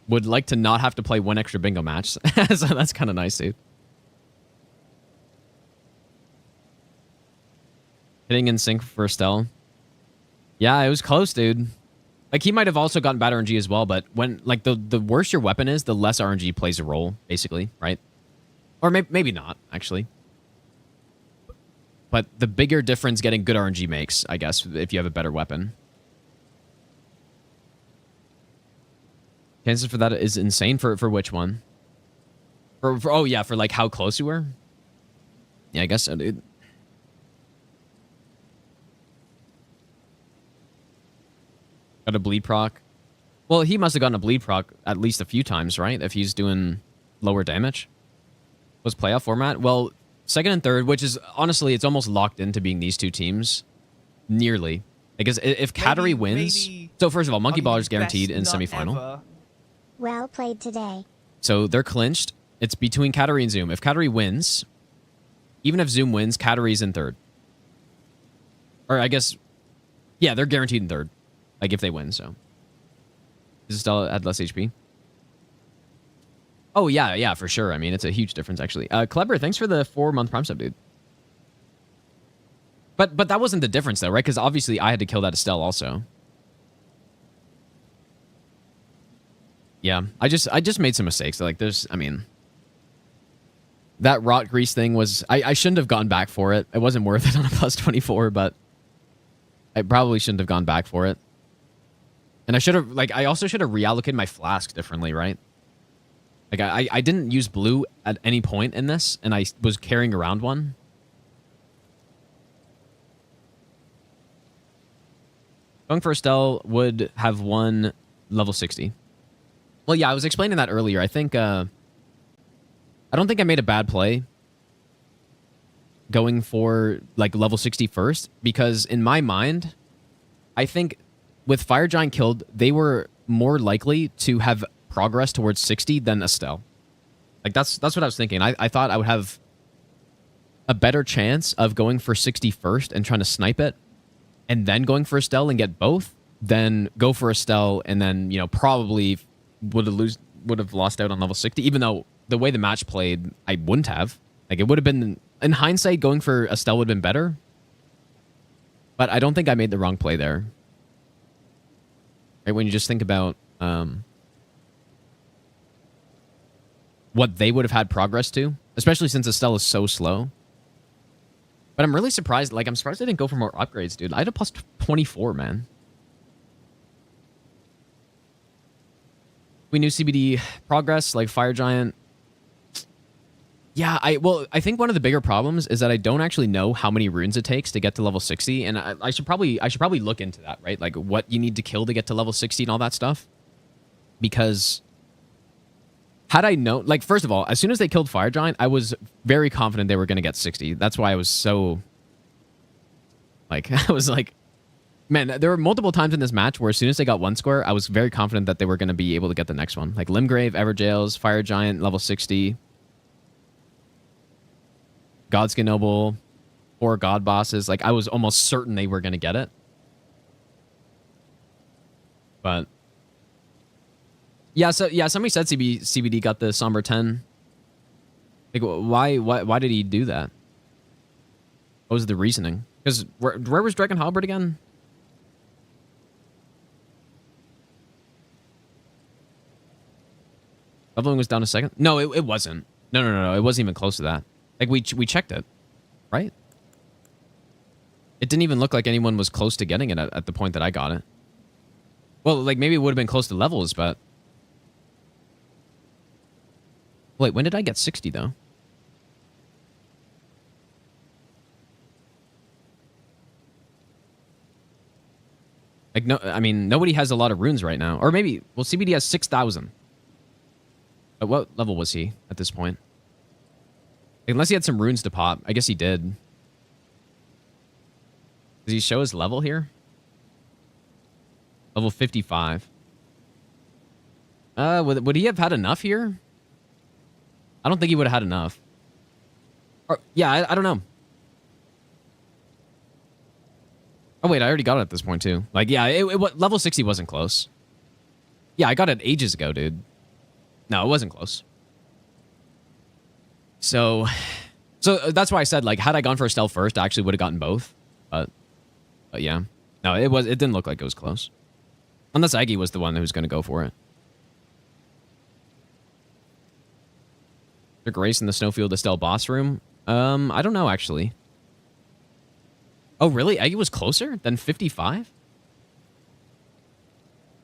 would like to not have to play one extra bingo match, so that's kind of nice, dude. Hitting in sync for Estelle. Yeah, it was close, dude. Like, he might have also gotten bad RNG as well, but when, like, the worse your weapon is, the less RNG plays a role, basically, right? Or maybe not, actually. But the bigger difference getting good RNG makes, I guess, if you have a better weapon. Chances for that is insane. For which one? Oh, yeah, for, like, how close you were? Yeah, I guess so, dude. Got a bleed proc. Well, he must have gotten a bleed proc at least a few times, right? If he's doing lower damage. Was playoff format? Well, second and third, which is, honestly, it's almost locked into being these two teams. Nearly. Because if Kateri wins... So, first of all, Monkey Baller's guaranteed in semifinal. Ever. Well played today. So, they're clinched. It's between Kateri and Zoom. If Kateri wins, even if Zoom wins, Kateri's in third. Or, I guess... Yeah, they're guaranteed in third. Like, if they win, so... Is Estelle at less HP? Oh, yeah, for sure. I mean, it's a huge difference, actually. Clever, thanks for the 4-month Prime sub, dude. But that wasn't the difference, though, right? Because obviously I had to kill that Estelle also. Yeah, I just made some mistakes. Like, there's, I mean... That rot grease thing was... I shouldn't have gone back for it. It wasn't worth it on a plus 24, but... I probably shouldn't have gone back for it. And I should have... Like, I also should have reallocated my flask differently, right? Like, I didn't use blue at any point in this, and I was carrying around one. Going for Estelle would have won level 60. Well, yeah, I was explaining that earlier. I think I don't think I made a bad play going for like level 60 first, because in my mind, I think with Fire Giant killed, they were more likely to have progress towards 60 than Estelle. Like that's what I was thinking. I thought I would have a better chance of going for 60 first and trying to snipe it, and then going for Estelle and get both, than go for Estelle and then, you know, probably would have lost out on level 60, even though the way the match played, I wouldn't have. Like, it would have been, in hindsight, going for Estelle would have been better. But I don't think I made the wrong play there. Right, when you just think about what they would have had progress to, especially since Estelle is so slow. But I'm really surprised. Like, I'm surprised I didn't go for more upgrades, dude. I had a plus 24, man. We knew CBD progress, like Fire Giant. Yeah, I think one of the bigger problems is that I don't actually know how many runes it takes to get to level 60, and I should probably look into that, right? Like what you need to kill to get to level 60 and all that stuff. Because had I known, like, first of all, as soon as they killed Fire Giant, I was very confident they were going to get 60. That's why I was so, like, I was like, man, there were multiple times in this match where as soon as they got one square, I was very confident that they were going to be able to get the next one. Like Limgrave, Everjails, Fire Giant, level 60. Godskin Noble, 4 God Bosses. Like, I was almost certain they were going to get it. But yeah, so yeah, somebody said CBD got the Somber 10. Like, why did he do that? What was the reasoning? Because where was Dragon Halberd again? Leveling was down a second? No, it wasn't. No. It wasn't even close to that. Like, we checked it, right? It didn't even look like anyone was close to getting it at the point that I got it. Well, like, maybe it would have been close to levels, but... Wait, when did I get 60, though? Like, no, I mean, nobody has a lot of runes right now. Or maybe, well, CBD has 6,000. At what level was he at this point? Unless he had some runes to pop. I guess he did. Does he show his level here? Level 55. Would he have had enough here? I don't think he would have had enough. Or, yeah, I don't know. Oh, wait, I already got it at this point, too. Like, yeah, level 60 wasn't close. Yeah, I got it ages ago, dude. No, it wasn't close. So that's why I said, like, had I gone for Estelle first, I actually would have gotten both. But yeah. No, it didn't look like it was close. Unless Aggie was the one who was going to go for it. The Grace in the Snowfield Estelle boss room? I don't know, actually. Oh, really? Aggie was closer than 55?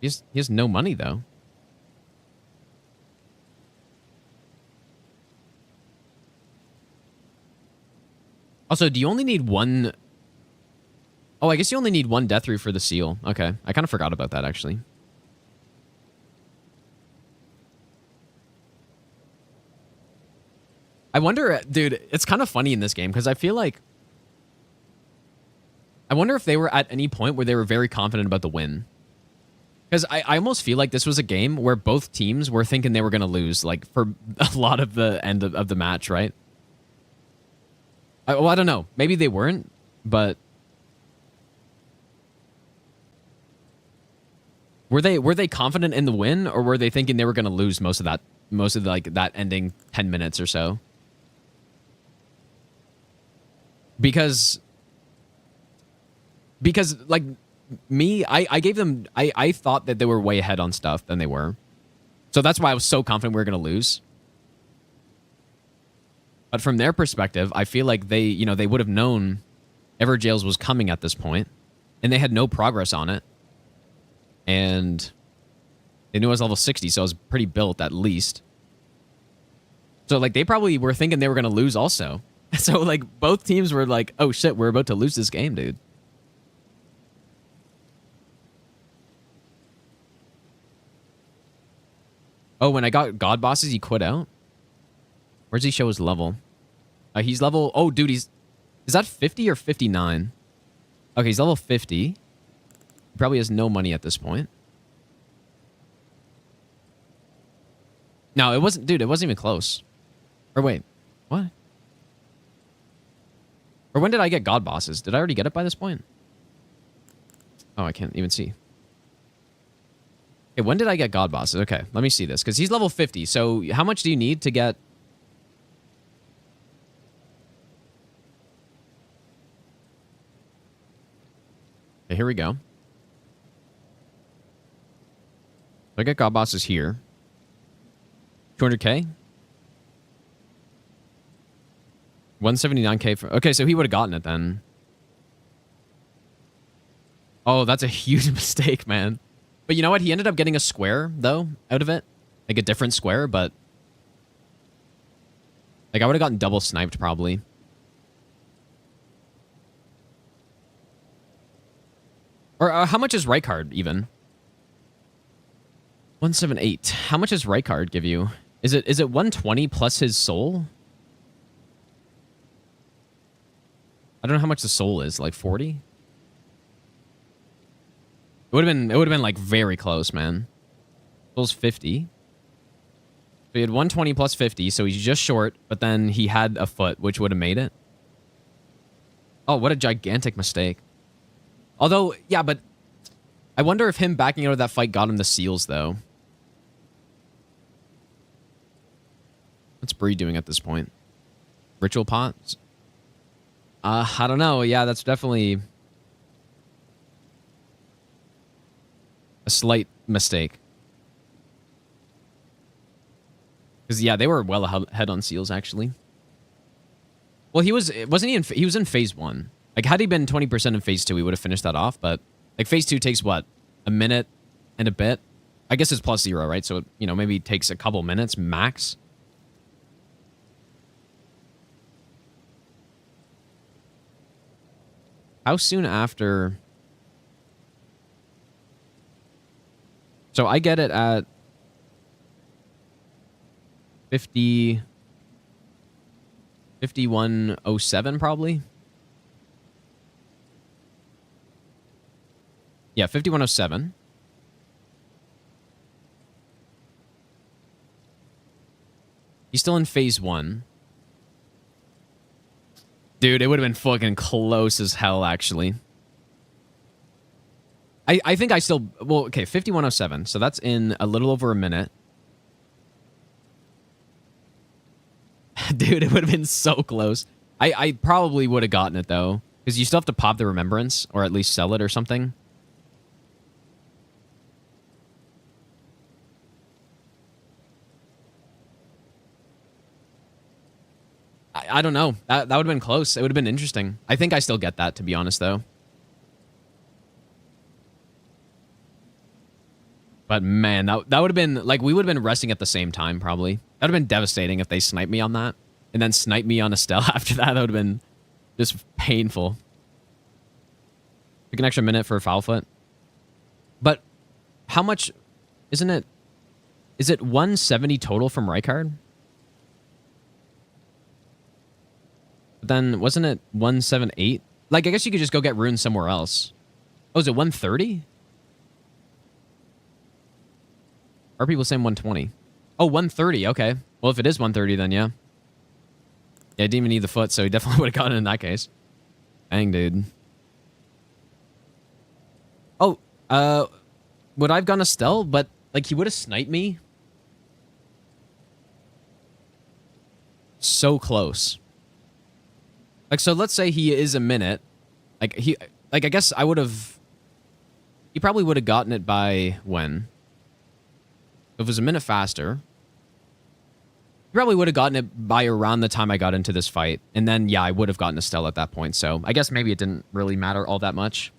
He has no money, though. Also, do you only need one... Oh, I guess you only need one death root for the seal. Okay. I kind of forgot about that, actually. I wonder... Dude, it's kind of funny in this game, because I feel like... I wonder if they were at any point where they were very confident about the win. Because I almost feel like this was a game where both teams were thinking they were going to lose, like, for a lot of the end of the match, right? Well, I don't know. Maybe they weren't, but... Were they confident in the win, or were they thinking they were going to lose most of like that ending 10 minutes or so? Because like me, I gave them, I thought that they were way ahead on stuff than they were. So that's why I was so confident we were going to lose. But from their perspective, I feel like they would have known Everjails was coming at this point, and they had no progress on it. And they knew I was level 60, so I was pretty built at least. So, like, they probably were thinking they were going to lose also. So, like, both teams were like, oh, shit, we're about to lose this game, dude. Oh, when I got God Bosses, he quit out? Where's he show his level? He's level... Oh, dude, he's... Is that 50 or 59? Okay, he's level 50. He probably has no money at this point. No, it wasn't... Dude, it wasn't even close. Or wait. What? Or when did I get God Bosses? Did I already get it by this point? Oh, I can't even see. Okay, when did I get God Bosses? Okay, let me see this. Because he's level 50. So how much do you need to get... Okay, here we go. I get God Bosses here. 200k? 179k for... Okay, so he would have gotten it then. Oh, that's a huge mistake, man. But you know what? He ended up getting a square, though, out of it. Like a different square, but... Like, I would have gotten double sniped, probably. Or how much is right card, even? 178. How much does right card give you? Is it 120 plus his soul? I don't know how much the soul is, like 40? It would have been like very close, man. Soul's 50. So he had 120 plus 50, so he's just short, but then he had a foot, which would have made it. Oh, what a gigantic mistake. Although, yeah, but I wonder if him backing out of that fight got him the seals, though. What's Bree doing at this point? Ritual pots? I don't know. Yeah, that's definitely a slight mistake. Because, yeah, they were well ahead on seals, actually. Well, wasn't he he was in phase 1. Like, had he been 20% in phase 2, we would have finished that off. But, like, phase 2 takes, what, a minute and a bit? I guess it's plus 0, right? So, it, you know, maybe it takes a couple minutes max. How soon after... So, I get it at 5107, probably. Yeah, 5107. He's still in phase 1. Dude, it would have been fucking close as hell, actually. I think I still... Well, okay, 5107. So that's in a little over a minute. Dude, it would have been so close. I probably would have gotten it, though. Because you still have to pop the remembrance, or at least sell it or something. I don't know. That would have been close. It would have been interesting. I think I still get that, to be honest, though. But, man, that would have been... Like, we would have been resting at the same time, probably. That would have been devastating if they sniped me on that. And then sniped me on Estelle after that. That would have been just painful. Took an extra minute for a foul foot. But how much... Isn't it... Is it 170 total from Rijkaard? But then, wasn't it 178? Like, I guess you could just go get runes somewhere else. Oh, is it 130? Or are people saying 120? Oh, 130, okay. Well, if it is 130, then yeah. Yeah, I didn't even need the foot, so he definitely would have gotten it in that case. Dang, dude. Oh, would I have gone Estelle? But, like, he would have sniped me. So close. Like, so let's say he is a minute. Like, I guess I would have... He probably would have gotten it by when? If it was a minute faster, he probably would have gotten it by around the time I got into this fight. And then, yeah, I would have gotten Estelle at that point. So I guess maybe it didn't really matter all that much.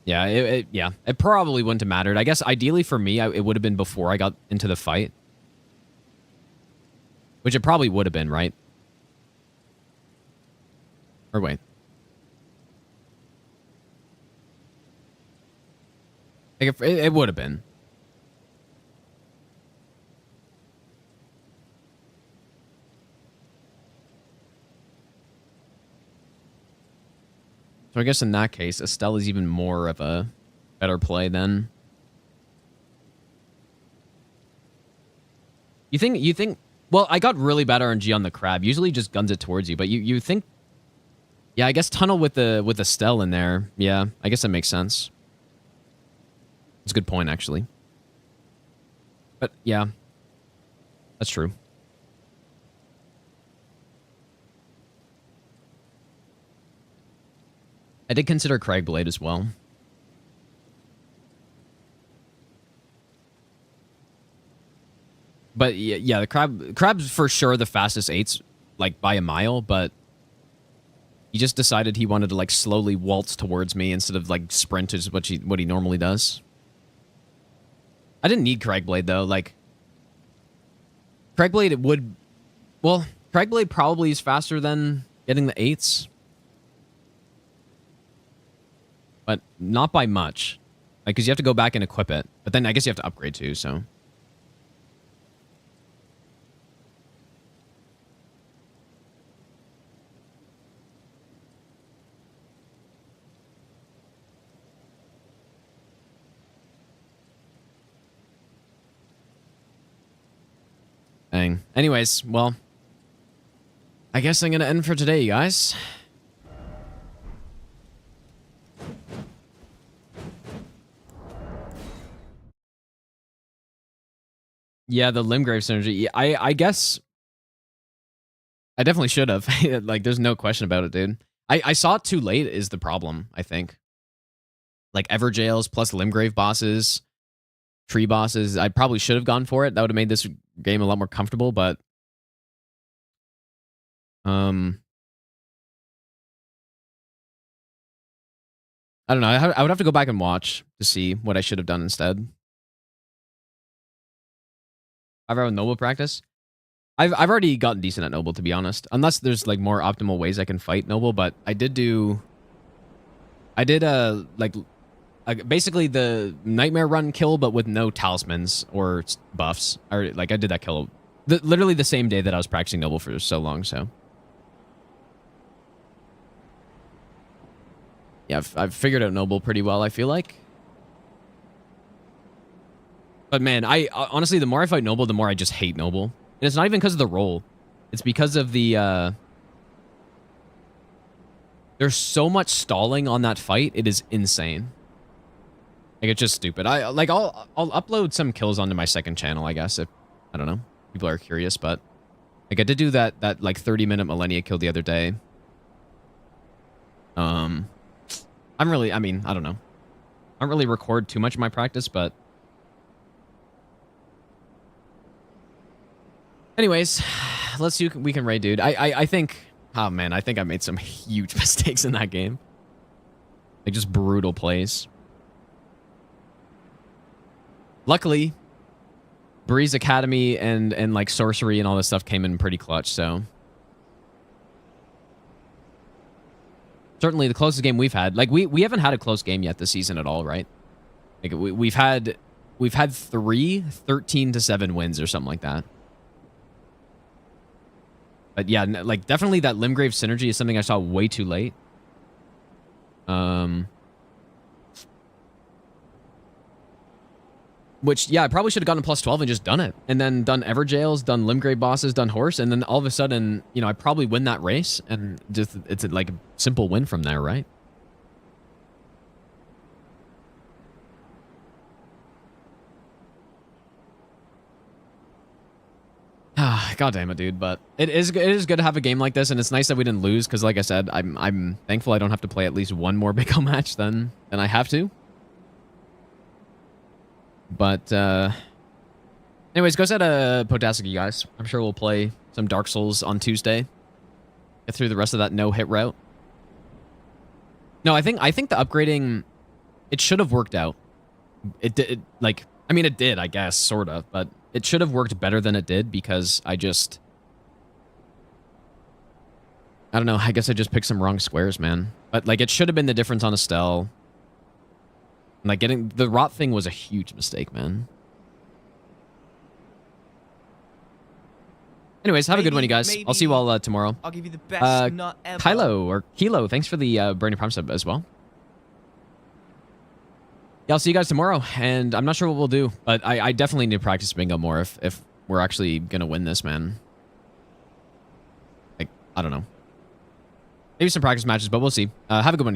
Yeah, it probably wouldn't have mattered. I guess ideally for me, it would have been before I got into the fight. Which it probably would have been, right? Or wait. Like if it would have been. So I guess in that case, Estelle is even more of a better play then. You think, well, I got really bad RNG on the crab. Usually just guns it towards you, but you think, yeah, I guess tunnel with Estelle in there. Yeah, I guess that makes sense. It's a good point, actually. But yeah, that's true. I did consider Craigblade as well. But yeah, the crab's for sure the fastest 8s, like by a mile, but he just decided he wanted to like slowly waltz towards me instead of like sprint, is what he normally does. I didn't need Craigblade though, like Craigblade Craigblade probably is faster than getting the 8s. But not by much. Like, because you have to go back and equip it. But then I guess you have to upgrade too, so. Dang. Anyways, well, I guess I'm going to end for today, you guys. Yeah, the Limgrave synergy. I guess I definitely should have. Like, there's no question about it, dude. I saw it too late is the problem, I think. Like, Everjails plus Limgrave bosses, tree bosses. I probably should have gone for it. That would have made this game a lot more comfortable, but... I don't know. I would have to go back and watch to see what I should have done instead. 5-hour Noble practice? I've already gotten decent at Noble, to be honest. Unless there's like more optimal ways I can fight Noble, but I did basically the Nightmare Run kill, but with no talismans or buffs. Or like I did that kill literally the same day that I was practicing Noble for so long, so. Yeah, I've figured out Noble pretty well, I feel like. But man, I honestly, the more I fight Noble, the more I just hate Noble. And it's not even because of the role. It's because of the, there's so much stalling on that fight, it is insane. Like, it's just stupid. I'll upload some kills onto my second channel, I guess, if, I don't know, people are curious, but... Like, I did do that like, 30-minute Millennia kill the other day. I don't know. I don't really record too much of my practice, but... Anyways, let's see we can raid, dude. I think... Oh, man, I think I made some huge mistakes in that game. Like, just brutal plays. Luckily, Breeze Academy and like, Sorcery and all this stuff came in pretty clutch, so... Certainly the closest game we've had. Like, we haven't had a close game yet this season at all, right? Like, we've had 3 13-7 wins or something like that. But yeah, like, definitely that Limgrave synergy is something I saw way too late. Which, yeah, I probably should have gotten a +12 and just done it. And then done Everjails, done Limgrave bosses, done Horse, and then all of a sudden, you know, I probably win that race, and just, it's like a simple win from there, right? God damn it, dude. But it is good to have a game like this, and it's nice that we didn't lose, because like I said, I'm thankful I don't have to play at least one more Big O match than I have to. But anyways, go set a Potastic, you guys. I'm sure we'll play some Dark Souls on Tuesday. Get through the rest of that no-hit route. No, I think the upgrading, it should have worked out. It did, like, I mean, it did, I guess, sort of, but it should have worked better than it did, because I don't know, I guess I just picked some wrong squares, man. But, like, it should have been the difference on Estelle. Like getting the rot thing was a huge mistake, man. Anyways, have a good one, you guys. I'll see you all tomorrow. I'll give you the best nut ever. Kylo or Kilo, thanks for the Bernie Prime sub as well. Yeah, I'll see you guys tomorrow, and I'm not sure what we'll do, but I definitely need to practice bingo more if we're actually gonna win this, man. Like, I don't know. Maybe some practice matches, but we'll see. Have a good one.